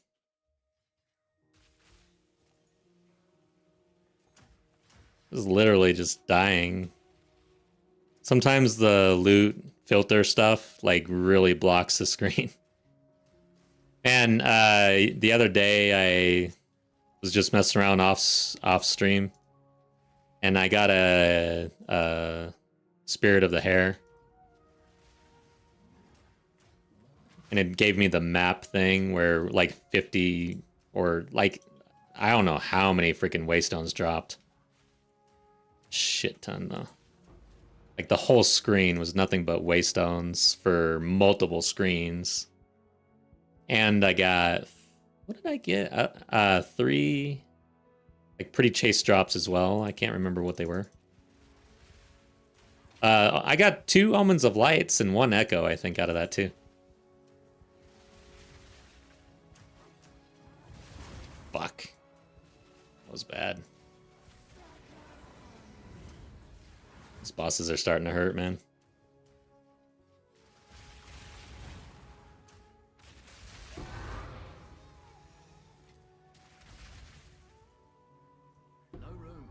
This is literally just dying. Sometimes the loot filter stuff like really blocks the screen. And the other day I was just messing around off stream, and I got a Spirit of the Hare, and it gave me the map thing where like 50 or like I don't know how many freaking waystones dropped. Shit ton though. Like the whole screen was nothing but waystones for multiple screens. And I got, what did I get? 3 like pretty chase drops as well. I can't remember what they were. I got 2 Omens of Lights and 1 Echo, I think, out of that too. Fuck. That was bad. These bosses are starting to hurt, man. No room.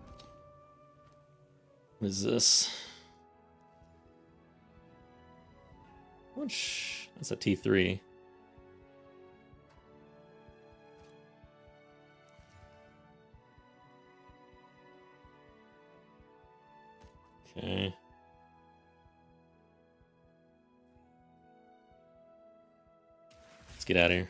What is this? Which, that's a T3. Okay. Let's get out of here.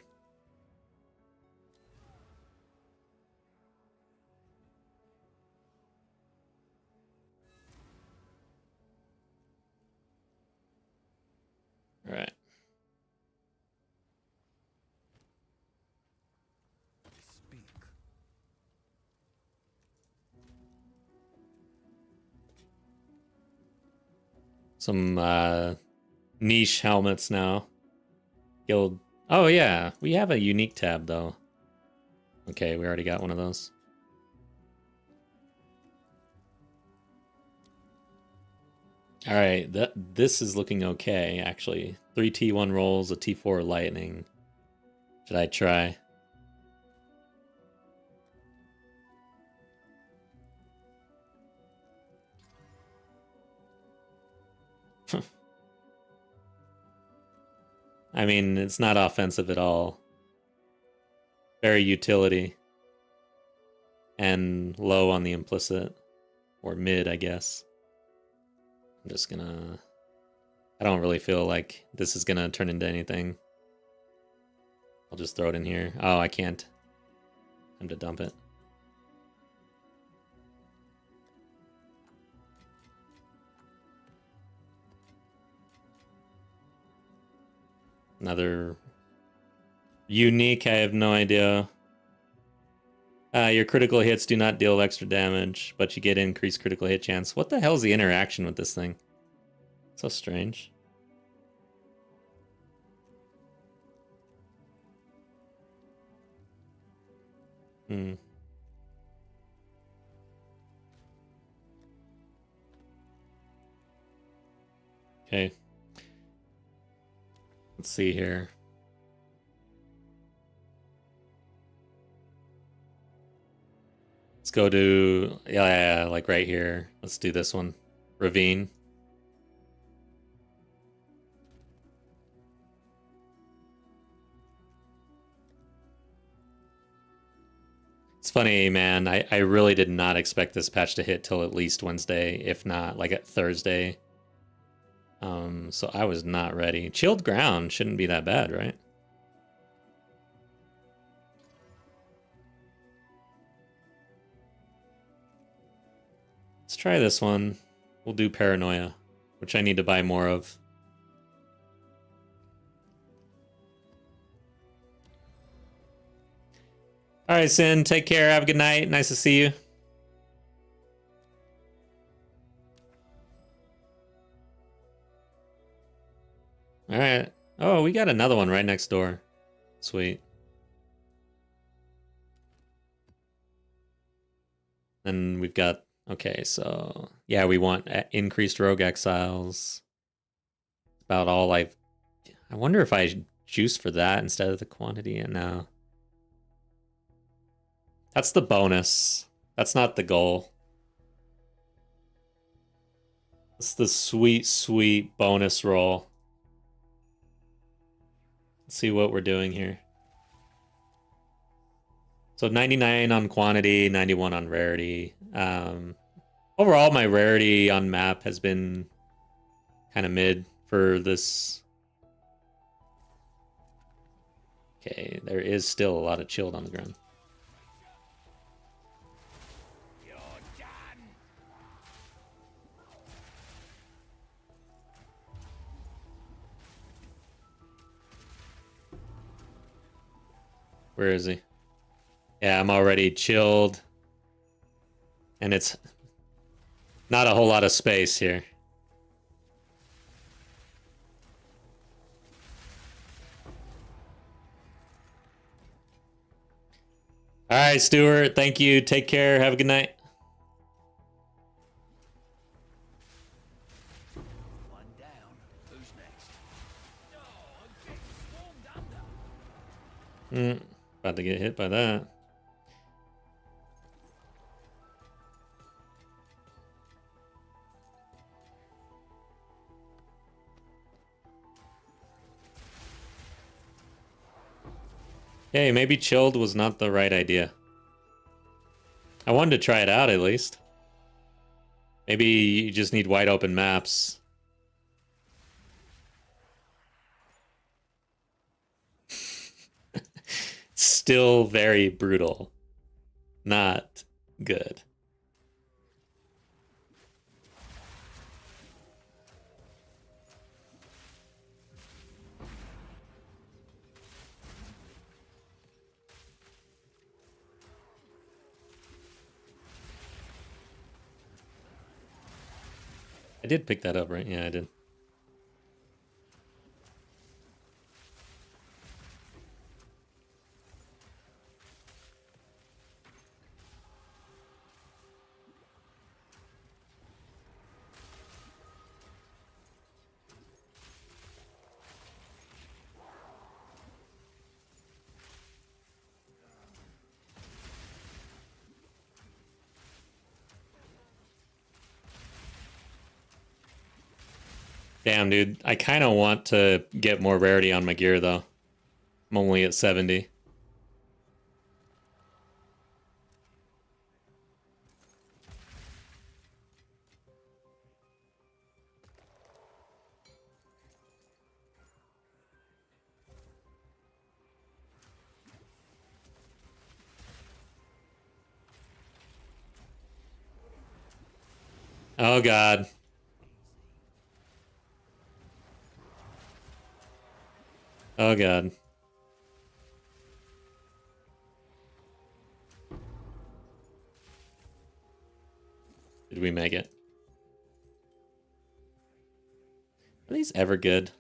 All right. Speak. Some niche helmets now. Guild. Oh yeah, we have a unique tab though. Okay, we already got one of those. All right, this is looking okay actually. 3 T1 rolls, a T4 lightning. Should I try? I mean, it's not offensive at all. Very utility. And low on the implicit. Or mid, I guess. I'm just gonna... I don't really feel like this is gonna turn into anything. I'll just throw it in here. Oh, I can't. Time to dump it. Another unique, I have no idea. Your critical hits do not deal extra damage, but you get increased critical hit chance. What the hell is the interaction with this thing? So strange. Hmm. Okay. Let's see here. Let's go to, yeah, like right here. Let's do this one. Ravine. It's funny, man. I really did not expect this patch to hit till at least Wednesday, if not like at Thursday. So I was not ready. Chilled ground shouldn't be that bad, right? Let's try this one. We'll do Paranoia, which I need to buy more of. All right, Sin, take care. Have a good night. Nice to see you. All right. Oh, we got another one right next door. Sweet. Then we've got, okay, so yeah, we want increased rogue exiles. About all I wonder if I juice for that instead of the quantity. And no, that's the bonus. That's not the goal. It's the sweet, sweet bonus roll. Let's see what we're doing here. So 99 on quantity, 91 on rarity. Overall, my rarity on map has been kind of mid for this. Okay, there is still a lot of chilled on the ground. You're done. Where is he? Yeah, I'm already chilled. And it's not a whole lot of space here. All right, Stuart. Thank you. Take care. Have a good night. One down. Who's next? Oh, I'm getting swarmed under. About to get hit by that. Hey, maybe chilled was not the right idea. I wanted to try it out at least. Maybe you just need wide open maps. Still very brutal. Not good. I did pick that up, right? Yeah, I did. Damn, dude. I kind of want to get more rarity on my gear, though. I'm only at 70. Oh, God. Oh, God. Did we make it? Are these ever good?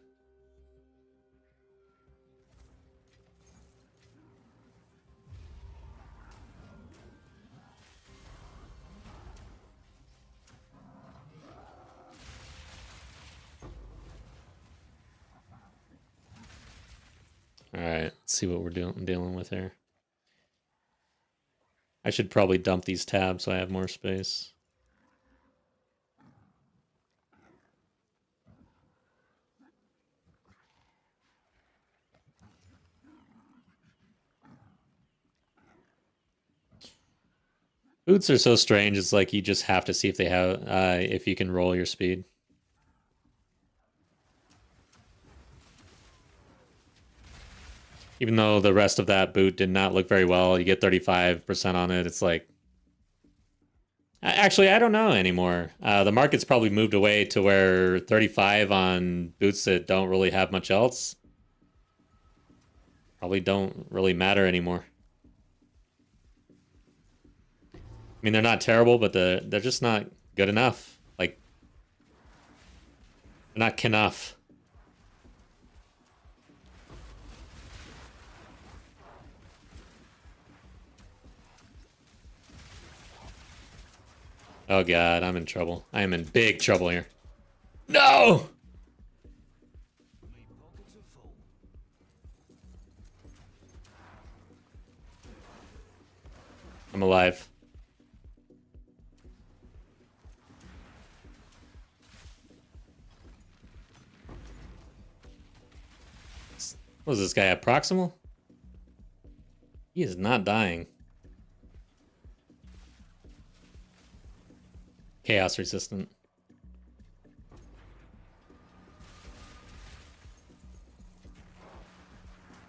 All right, let's see what we're dealing with here. I should probably dump these tabs so I have more space. Boots are so strange. It's like you just have to see if they have, if you can roll your speed. Even though the rest of that boot did not look very well, you get 35% on it. It's like, actually, I don't know anymore. The market's probably moved away to where 35 on boots that don't really have much else probably don't really matter anymore. I mean, they're not terrible, but they're just not good enough. Like, they're not enough. Oh god, I'm in trouble. I am in big trouble here. No! Me pockets are full. I'm alive. Was this guy at proximal? He is not dying. Chaos resistant.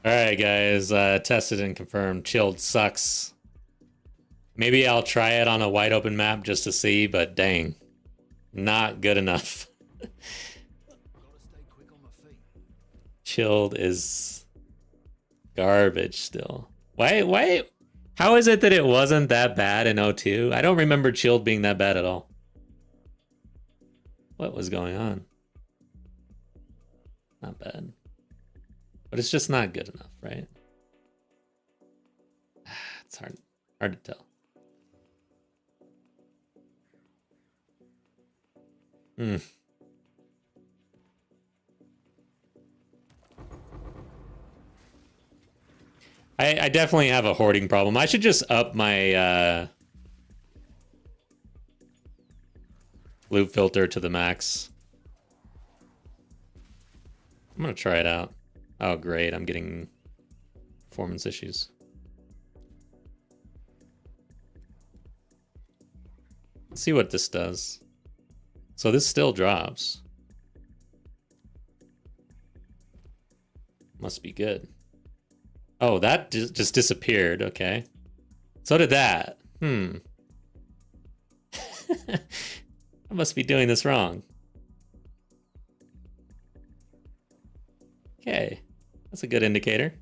Alright guys, tested and confirmed. Chilled sucks. Maybe I'll try it on a wide open map just to see, but dang. Not good enough. Gotta stay quick on my feet. Chilled is garbage still. Why? How is it that it wasn't that bad in O2? I don't remember chilled being that bad at all. What was going on? Not bad. But it's just not good enough, right? It's hard to tell. Hmm. I definitely have a hoarding problem. I should just up my loot filter to the max. I'm gonna try it out. Oh great, I'm getting performance issues. Let's see what this does. So this still drops. Must be good. Oh, that just disappeared. Okay. So did that. I must be doing this wrong. Okay. That's a good indicator.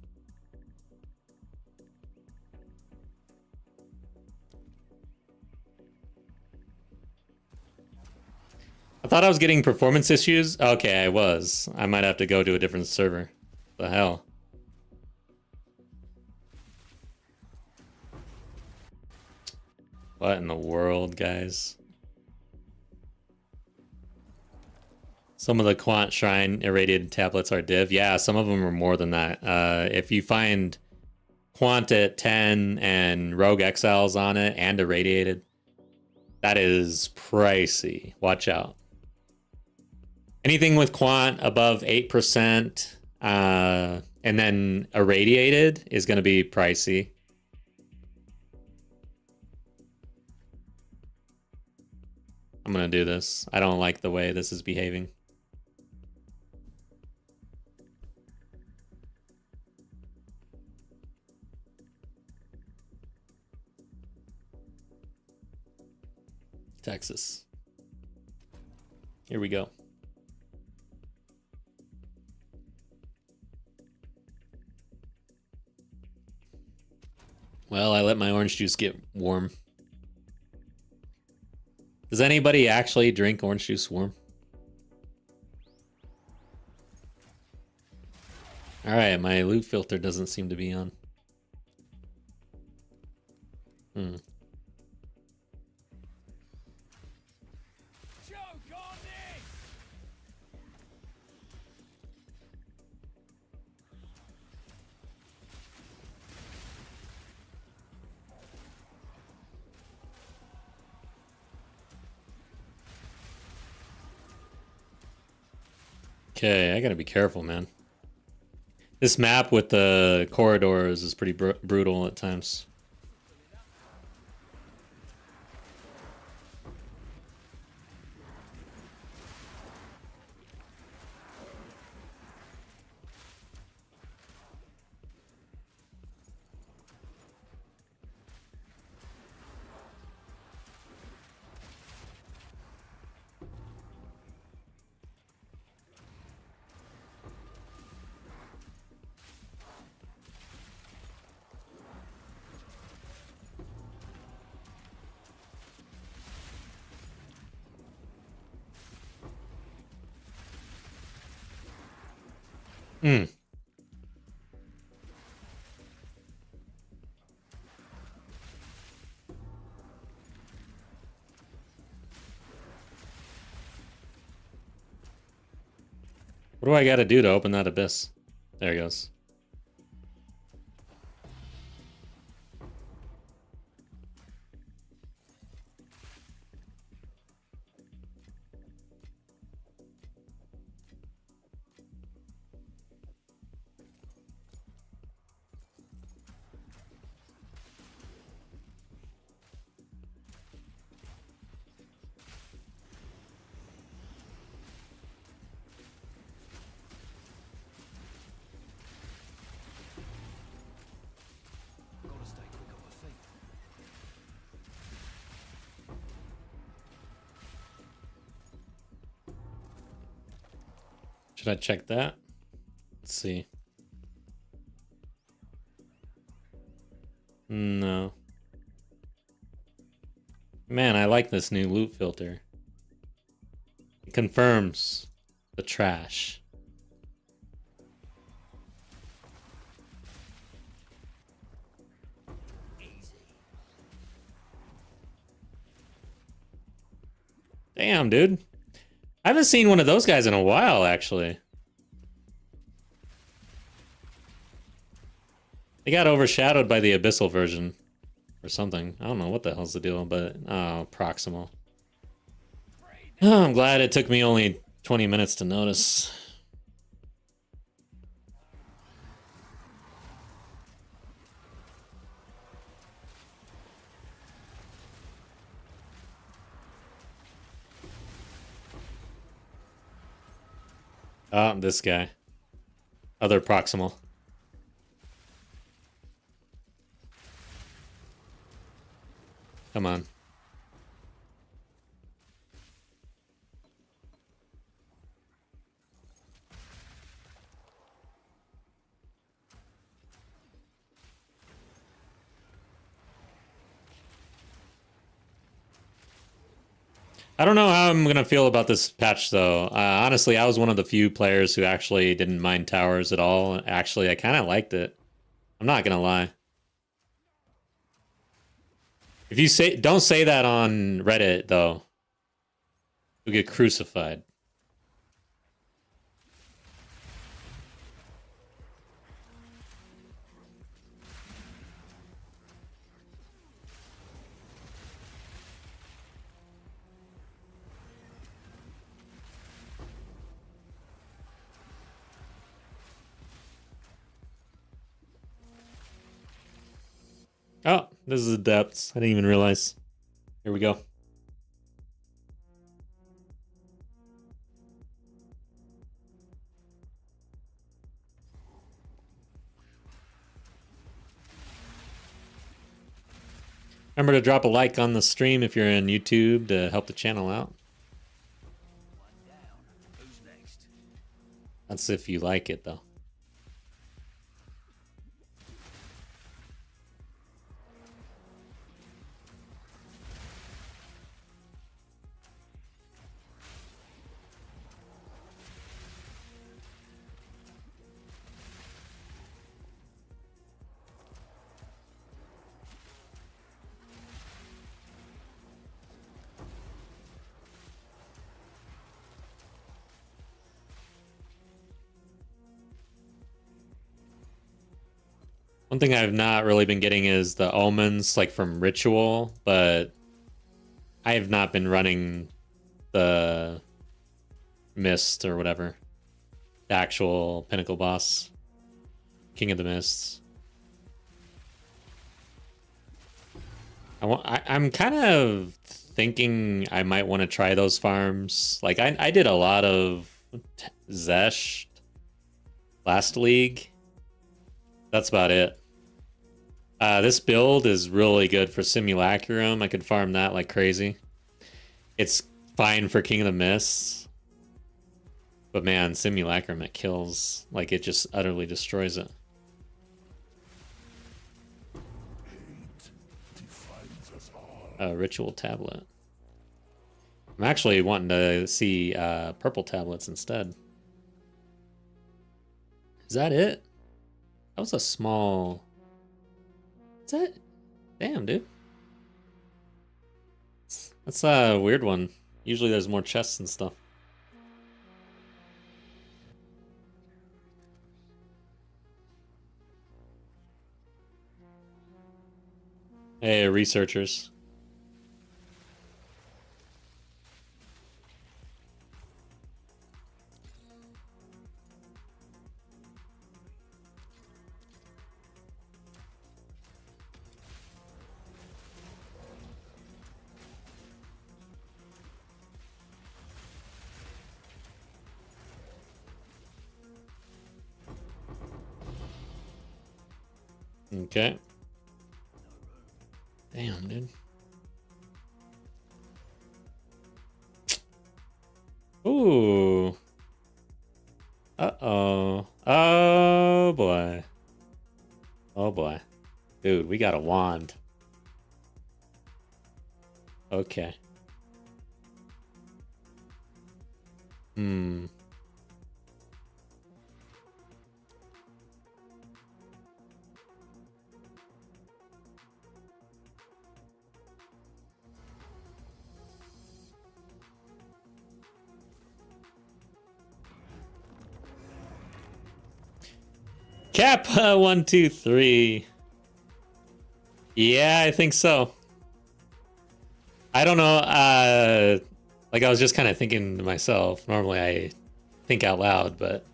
I thought I was getting performance issues. Okay, I was. I might have to go to a different server. The hell? What in the world, guys? Some of the Quant Shrine irradiated tablets are div. Yeah, some of them are more than that. If you find Quant at 10 and Rogue Exiles on it and irradiated, that is pricey. Watch out. Anything with Quant above 8% and then irradiated is going to be pricey. I'm going to do this. I don't like the way this is behaving. Texas. Here we go. Well, I let my orange juice get warm. Does anybody actually drink orange juice warm? Alright, my loot filter doesn't seem to be on. Choke on this! Okay, I gotta be careful, man. This map with the corridors is pretty brutal at times. What do I gotta do to open that abyss? There it goes. Gotta stay quick on my feet. Should I check that? Let's see. No. Man, I like this new loot filter. It confirms the trash. Damn, dude. I haven't seen one of those guys in a while, actually. They got overshadowed by the Abyssal version. Or something. I don't know what the hell's the deal, but... Oh, Proximal. Oh, I'm glad it took me only 20 minutes to notice. Oh, this guy. Other Proximal. Come on. I don't know how I'm going to feel about this patch, though. Honestly, I was one of the few players who actually didn't mind towers at all. Actually, I kind of liked it. I'm not going to lie. If you say, don't say that on Reddit, though. You'll get crucified. Oh, this is the depths. I didn't even realize. Here we go. Remember to drop a like on the stream if you're in YouTube to help the channel out. One down. Who's next? That's if you like it, though. One thing I've not really been getting is the omens, like from Ritual, but I have not been running the Mist or whatever. The actual Pinnacle boss. King of the Mists. I'm kind of thinking I might want to try those farms. Like, I did a lot of Zesh last league. That's about it. This build is really good for Simulacrum. I could farm that like crazy. It's fine for King of the Mists. But man, Simulacrum, it kills. Like, it just utterly destroys it. Ritual tablet. I'm actually wanting to see purple tablets instead. Is that it? That was a small... Is that... Damn, dude. That's a weird one. Usually there's more chests and stuff. Hey, researchers. Okay. Damn, dude. Ooh. Uh-oh. Oh, boy. Oh, boy. Dude, we got a wand. Okay. Hmm. Cap, 1, 2, 3. Yeah, I think so. I don't know. Like I was just kind of thinking to myself. Normally I think out loud, but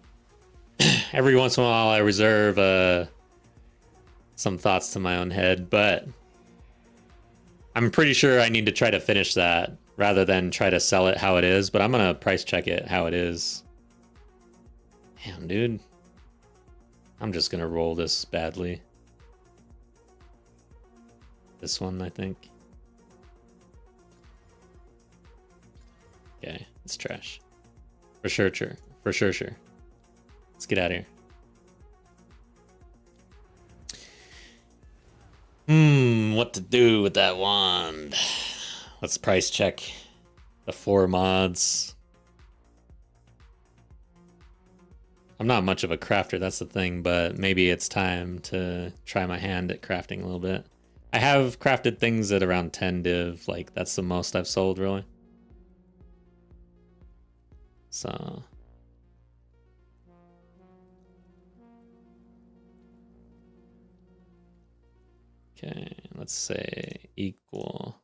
every once in a while I reserve some thoughts to my own head. But I'm pretty sure I need to try to finish that rather than try to sell it how it is. But I'm gonna price check it how it is. Damn, dude. I'm just gonna roll this badly. This one, I think. Okay, it's trash. For sure, sure. For sure, sure. Let's get out of here. What to do with that wand? Let's price check the 4 mods. I'm not much of a crafter, that's the thing, but maybe it's time to try my hand at crafting a little bit. I have crafted things at around 10 div, like that's the most I've sold, really. So... Okay, let's say equal.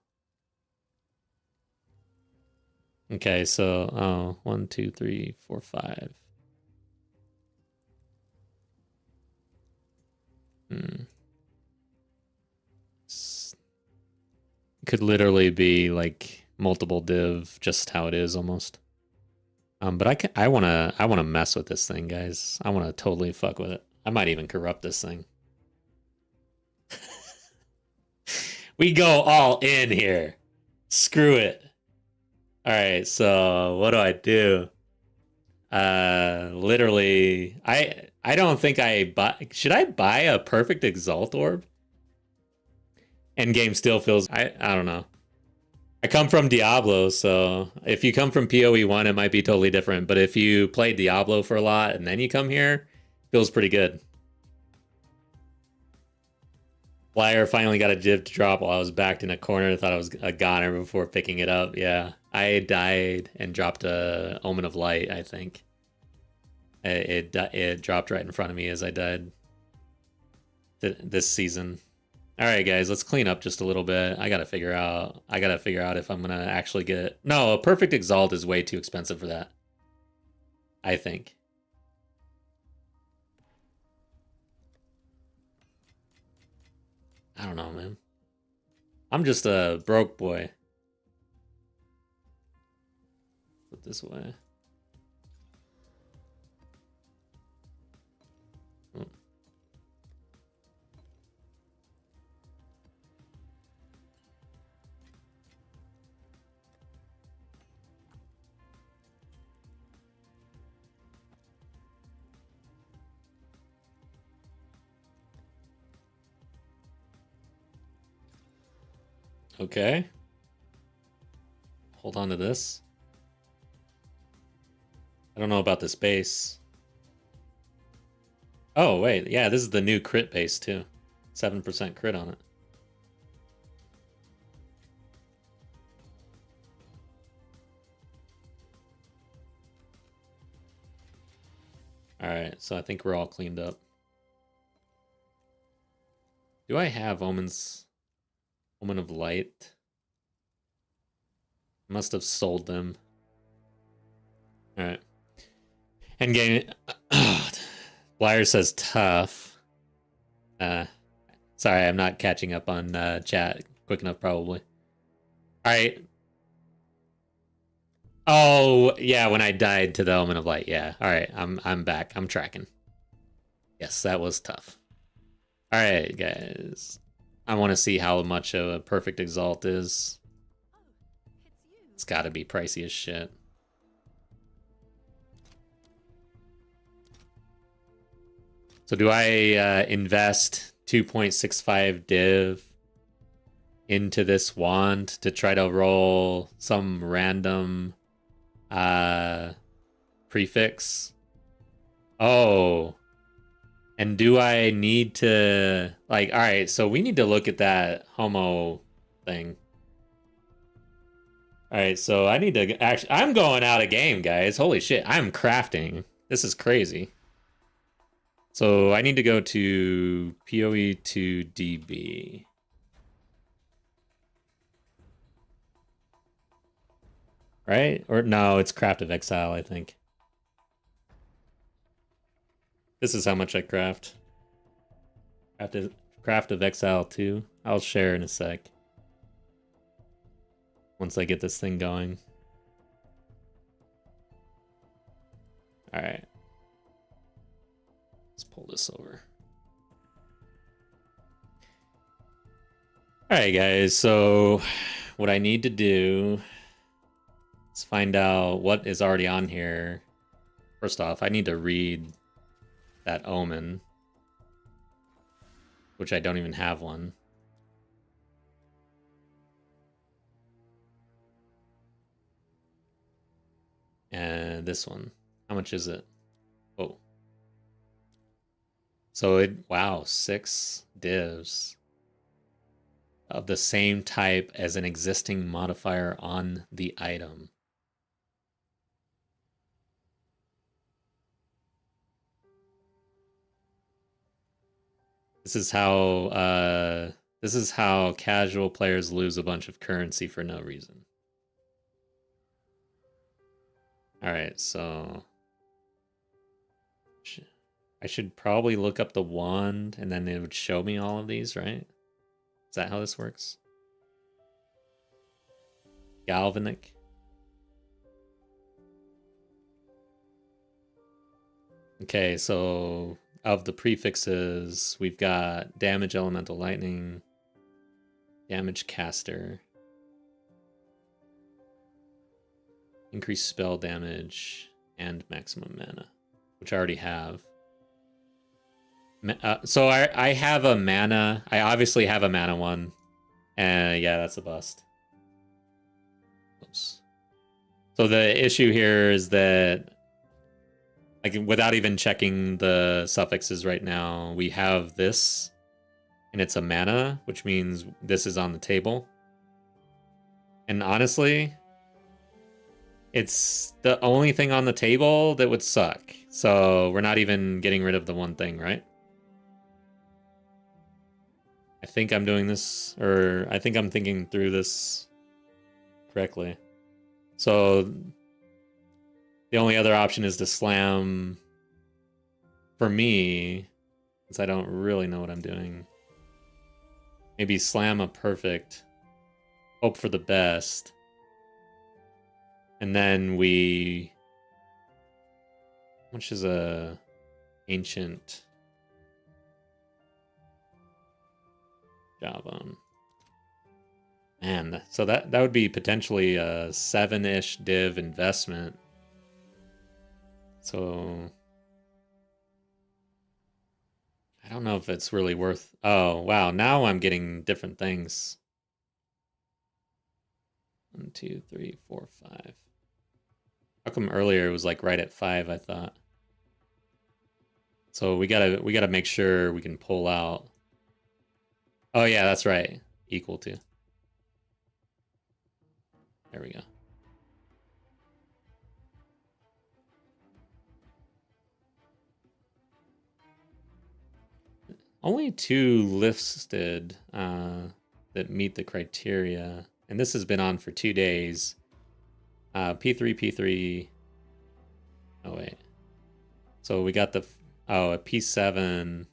Okay, so 1, 2, 3, 4, 5. Could literally be like multiple div, just how it is almost. But I wanna mess with this thing, guys. I wanna totally fuck with it. I might even corrupt this thing. We go all in here. Screw it. All right, so what do? Literally, I don't think I buy. Should I buy a perfect exalt orb? Endgame still feels. I don't know. I come from Diablo, so if you come from POE 1, it might be totally different. But if you play Diablo for a lot and then you come here, it feels pretty good. Flyer finally got a div to drop while I was backed in a corner. I thought I was a goner before picking it up. Yeah, I died and dropped a Omen of Light, I think. It dropped right in front of me as I died this season. All right, guys, let's clean up just a little bit. I gotta figure out if I'm gonna actually get. No, a perfect exalt is way too expensive for that, I think. I don't know, man. I'm just a broke boy. Put this way. Okay. Hold on to this. I don't know about this base. Oh, wait. Yeah, this is the new crit base, too. 7% crit on it. Alright, so I think we're all cleaned up. Do I have omens? Woman of Light. Must have sold them. Alright. Endgame. Blyer says tough. Sorry, I'm not catching up on chat quick enough, probably. Alright. Oh, yeah, when I died to the Element of Light. Yeah. Alright, I'm back. I'm tracking. Yes, that was tough. Alright, guys. I want to see how much of a perfect exalt is. Oh, it's you. It's gotta be pricey as shit. So do I invest 2.65 div into this wand to try to roll some random prefix? Oh. And do I need to, like, all right, so we need to look at that homo thing. All right, so I need to actually, I'm going out of game, guys. Holy shit, I'm crafting. This is crazy. So I need to go to POE to DB. Right? Or no, it's Craft of Exile, I think. This is how much I craft. Craft of Exile 2. I'll share in a sec. Once I get this thing going. Alright. Let's pull this over. Alright, guys. So what I need to do is find out what is already on here. First off, I need to read that omen, which I don't even have one. And this one, how much is it? Oh, so wow, 6 divs of the same type as an existing modifier on the item. This is how casual players lose a bunch of currency for no reason. All right, so I should probably look up the wand and then it would show me all of these, right? Is that how this works? Galvanic. Okay, so of the prefixes, we've got damage elemental lightning, damage caster, increased spell damage, and maximum mana, which I already have. So I have a mana. I obviously have a mana one. And yeah, that's a bust. Oops. So the issue here is that, like, without even checking the suffixes right now, we have this, and it's a mana, which means this is on the table. And honestly, it's the only thing on the table that would suck. So we're not even getting rid of the one thing, right? I think I'm doing this, or I think I'm thinking through this correctly. So the only other option is to slam, for me, since I don't really know what I'm doing. Maybe slam a perfect, hope for the best. And then we... How much is a ancient Jawbone? Man, so that would be potentially a 7-ish div investment. So I don't know if it's really worth... Oh, wow. Now I'm getting different things. 1, 2, 3, 4, 5. How come earlier it was like right at 5, I thought? So we gotta make sure we can pull out. Oh yeah, that's right. Equal to. There we go. Only 2 listed. that meet the criteria. And this has been on for 2 days. P3, P3. Oh, wait. So we got a P7.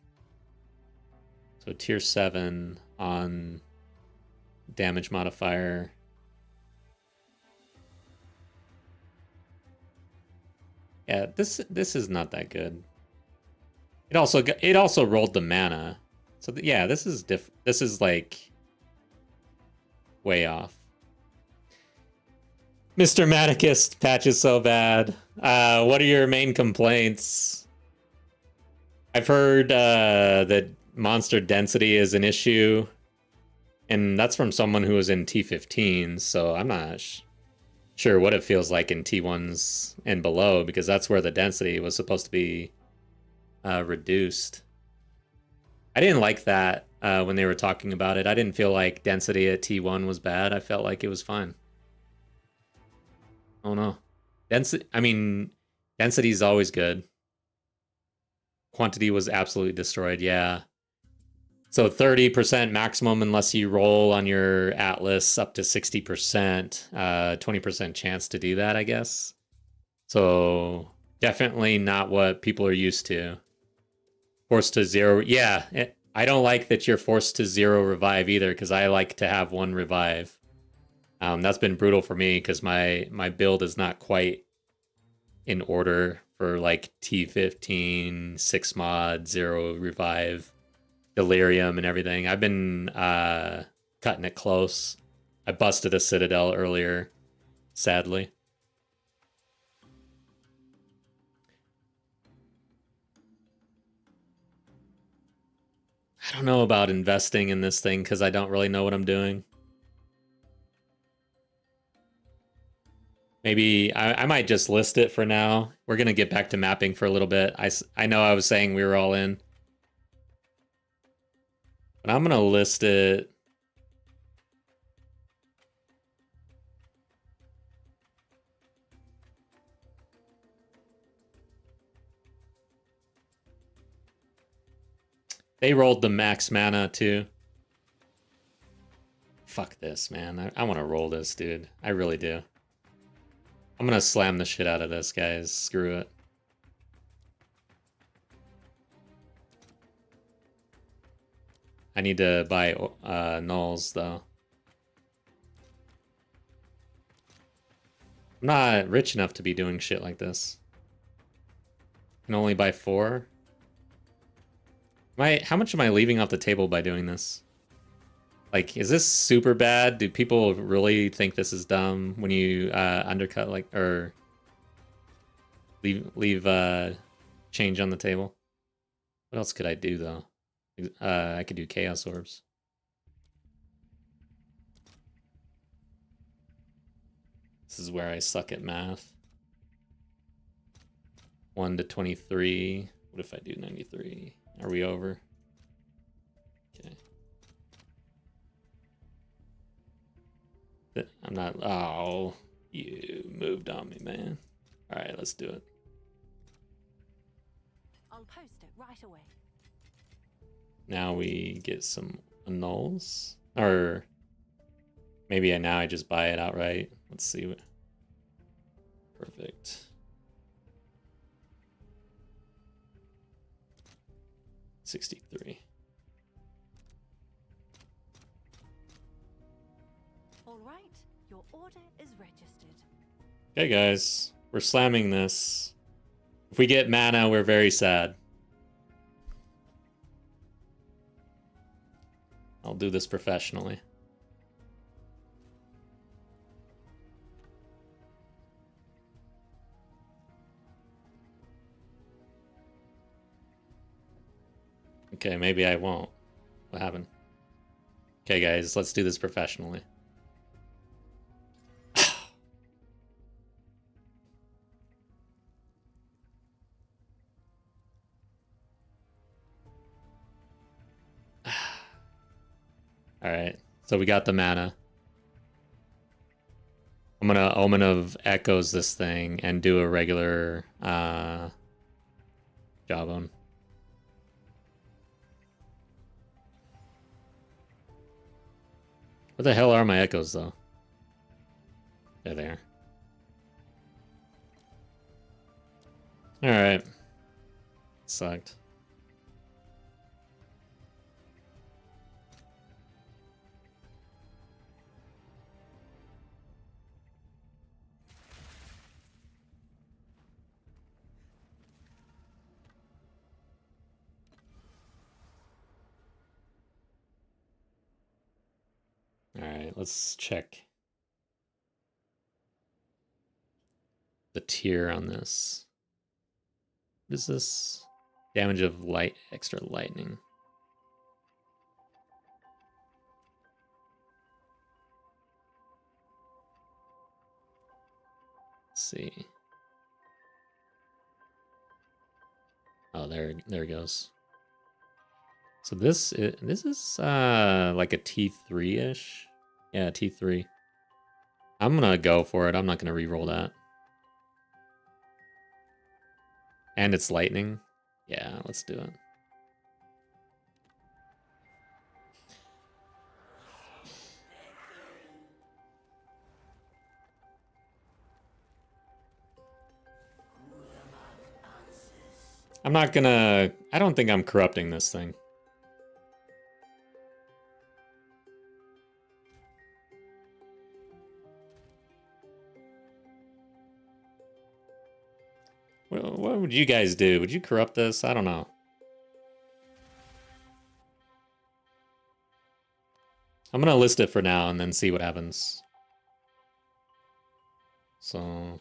So tier 7 on damage modifier. Yeah, this is not that good. It also rolled the mana. So yeah, this is like way off. Mr. Maticus patch is so bad. What are your main complaints? I've heard that monster density is an issue, and that's from someone who was in T15, so I'm not sure what it feels like in T1s and below, because that's where the density was supposed to be reduced. I didn't like that when they were talking about it. I didn't feel like density at T1 was bad. I felt like it was fine. Oh no. Density is always good. Quantity was absolutely destroyed, yeah. So 30% maximum unless you roll on your Atlas up to 60%. 20% chance to do that, I guess. So definitely not what people are used to. Forced to 0. Yeah, I don't like that you're forced to 0 revive either, because I like to have 1 revive. That's been brutal for me because my build is not quite in order for like T15, 6 mod, 0 revive, delirium, and everything. I've been cutting it close. I busted a Citadel earlier, sadly. I don't know about investing in this thing because I don't really know what I'm doing. Maybe I might just list it for now. We're going to get back to mapping for a little bit. I know I was saying we were all in. But I'm going to list it. They rolled the max mana too. Fuck this, man. I want to roll this, dude. I really do. I'm going to slam the shit out of this, guys. Screw it. I need to buy nulls, though. I'm not rich enough to be doing shit like this. I can only buy 4. How much am I leaving off the table by doing this? Like, is this super bad? Do people really think this is dumb when you undercut, like, or leave change on the table? What else could I do, though? I could do Chaos Orbs. This is where I suck at math. 1 to 23. What if I do 93? Are we over? Okay. I'm not... Oh, you moved on me, man. All right, let's do it. I'll post it right away. Now we get some nulls. Or maybe now I just buy it outright. Let's see what... Perfect. 63. All right, your order is registered. Okay, guys, we're slamming this. If we get mana, we're very sad. I'll do this professionally. Okay, maybe I won't. What happened? Okay, guys, let's do this professionally. Alright, so we got the mana. I'm gonna Omen of Echoes this thing and do a regular Jawbone. Where the hell are my echoes, though? They're there. Alright. Sucked. Alright, let's check the tier on this. What is this? Damage of light, extra lightning. Let's see. Oh, there it goes. So this is like a T3-ish. Yeah, T3. I'm gonna go for it. I'm not gonna re-roll that. And it's lightning. Yeah, let's do it. I'm not gonna... I don't think I'm corrupting this thing. Well, what would you guys do? Would you corrupt this? I don't know. I'm gonna list it for now and then see what happens. So...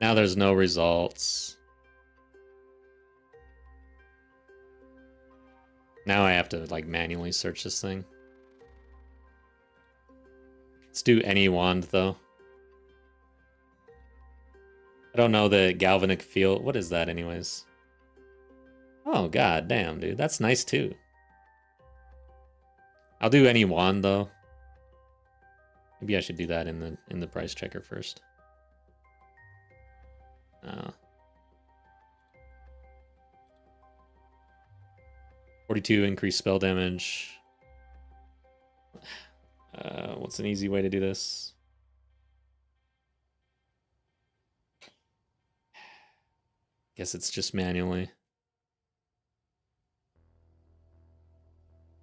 now there's no results. Now I have to like manually search this thing. Let's do any wand though. I don't know the galvanic field. What is that anyways? Oh god damn, dude. That's nice too. I'll do any wand though. Maybe I should do that in the price checker first. 42 increased spell damage. What's an easy way to do this? Guess it's just manually.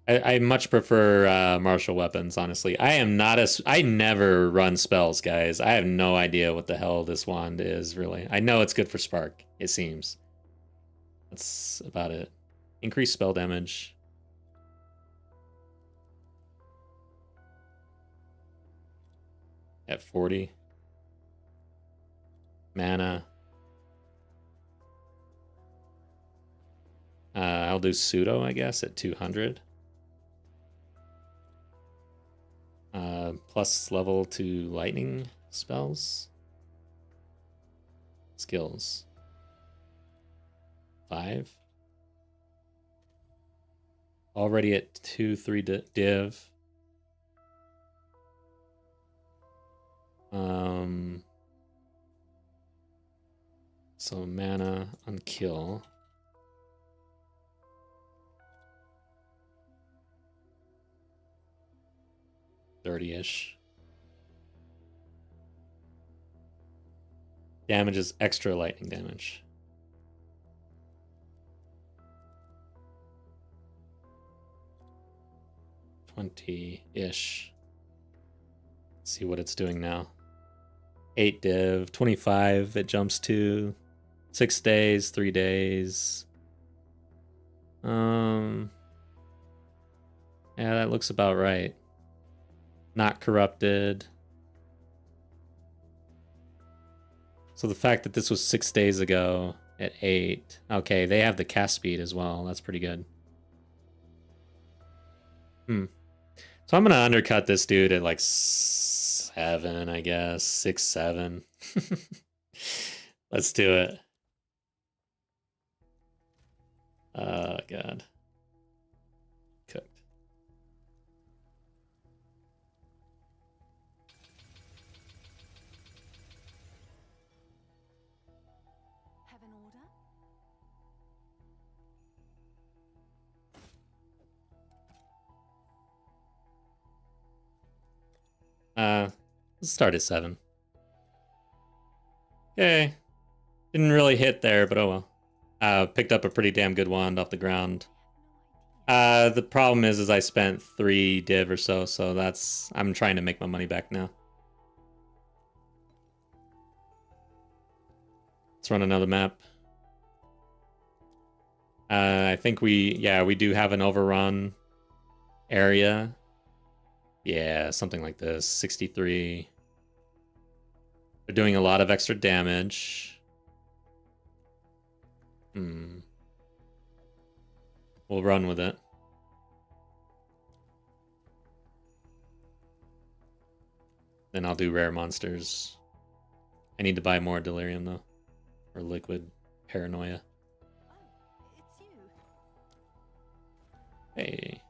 I much prefer martial weapons, honestly. I never run spells, guys. I have no idea what the hell this wand is, really. I know it's good for spark, it seems. That's about it. Increased spell damage. At 40. Mana. I'll do pseudo, I guess, at 200. Plus level to lightning spells. Skills. 5. Already at 2-3 div. So mana on kill. 30-ish. Damage is extra lightning damage. 20-ish. See what it's doing now. 8 div, 25 it jumps to. 6 days, 3 days. Yeah, that looks about right. Not corrupted. So the fact that this was 6 days ago at 8. Okay, they have the cast speed as well. That's pretty good. So I'm gonna undercut this dude at like 7, I guess. 6, 7. Let's do it. Oh god. Cooked. Have an order? Let's start at 7. Okay. Didn't really hit there, but oh well. Picked up a pretty damn good wand off the ground. The problem is I spent 3 div or so, so that's... I'm trying to make my money back now. Let's run another map. I think we do have an overrun area. Yeah, something like this. 63. They're doing a lot of extra damage. We'll run with it. Then I'll do rare monsters. I need to buy more delirium though. Or liquid paranoia. Oh, it's you. Hey.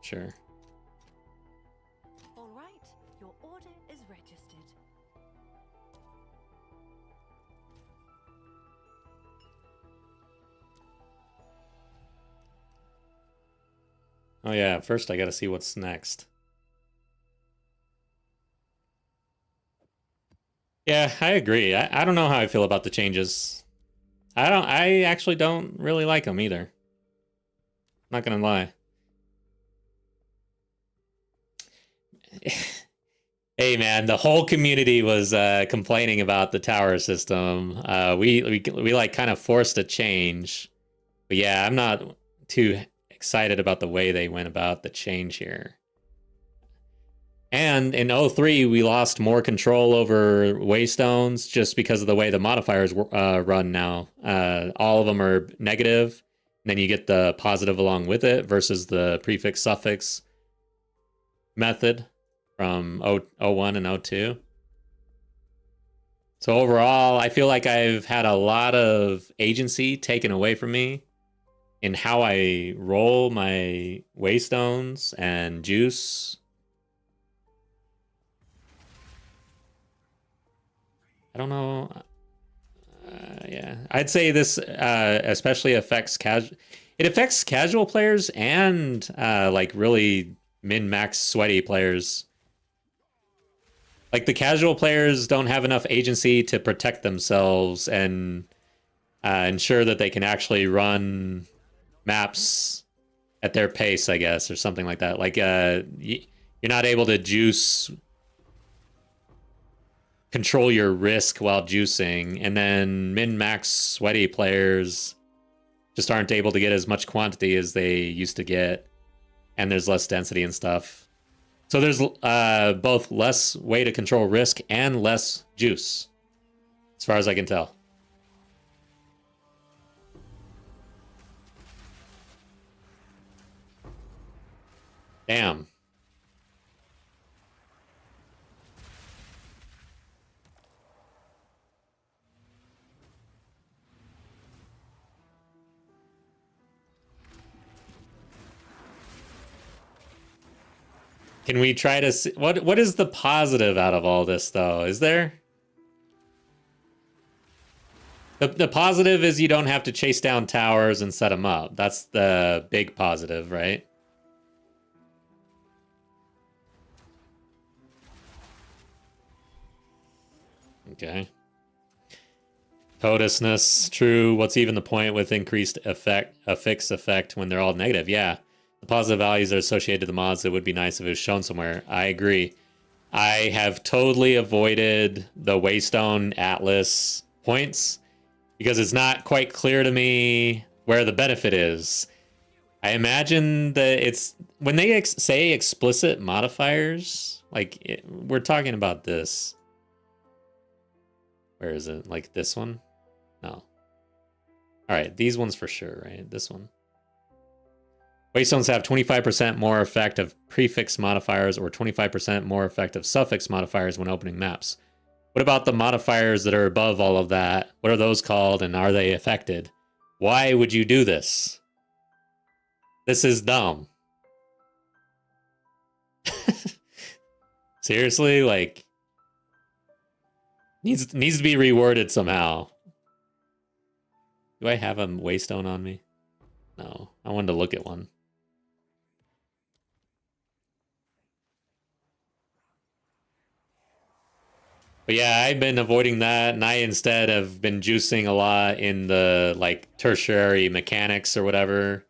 Sure. All right, your order is registered. Oh yeah, first I gotta see what's next. Yeah, I agree. I don't know how I feel about the changes. I actually don't really like them either. Not gonna lie. Hey man, the whole community was complaining about the tower system. We like kind of forced a change. But yeah, I'm not too excited about the way they went about the change here. And in 03, we lost more control over waystones just because of the way the modifiers run now. All of them are negative, and then you get the positive along with it versus the prefix suffix method from 01 and 02. So overall, I feel like I've had a lot of agency taken away from me in how I roll my waystones and juice. I don't know. Yeah, I'd say this especially affects casual. It affects casual players and like really min-max sweaty players. Like the casual players don't have enough agency to protect themselves and ensure that they can actually run maps at their pace, I guess, or something like that. Like you're not able to control your risk while juicing, and then min-max sweaty players just aren't able to get as much quantity as they used to get, and there's less density and stuff. So there's both less way to control risk and less juice, as far as I can tell. Damn. Can we try to see what is the positive out of all this though? Is there? The positive is you don't have to chase down towers and set them up. That's the big positive, right? Okay. POTUSness, true. What's even the point with increased affix effect when they're all negative? Yeah. The positive values are associated to the mods. It would be nice if it was shown somewhere. I agree. I have totally avoided the Waystone Atlas points because it's not quite clear to me where the benefit is. I imagine that it's when they say explicit modifiers, like we're talking about this. Where is it? Like this one? No. All right, these ones for sure, right? This one. Waystones have 25% more effect of prefix modifiers or 25% more effect of suffix modifiers when opening maps. What about the modifiers that are above all of that? What are those called and are they affected? Why would you do this? This is dumb. Seriously, like needs to be reworded somehow. Do I have a waystone on me? No. I wanted to look at one. But yeah, I've been avoiding that, and I instead have been juicing a lot in the like tertiary mechanics or whatever,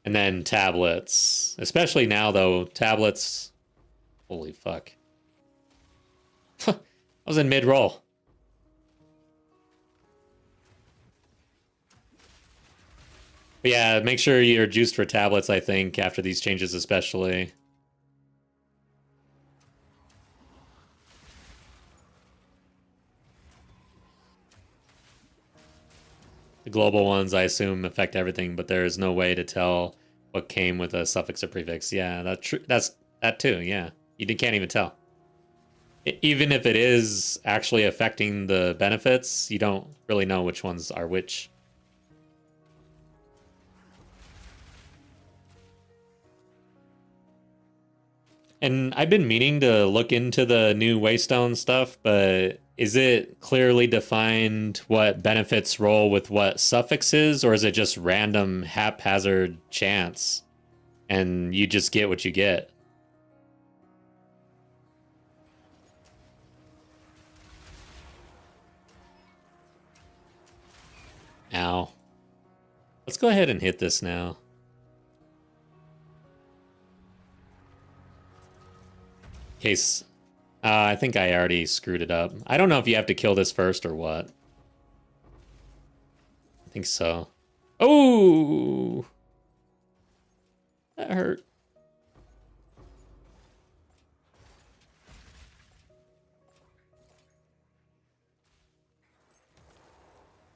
and then tablets. Especially now though, tablets. Holy fuck! I was in mid roll. But yeah, make sure you're juiced for tablets. I think after these changes, especially. The global ones, I assume, affect everything, but there is no way to tell what came with a suffix or prefix. Yeah, that's that too. Yeah, you can't even tell. Even if it is actually affecting the benefits, you don't really know which ones are which. And I've been meaning to look into the new Waystone stuff, but is it clearly defined what benefits roll with what suffixes, or is it just random haphazard chance and you just get what you get? Ow. Let's go ahead and hit this now. Case, I think I already screwed it up. I don't know if you have to kill this first or what. I think so. Oh! That hurt.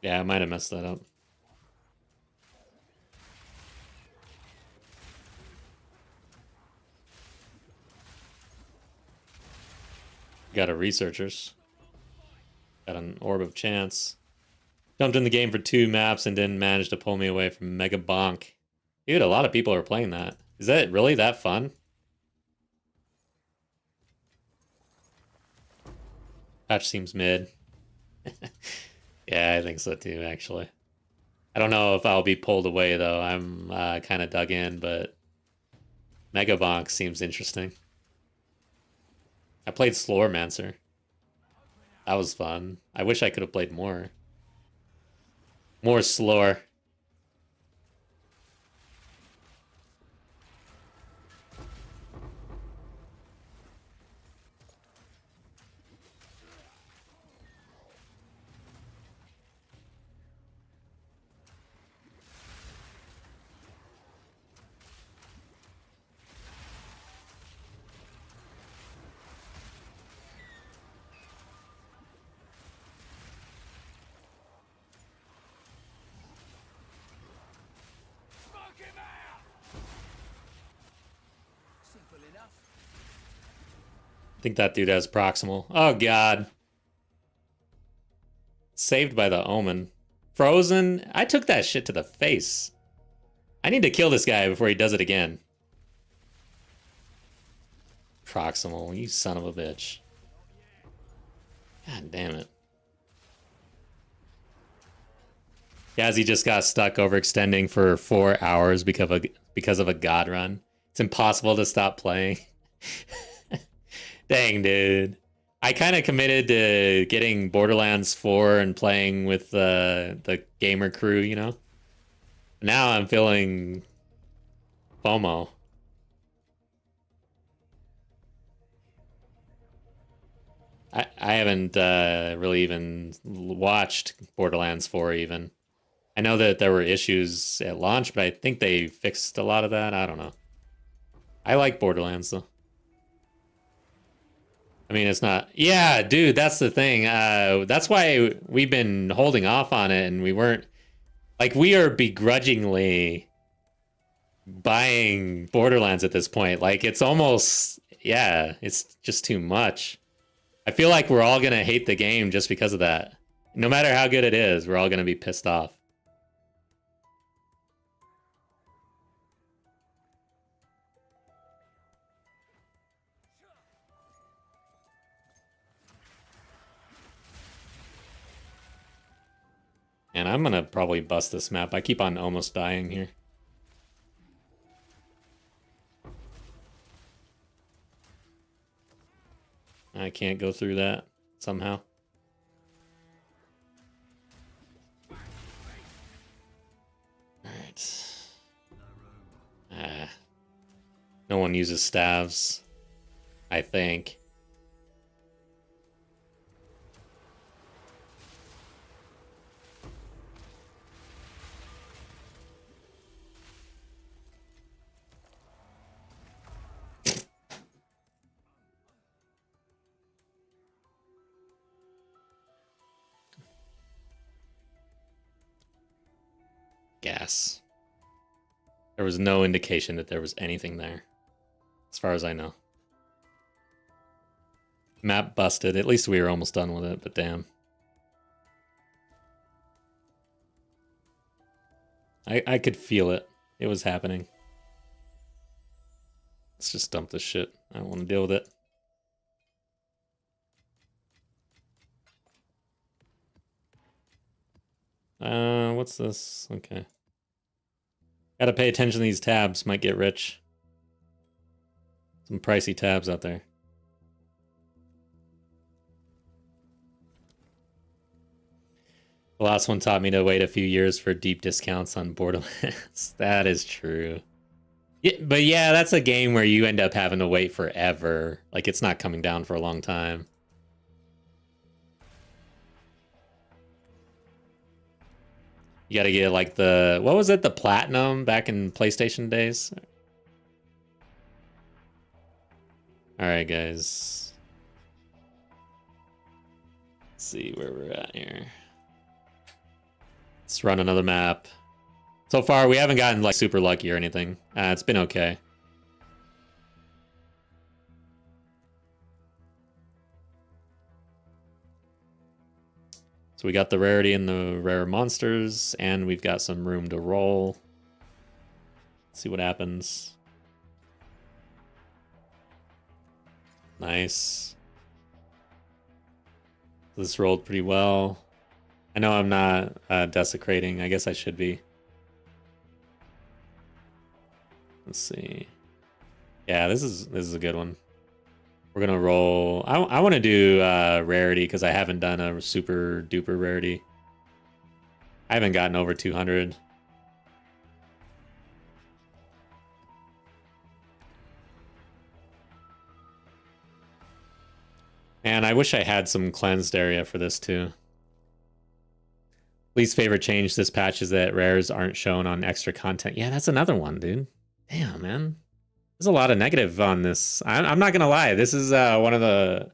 Yeah, I might have messed that up. Got a researchers. Got an orb of chance. Jumped in the game for 2 maps and didn't manage to pull me away from Mega Bonk. Dude, a lot of people are playing that. Is that really that fun? Patch seems mid. Yeah, I think so too, actually. I don't know if I'll be pulled away, though. I'm kind of dug in, but Mega Bonk seems interesting. I played Slormancer. That was fun. I wish I could have played more. More Slore. Smoke him out! Simple enough. I think that dude has proximal. Oh, God. Saved by the Omen. Frozen? I took that shit to the face. I need to kill this guy before he does it again. Proximal, you son of a bitch. God damn it. Yazzie just got stuck overextending for 4 hours because of a god run. It's impossible to stop playing. Dang, dude. I kind of committed to getting Borderlands 4 and playing with the gamer crew, you know? Now I'm feeling FOMO. I haven't really even watched Borderlands 4 even. I know that there were issues at launch, but I think they fixed a lot of that. I don't know. I like Borderlands, though. I mean, it's not... Yeah, dude, that's the thing. That's why we've been holding off on it, and we weren't... Like, we are begrudgingly buying Borderlands at this point. Like, it's almost... Yeah, it's just too much. I feel like we're all going to hate the game just because of that. No matter how good it is, we're all going to be pissed off. And I'm gonna probably bust this map. I keep on almost dying here. I can't go through that somehow. Alright. No one uses staves, I think. Gas. There was no indication that there was anything there, as far as I know. Map busted. At least we were almost done with it, but damn. I could feel it. It was happening. Let's just dump this shit. I don't want to deal with it. What's this? Okay. Gotta pay attention to these tabs. Might get rich. Some pricey tabs out there. The last one taught me to wait a few years for deep discounts on Borderlands. That is true. Yeah, but yeah, that's a game where you end up having to wait forever. Like, it's not coming down for a long time. You gotta get, like, the... What was it? The Platinum back in PlayStation days? Alright, guys. Let's see where we're at here. Let's run another map. So far, we haven't gotten, like, super lucky or anything. It's been okay. So we got the rarity and the rare monsters, and we've got some room to roll. Let's see what happens. Nice. This rolled pretty well. I know I'm not desecrating. I guess I should be. Let's see. Yeah, this is a good one. We're gonna roll. I want to do rarity because I haven't done a super duper rarity. I haven't gotten over 200. And I wish I had some cleansed area for this too. Least favorite change this patch is that rares aren't shown on extra content. Yeah, that's another one, dude. Damn, man. There's a lot of negative on this. I'm not gonna lie. This is one of the...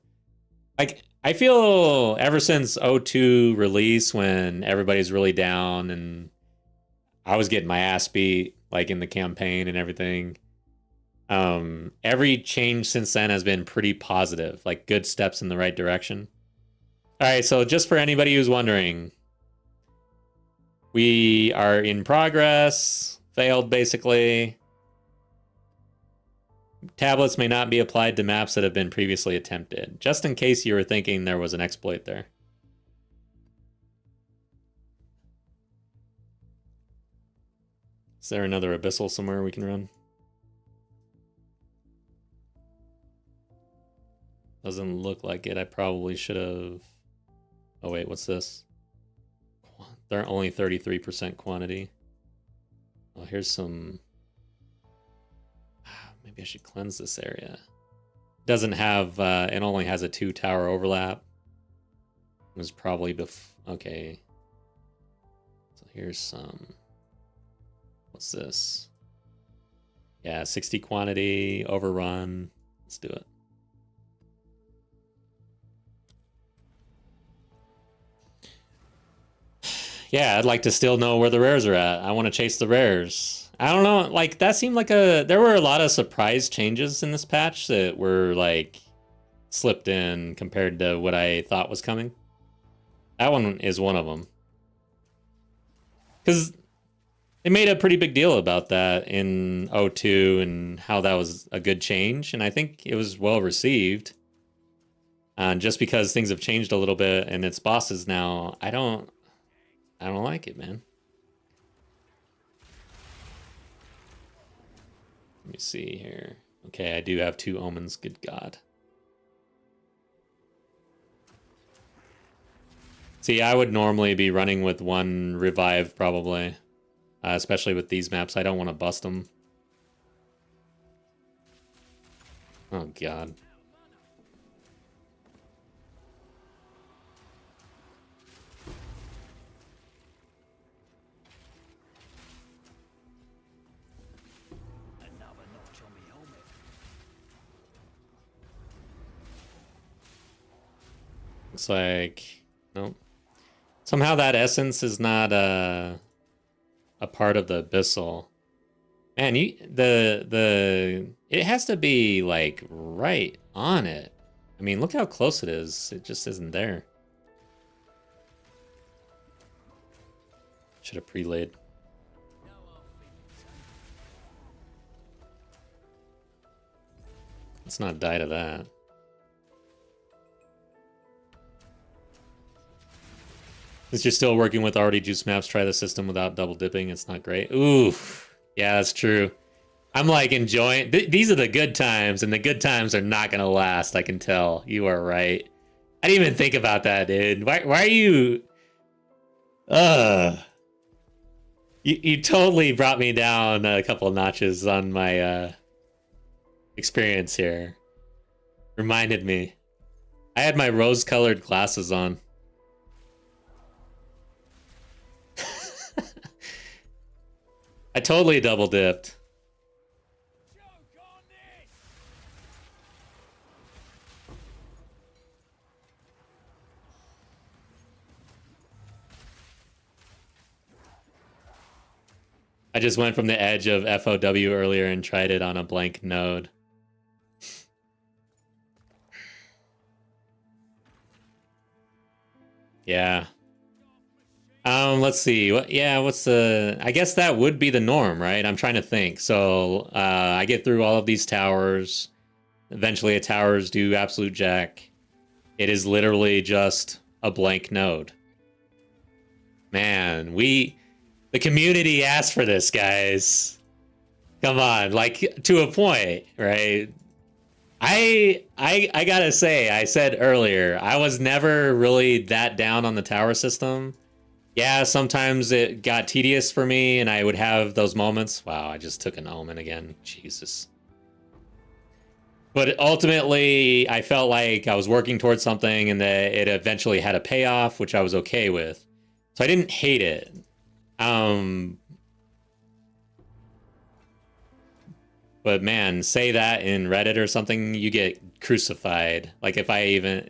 Like, I feel ever since O2 release, when everybody's really down and I was getting my ass beat, like, in the campaign and everything. Every change since then has been pretty positive. Like, good steps in the right direction. Alright, so just for anybody who's wondering... We are in progress. Failed, basically. Tablets may not be applied to maps that have been previously attempted. Just in case you were thinking there was an exploit there. Is there another abyssal somewhere we can run? Doesn't look like it. I probably should have... Oh wait, what's this? They're only 33% quantity. Oh, here's some... Maybe I should cleanse this area. Doesn't have... it only has a 2-tower overlap. It was probably okay. So here's some... What's this? Yeah, 60 quantity, overrun. Let's do it. Yeah, I'd like to still know where the rares are at. I want to chase the rares. I don't know, like, that seemed like there were a lot of surprise changes in this patch that were, like, slipped in compared to what I thought was coming. That one is one of them. Because they made a pretty big deal about that in O2 and how that was a good change, and I think it was well received. Just because things have changed a little bit and it's bosses now, I don't I don't like it, man. Let me see here. Okay, I do have 2 omens. Good God. See, I would normally be running with 1 revive, probably. Especially with these maps. I don't want to bust them. Oh, God. Another notch on me helmet. Looks like... Nope. Somehow that essence is not a part of the abyssal. Man, it has to be like right on it. I mean, look how close it is. It just isn't there. Should have pre-laid. Let's not die to that. Since you're still working with already juiced maps, try the system without double dipping. It's not great. Ooh, yeah, that's true. I'm like enjoying. These are the good times, and the good times are not gonna last. I can tell. You are right. I didn't even think about that, dude. Why are you? You totally brought me down a couple of notches on my experience here. Reminded me. I had my rose-colored glasses on. I totally double dipped. I just went from the edge of FOW earlier and tried it on a blank node. Yeah. Let's see. What's the... I guess that would be the norm, right? I'm trying to think. So, I get through all of these towers. Eventually, towers do absolute jack. It is literally just a blank node. Man, the community asked for this, guys. Come on, like, to a point, right? I gotta say, I said earlier, I was never really that down on the tower system. Yeah, sometimes it got tedious for me, and I would have those moments. Wow, I just took an omen again. Jesus. But ultimately, I felt like I was working towards something, and that it eventually had a payoff, which I was okay with. So I didn't hate it. But man, say that in Reddit or something, you get crucified. Like if I even,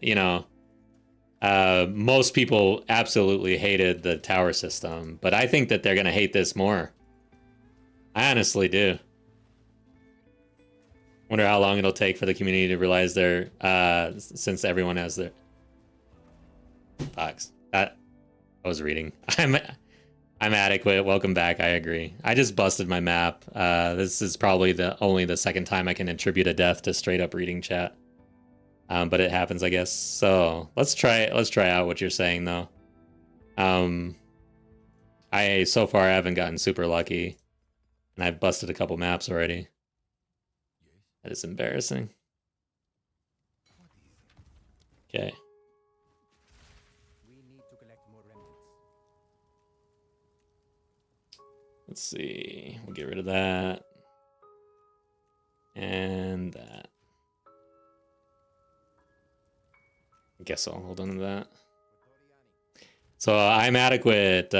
most people absolutely hated the tower system, but I think that they're going to hate this more. I honestly do. Wonder how long it'll take for the community to realize their, since everyone has their... Fox. That I was reading. I'm adequate. Welcome back. I agree. I just busted my map. This is probably only the second time I can attribute a death to straight up reading chat. But it happens, I guess. So let's try out what you're saying though. So far I haven't gotten super lucky, and I've busted a couple maps already. That is embarrassing. Okay. We need to collect more remnants. Let's see. We'll get rid of that. And that. I guess I'll hold on to that. So I'm adequate.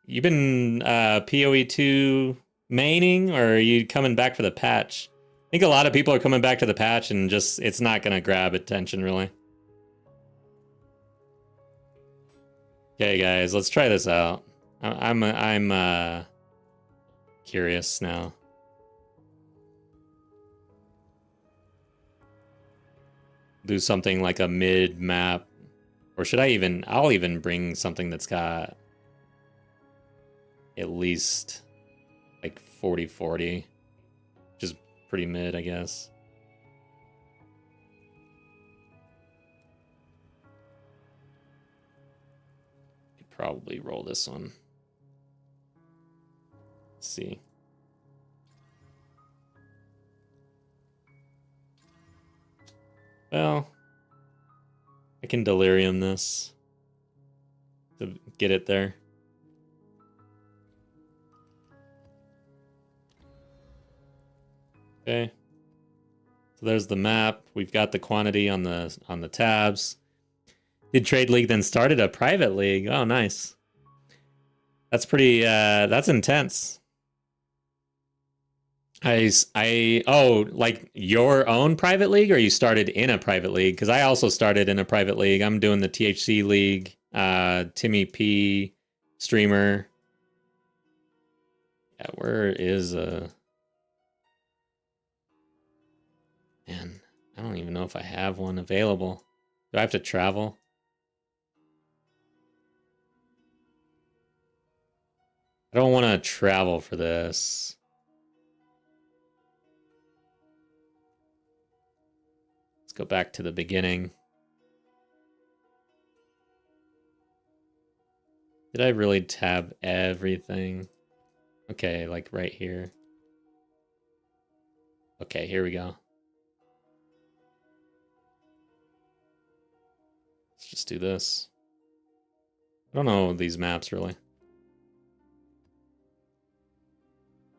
You've been POE2 maining, or are you coming back for the patch? I think a lot of people are coming back to the patch, and just it's not gonna grab attention really. Okay, guys, let's try this out. I'm curious now. Do something like a mid map, or should I'll even bring something that's got at least like 40-40, which is pretty mid, I guess. probably roll this one. Let's see. Well, I can delirium this to get it there. Okay. So there's the map. We've got the quantity on the tabs. Did Trade League then started a private league? Oh, nice. That's pretty that's intense. Oh, like your own private league, or you started in a private league? Because I also started in a private league. I'm doing the THC league. Timmy P streamer. Yeah, where is man, I don't even know if I have one available. Do I have to travel? I don't want to travel for this. Let's go back to the beginning. Did I really tab everything? Okay, like right here. Okay, here we go. Let's just do this. I don't know these maps really.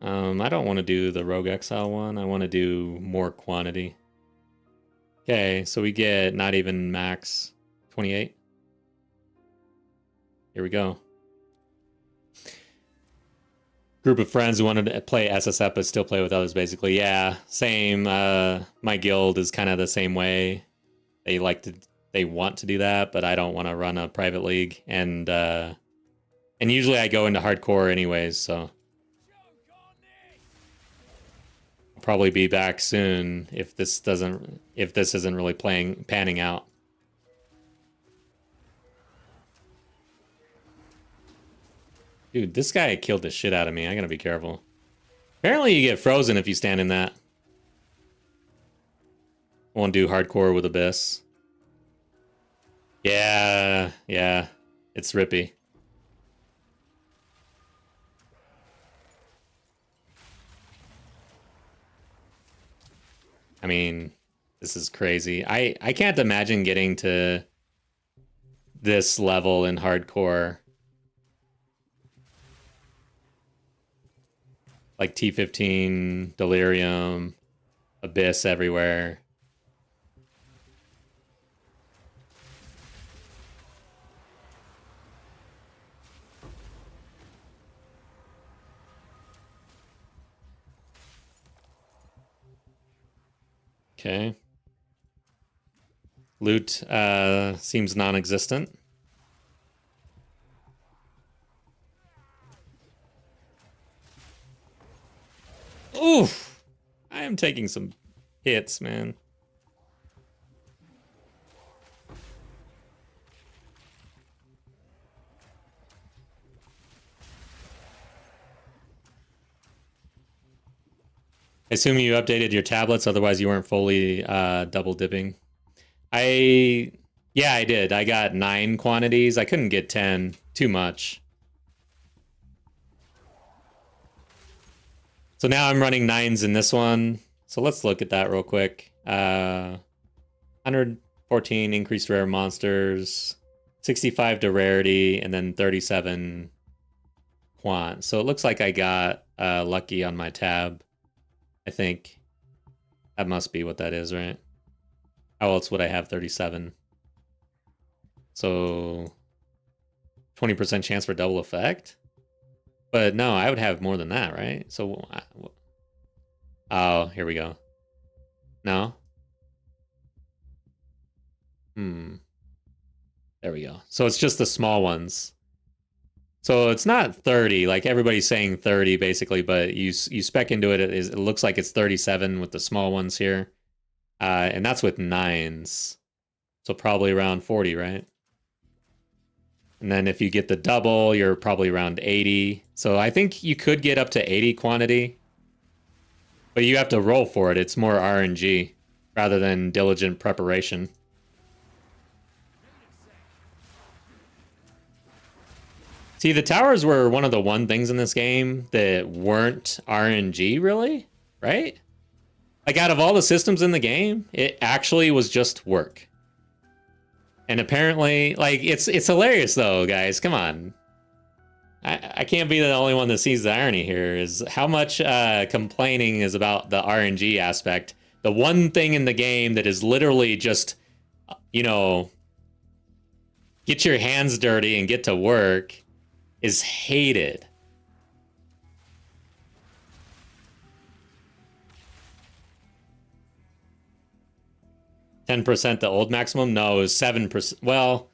I don't want to do the Rogue Exile one. I want to do more quantity. Okay, so we get not even max 28. Here we go. Group of friends who wanted to play SSF but still play with others, basically. Yeah, same. My guild is kind of the same way. They want to do that, but I don't want to run a private league. And usually I go into hardcore anyways, so I'll probably be back soon if this isn't really panning out. Dude, this guy killed the shit out of me. I gotta be careful. Apparently you get frozen if you stand in that. Won't do hardcore with Abyss. Yeah, it's rippy. I mean, this is crazy. I can't imagine getting to this level in hardcore. Like T15, Delirium, Abyss everywhere. Okay. Loot seems non-existent. Oof! I am taking some hits, man. I assume you updated your tablets, otherwise you weren't fully double dipping. Yeah, I did. I got 9 quantities. I couldn't get 10. Too much. So now I'm running 9s in this one. So let's look at that real quick. 114 increased rare monsters, 65 to rarity, and then 37 quant. So it looks like I got lucky on my tab. I think that must be what that is, right? How else would I have 37? So 20% chance for double effect? But no, I would have more than that, right? So, oh, here we go. No? There we go. So it's just the small ones. So it's not 30, like everybody's saying 30 basically, but you spec into it, it looks like it's 37 with the small ones here. And that's with 9s. So probably around 40, right? And then if you get the double, you're probably around 80. So I think you could get up to 80 quantity. But you have to roll for it. It's more RNG rather than diligent preparation. See, the towers were one of the one things in this game that weren't RNG, really, right? Like, out of all the systems in the game, it actually was just work. And apparently, like, it's hilarious, though, guys. Come on. I can't be the only one that sees the irony here, is how much complaining is about the RNG aspect. The one thing in the game that is literally just, you know, get your hands dirty and get to work is hated. %, the old maximum? No, it was 7%. Well,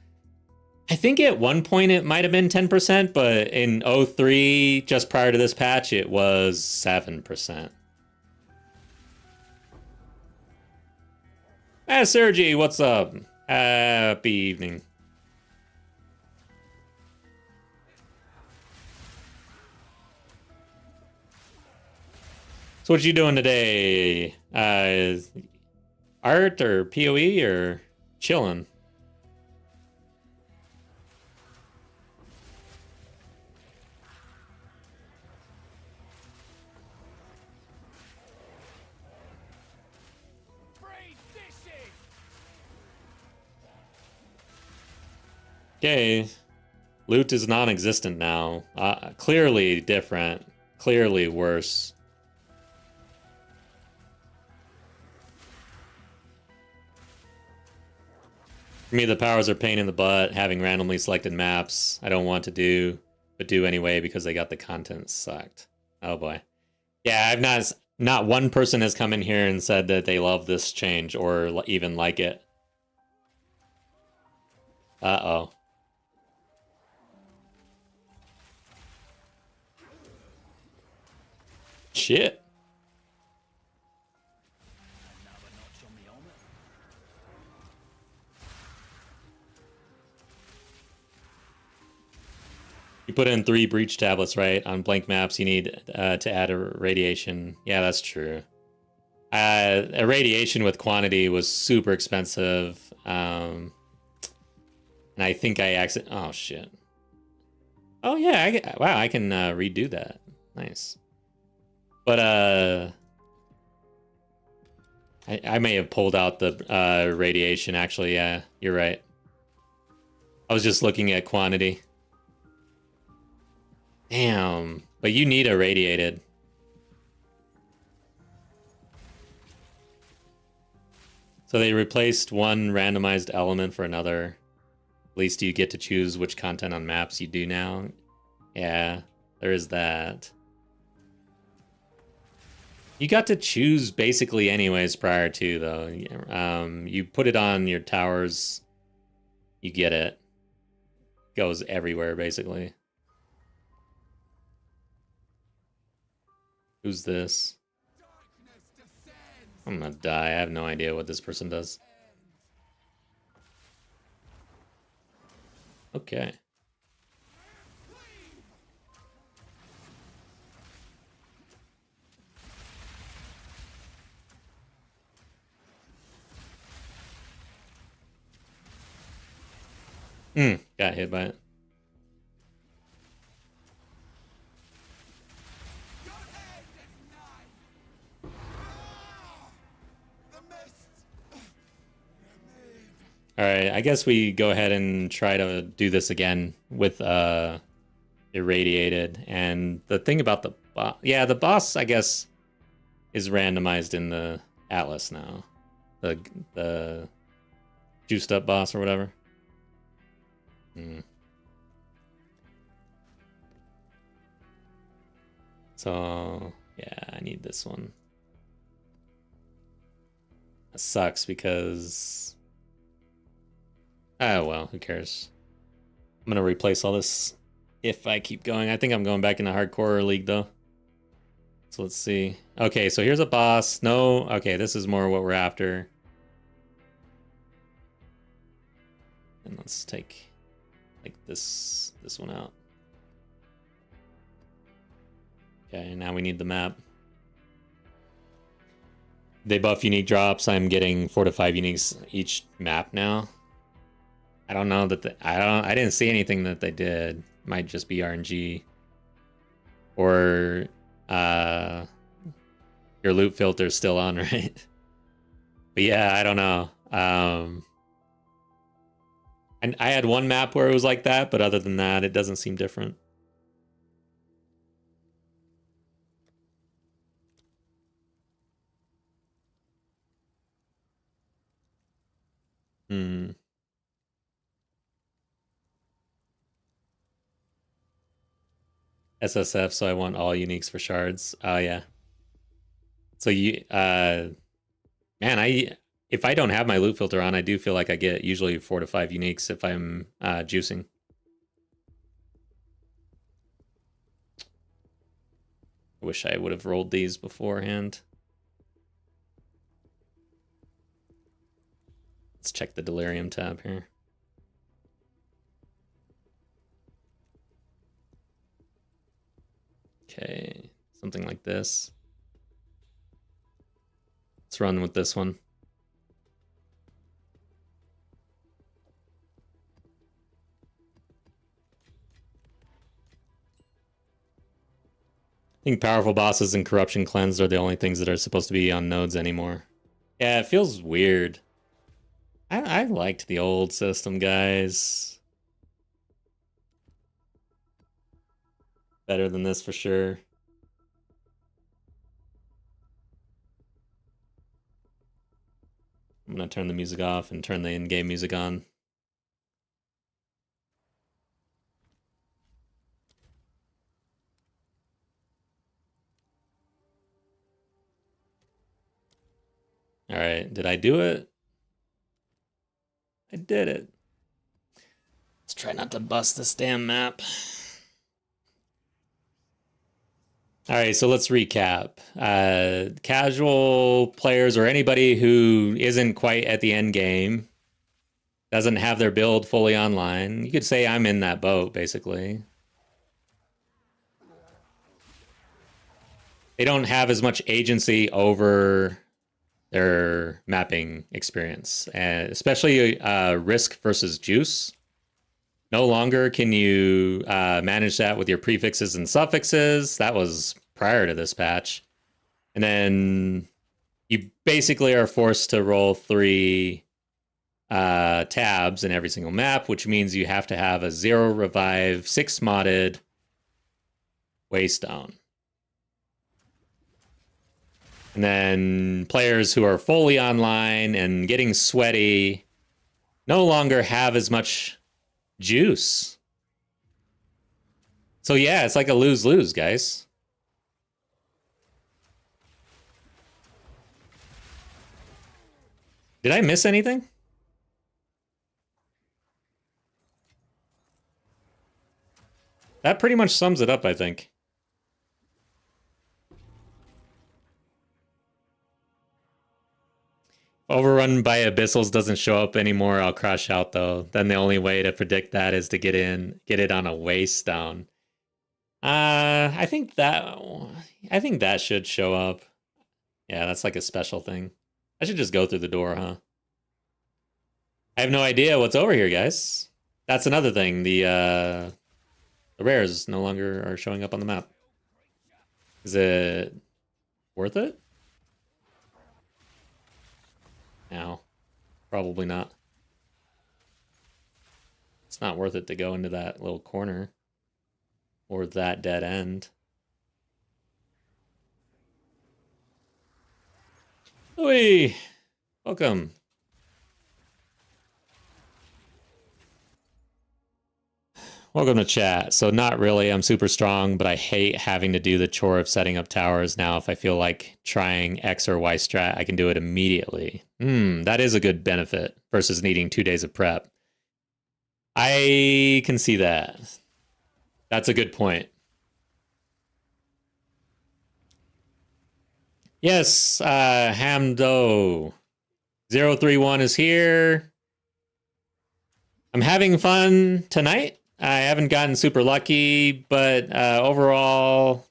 I think at one point it might have been 10%, but in 03, just prior to this patch, it was 7%. Ah, Sergi, what's up? Happy evening. So what you doing today? Art or POE or chilling? Okay, loot is non-existent now. Clearly different, clearly worse. For me, the powers are pain in the butt. Having randomly selected maps I don't want to do, but do anyway because they got the content sucked. Oh boy. Yeah, not one person has come in here and said that they love this change or even like it. Uh-oh. Shit. You put in 3 breach tablets, right? On blank maps, you need to add a radiation. Yeah, that's true. A radiation with quantity was super expensive. And I think I accidentally... Oh, shit. Oh, yeah. Wow, I can redo that. Nice. But, I may have pulled out the radiation, actually. Yeah, you're right. I was just looking at quantity. Damn. But you need irradiated. So they replaced one randomized element for another. At least you get to choose which content on maps you do now. Yeah, there is that. You got to choose basically anyways prior to, though. You put it on your towers, you get it. Goes everywhere, basically. Who's this? I'm gonna die. I have no idea what this person does. Okay. Got hit by it. Alright, I guess we go ahead and try to do this again with irradiated. And the thing about the boss... Yeah, the boss, I guess, is randomized in the Atlas now. The juiced up boss or whatever. So, yeah, I need this one. That sucks because... Oh, well, who cares? I'm gonna replace all this if I keep going. I think I'm going back into hardcore league, though. So let's see. Okay, so here's a boss. No, okay, this is more what we're after. And let's take... like this one out. Okay, now we need the map. They buff unique drops. I'm getting 4 to 5 uniques each map now. I don't know that I didn't see anything that they did. might just be RNG. Or your loot filter's still on, right? But yeah, I don't know. And I had one map where it was like that, but other than that, it doesn't seem different. Hmm. SSF, so I want all uniques for shards. Oh yeah. So you man, if I don't have my loot filter on, I do feel like I get usually 4 to 5 uniques if I'm juicing. I wish I would have rolled these beforehand. Let's check the delirium tab here. Okay, something like this. Let's run with this one. I think powerful bosses and corruption cleansed are the only things that are supposed to be on nodes anymore. Yeah, it feels weird. I liked the old system, guys. Better than this for sure. I'm gonna turn the music off and turn the in-game music on. All right, did I do it? I did it. Let's try not to bust this damn map. All right, so let's recap. Casual players or anybody who isn't quite at the end game, doesn't have their build fully online. You could say I'm in that boat, basically. They don't have as much agency over their mapping experience, especially risk versus juice. No longer can you manage that with your prefixes and suffixes. That was prior to this patch. And then you basically are forced to roll 3 tabs in every single map, which means you have to have a 0 revive, 6 modded Waystone. And then players who are fully online and getting sweaty no longer have as much juice. So yeah, it's like a lose-lose, guys. Did I miss anything? That pretty much sums it up, I think. Overrun by Abyssals doesn't show up anymore. I'll crash out though. Then the only way to predict that is to get it on a Waystone. I think that should show up. Yeah, that's like a special thing. I should just go through the door, huh? I have no idea what's over here, guys. That's another thing. The rares no longer are showing up on the map. Is it worth it? No, probably not. It's not worth it to go into that little corner or that dead end. Oi! Welcome. Welcome to chat. So not really, I'm super strong, but I hate having to do the chore of setting up towers. Now, if I feel like trying X or Y strat, I can do it immediately. That is a good benefit versus needing 2 days of prep. I can see that. That's a good point. Yes, Hamdo 031 is here. I'm having fun tonight. I haven't gotten super lucky, but overall,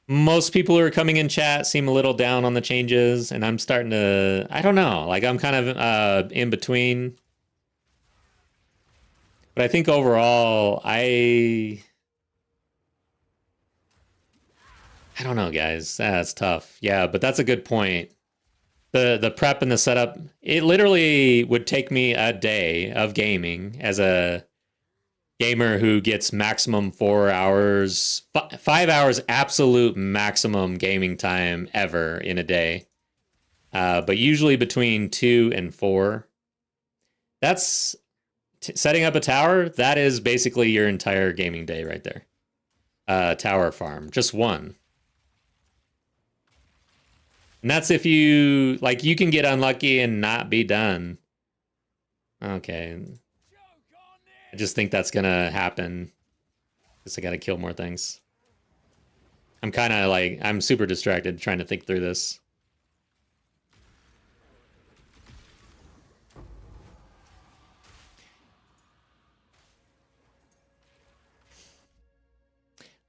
most people who are coming in chat seem a little down on the changes, and I'm starting to, I don't know, like I'm kind of in between. But I think overall, I don't know, guys. That's tough. Yeah, but that's a good point. The prep and the setup, it literally would take me a day of gaming as a gamer who gets maximum 4 hours, 5 hours absolute maximum gaming time ever in a day. But usually between 2 and 4. That's setting up a tower. That is basically your entire gaming day right there. Tower farm, just one. And that's if you, like, you can get unlucky and not be done. Okay. I just think that's gonna happen. Guess I gotta kill more things. I'm kind of like, I'm super distracted trying to think through this.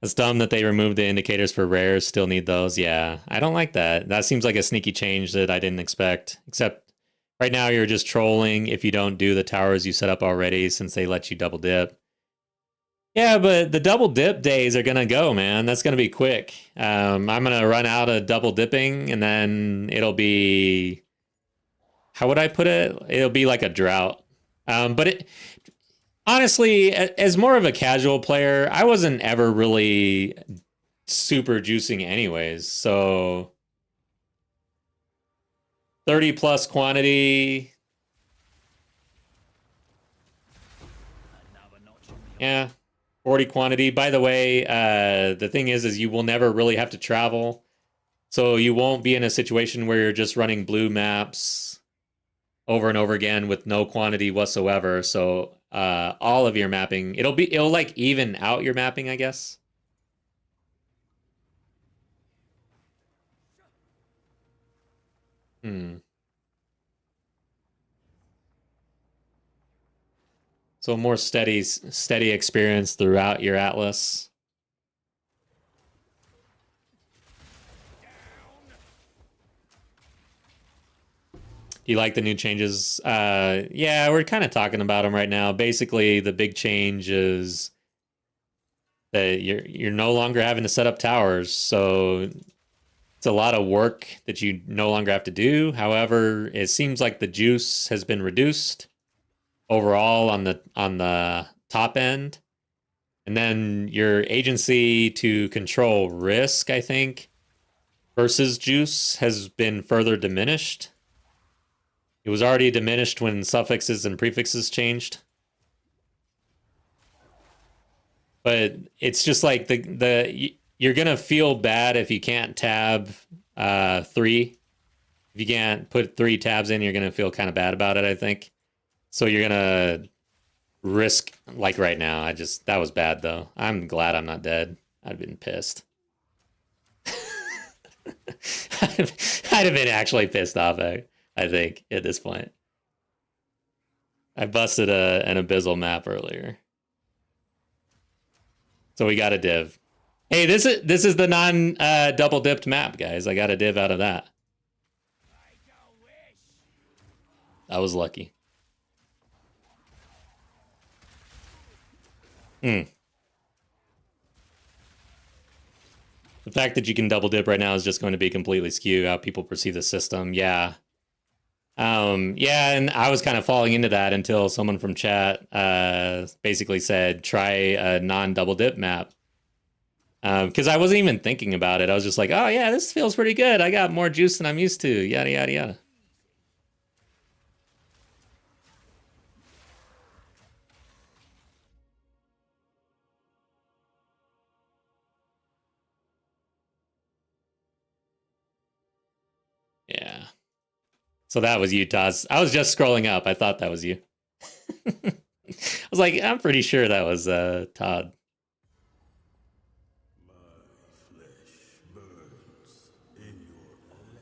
It's dumb that they removed the indicators for rares. Still need those. Yeah, I don't like that. That seems like a sneaky change that I didn't expect. Except right now you're just trolling if you don't do the towers you set up already since they let you double dip. Yeah, but the double dip days are going to go, man. That's going to be quick. I'm going to run out of double dipping and then it'll be... How would I put it? It'll be like a drought. But it... Honestly, as more of a casual player, I wasn't ever really super juicing anyways. So 30 plus quantity. Yeah, 40 quantity. By the way, the thing is you will never really have to travel. So you won't be in a situation where you're just running blue maps over and over again with no quantity whatsoever. So all of your mapping, it'll like even out your mapping, I guess. So more steady experience throughout your atlas. Do you like the new changes? Yeah, we're kind of talking about them right now. Basically, the big change is that you're no longer having to set up towers, so it's a lot of work that you no longer have to do. However, it seems like the juice has been reduced overall on the top end. And then your agency to control risk, I think, versus juice has been further diminished. It was already diminished when suffixes and prefixes changed. But it's just like you're gonna feel bad if you can't tab 3. If you can't put 3 tabs in, you're gonna feel kind of bad about it, I think. So you're gonna risk, like right now. That was bad though. I'm glad I'm not dead. I'd have been pissed. I'd have been actually pissed off, I think, at this point. I busted an abyssal map earlier. So we got a div. Hey, this is the non double dipped map, guys. I got a div out of that. I was lucky. The fact that you can double dip right now is just going to be completely skew how people perceive the system. Yeah. Yeah, and I was kind of falling into that until someone from chat basically said, try a non-double dip map. Because I wasn't even thinking about it. I was just like, oh yeah, this feels pretty good. I got more juice than I'm used to. Yada, yada, yada. Yeah. So that was you, Todd. I was just scrolling up. I thought that was you. I was like, I'm pretty sure that was Todd.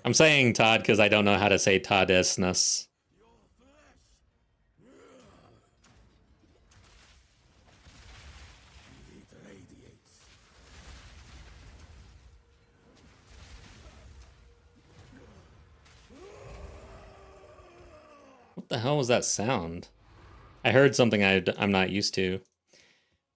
I'm saying Todd because I don't know how to say Toddisness. What the hell was that sound? I heard something I'm not used to.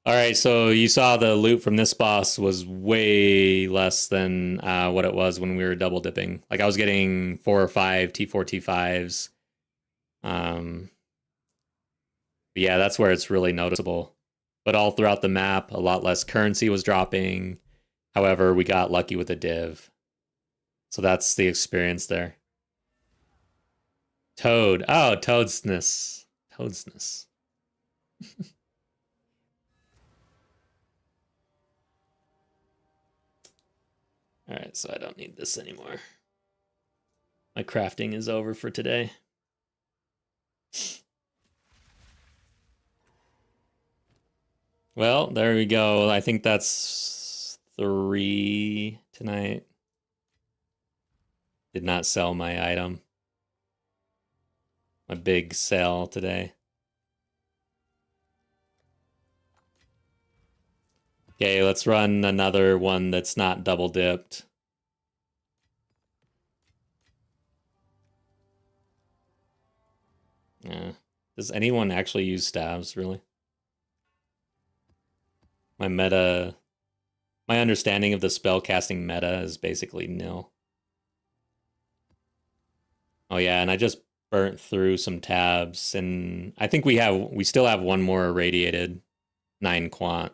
All right, so you saw the loot from this boss was way less than what it was when we were double dipping. Like I was getting 4 or 5 T4 T5s. Yeah, that's where it's really noticeable. But all throughout the map, a lot less currency was dropping. However, we got lucky with a div. So that's the experience there. Toad. Oh, toadsness. Toadsness. All right, so I don't need this anymore. My crafting is over for today. Well, there we go. I think that's 3 tonight. Did not sell my item. My big sale today. Okay, let's run another one that's not double dipped. Yeah. Does anyone actually use stabs, really? My understanding of the spell casting meta is basically nil. Oh yeah, and I just burnt through some tabs, and I think we still have one more irradiated 9 quant.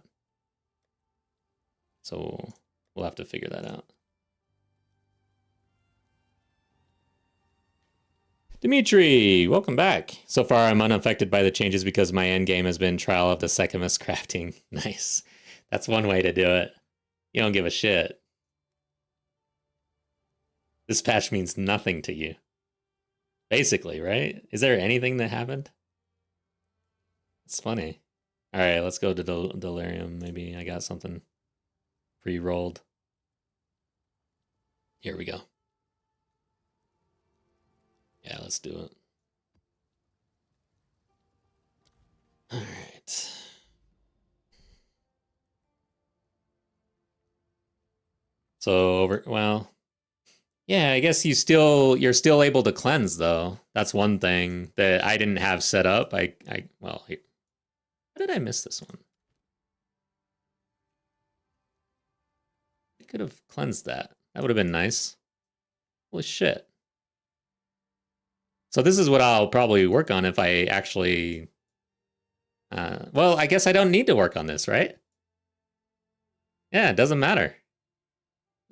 So we'll have to figure that out. Dimitri, welcome back. So far, I'm unaffected by the changes because my endgame has been trial of the Sechamus crafting. Nice. That's one way to do it. You don't give a shit. This patch means nothing to you. Basically, right? Is there anything that happened? It's funny. All right, let's go to Delirium. Maybe I got something pre-rolled. Here we go. Yeah, let's do it. All right. So yeah, I guess you're still able to cleanse though. That's one thing that I didn't have set up. Well, here. How did I miss this one? I could have cleansed that. That would have been nice. Holy shit. So this is what I'll probably work on if I actually... well, I guess I don't need to work on this, right? Yeah, it doesn't matter.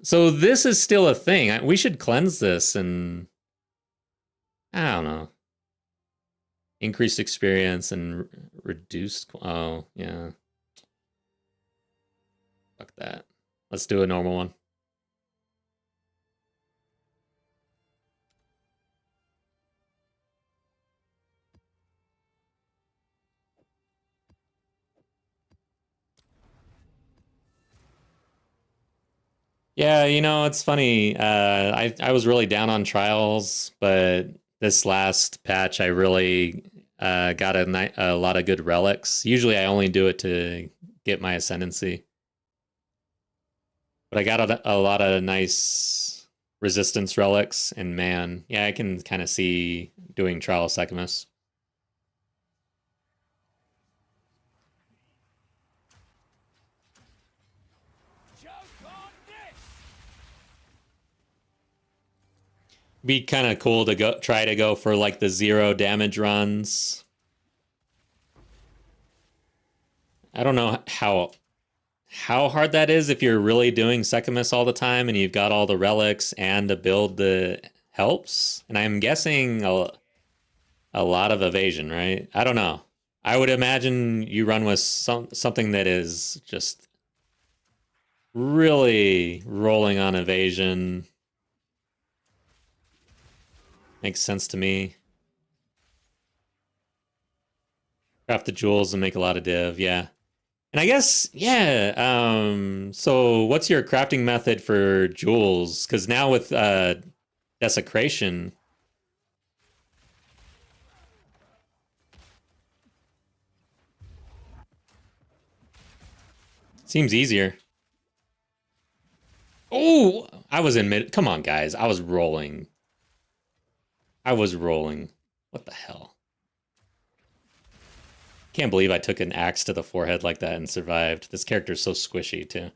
So this is still a thing. We should cleanse this and... I don't know. Increased experience and reduced... Oh, yeah. Fuck that. Let's do a normal one. Yeah, you know, it's funny. I was really down on trials, but this last patch I really got a lot of good relics. Usually I only do it to get my ascendancy. But I got a lot of nice resistance relics, and man, yeah, I can kind of see doing Trial of Sechamus. Be kind of cool to try to go for like the 0 damage runs. I don't know how hard that is if you're really doing Sechamus all the time and you've got all the relics and a build that helps. And I'm guessing a lot of evasion, right? I don't know. I would imagine you run with something that is just really rolling on evasion. Makes sense to me. Craft the jewels and make a lot of div, yeah. And I guess, yeah, so what's your crafting method for jewels? Because now with desecration... Seems easier. Oh, I was in mid... Come on, guys. I was rolling. What the hell? Can't believe I took an axe to the forehead like that and survived. This character's so squishy, too.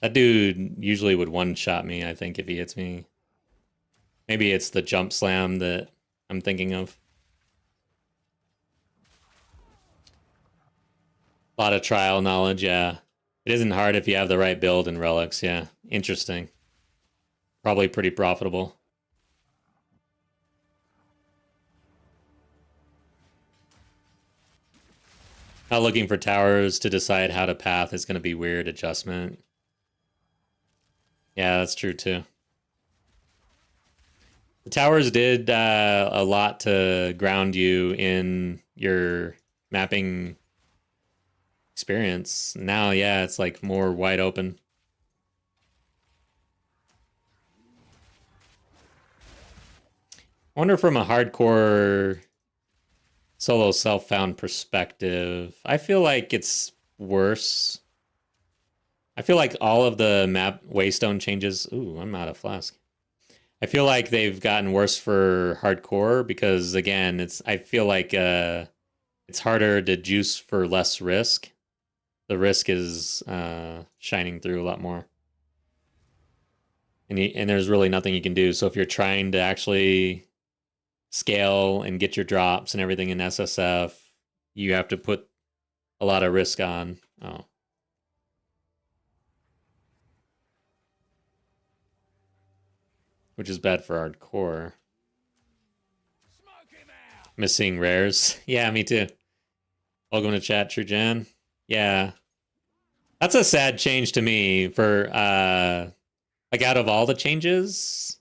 That dude usually would one-shot me, I think, if he hits me. Maybe it's the jump slam that I'm thinking of. A lot of trial knowledge, yeah. It isn't hard if you have the right build and relics, yeah. Interesting. Probably pretty profitable. Not looking for towers to decide how to path is going to be weird adjustment. Yeah, that's true too. The towers did a lot to ground you in your mapping experience. Now, yeah, it's like more wide open. I wonder from a hardcore solo self-found perspective, I feel like it's worse. I feel like all of the map waystone changes. Ooh, I'm out of flask. I feel like they've gotten worse for hardcore because again, I feel like it's harder to juice for less risk. The risk is shining through a lot more. And there's really nothing you can do. So if you're trying to actually scale and get your drops and everything in SSF, you have to put a lot of risk on. Oh. Which is bad for hardcore. Missing rares. Yeah, me too. Welcome to chat, True Jan. Yeah. That's a sad change to me for like out of all the changes,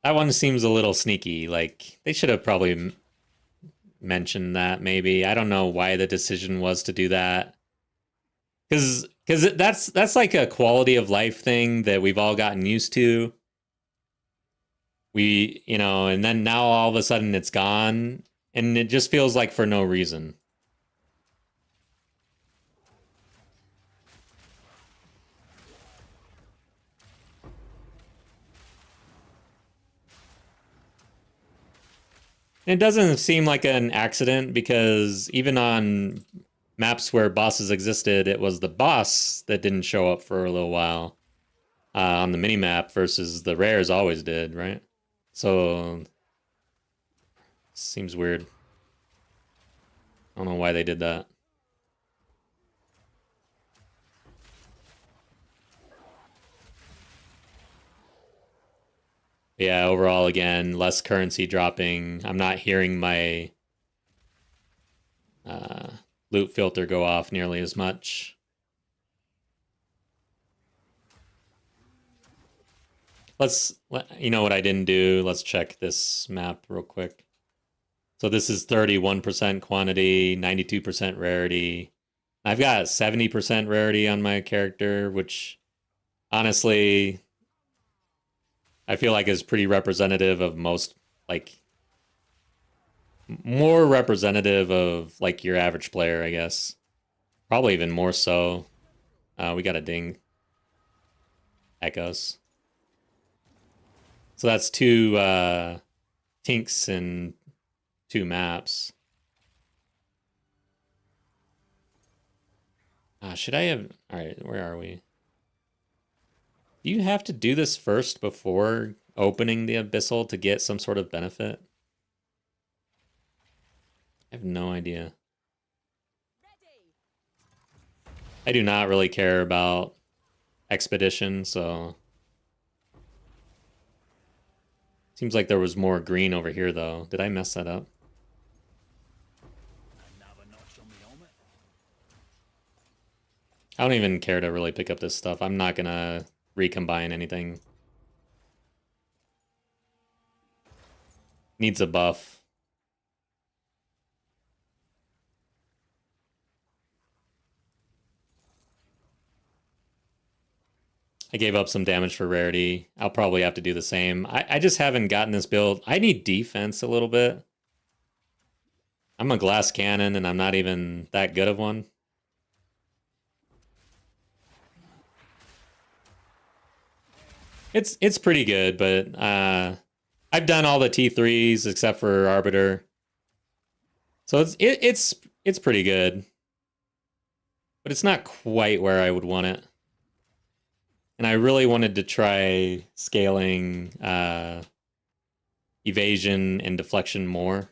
that one seems a little sneaky. Like they should have probably mentioned that maybe. I don't know why the decision was to do that. Cuz that's like a quality of life thing that we've all gotten used to. And then now all of a sudden it's gone and it just feels like for no reason. It doesn't seem like an accident because even on maps where bosses existed, it was the boss that didn't show up for a little while on the minimap versus the rares always did, right? So, seems weird. I don't know why they did that. Yeah, overall, again, less currency dropping. I'm not hearing my loot filter go off nearly as much. You know what I didn't do? Let's check this map real quick. So this is 31% quantity, 92% rarity. I've got 70% rarity on my character, which honestly, I feel like is pretty representative of most, like, more representative of, like, your average player, I guess. Probably even more so. We got a ding. Echoes. So that's 2 tinks and 2 maps. Should I have... Alright, where are we? Do you have to do this first before opening the Abyssal to get some sort of benefit? I have no idea. I do not really care about Expedition, so... Seems like there was more green over here, though. Did I mess that up? I don't even care to really pick up this stuff. I'm not gonna recombine anything. Needs a buff. I gave up some damage for rarity. I'll probably have to do the same. I just haven't gotten this build. I need defense a little bit. I'm a glass cannon and I'm not even that good of one. It's pretty good, but I've done all the T3s except for Arbiter. So it's pretty good, but it's not quite where I would want it. And I really wanted to try scaling evasion and deflection more,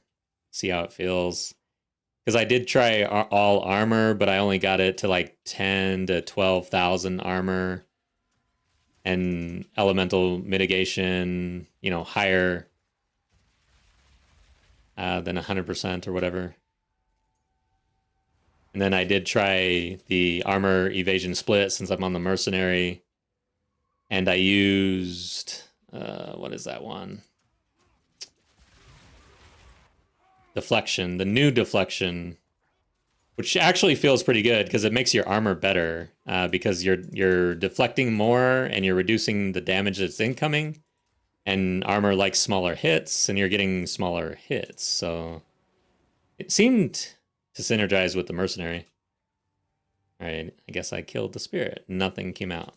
see how it feels. Because I did try all armor, but I only got it to like 10 to 12,000 armor, and elemental mitigation, you know, higher than 100% or whatever. And then I did try the armor evasion split since I'm on the mercenary, and I used what is that one? Deflection, the new deflection, which actually feels pretty good because it makes your armor better because you're deflecting more and you're reducing the damage that's incoming, and armor likes smaller hits and you're getting smaller hits. So it seemed to synergize with the mercenary. All right, I guess I killed the spirit. Nothing came out.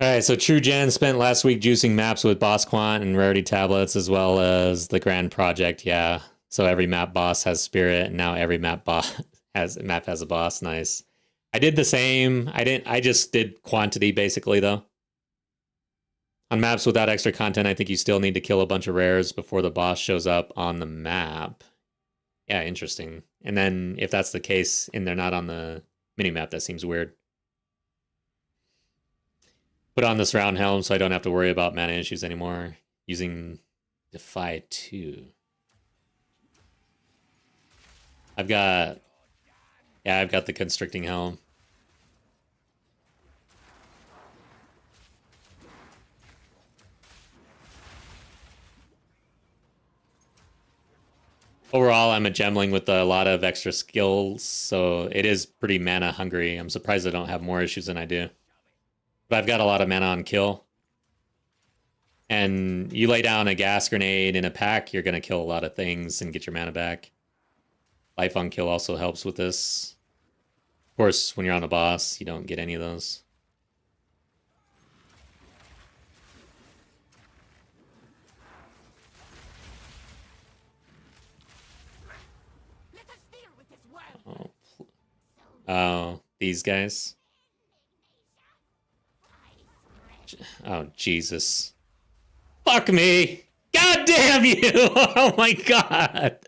All right, so True Gen spent last week juicing maps with Boss Quant and Rarity tablets, as well as the Grand Project. Yeah, so every map boss has spirit, and now every map has a boss. Nice. I did the same. I just did quantity basically though. On maps without extra content, I think you still need to kill a bunch of rares before the boss shows up on the map. Yeah, interesting. And then if that's the case and they're not on the mini map, that seems weird. Put on this round helm so I don't have to worry about mana issues anymore. Using Defy 2. I've got the constricting helm. Overall, I'm a gemling with a lot of extra skills, so it is pretty mana hungry. I'm surprised I don't have more issues than I do. But I've got a lot of mana on kill. And you lay down a gas grenade in a pack, you're going to kill a lot of things and get your mana back. Life on kill also helps with this. Of course, when you're on a boss, you don't get any of those. Oh, these guys. Oh, Jesus. Fuck me. God damn you. Oh my God.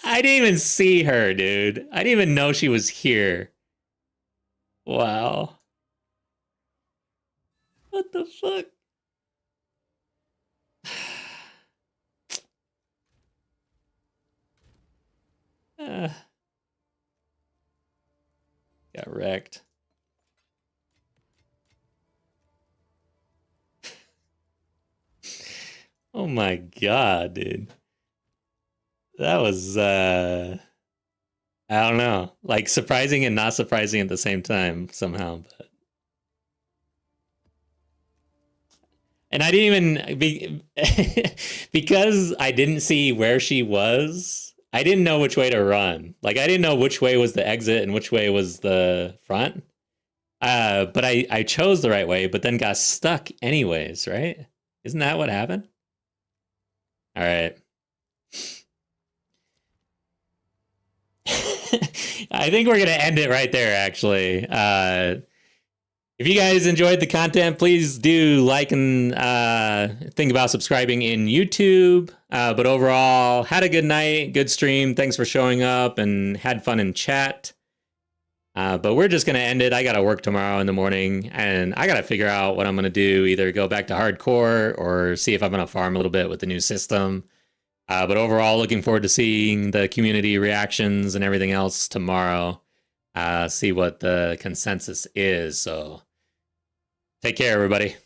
I didn't even see her, dude. I didn't even know she was here. Wow. What the fuck? Got wrecked. Oh my God, dude. That was, I don't know, like surprising and not surprising at the same time somehow. But... And I didn't even, because I didn't see where she was, I didn't know which way to run. Like, I didn't know which way was the exit and which way was the front. But I chose the right way, but then got stuck anyways, right? Isn't that what happened? All right. I think we're going to end it right there, actually. If you guys enjoyed the content, please do like and think about subscribing in YouTube. But overall, had a good night, good stream. Thanks for showing up and had fun in chat. But we're just going to end it. I got to work tomorrow in the morning, and I got to figure out what I'm going to do, either go back to hardcore or see if I'm going to farm a little bit with the new system. But overall, looking forward to seeing the community reactions and everything else tomorrow. See what the consensus is. So take care, everybody.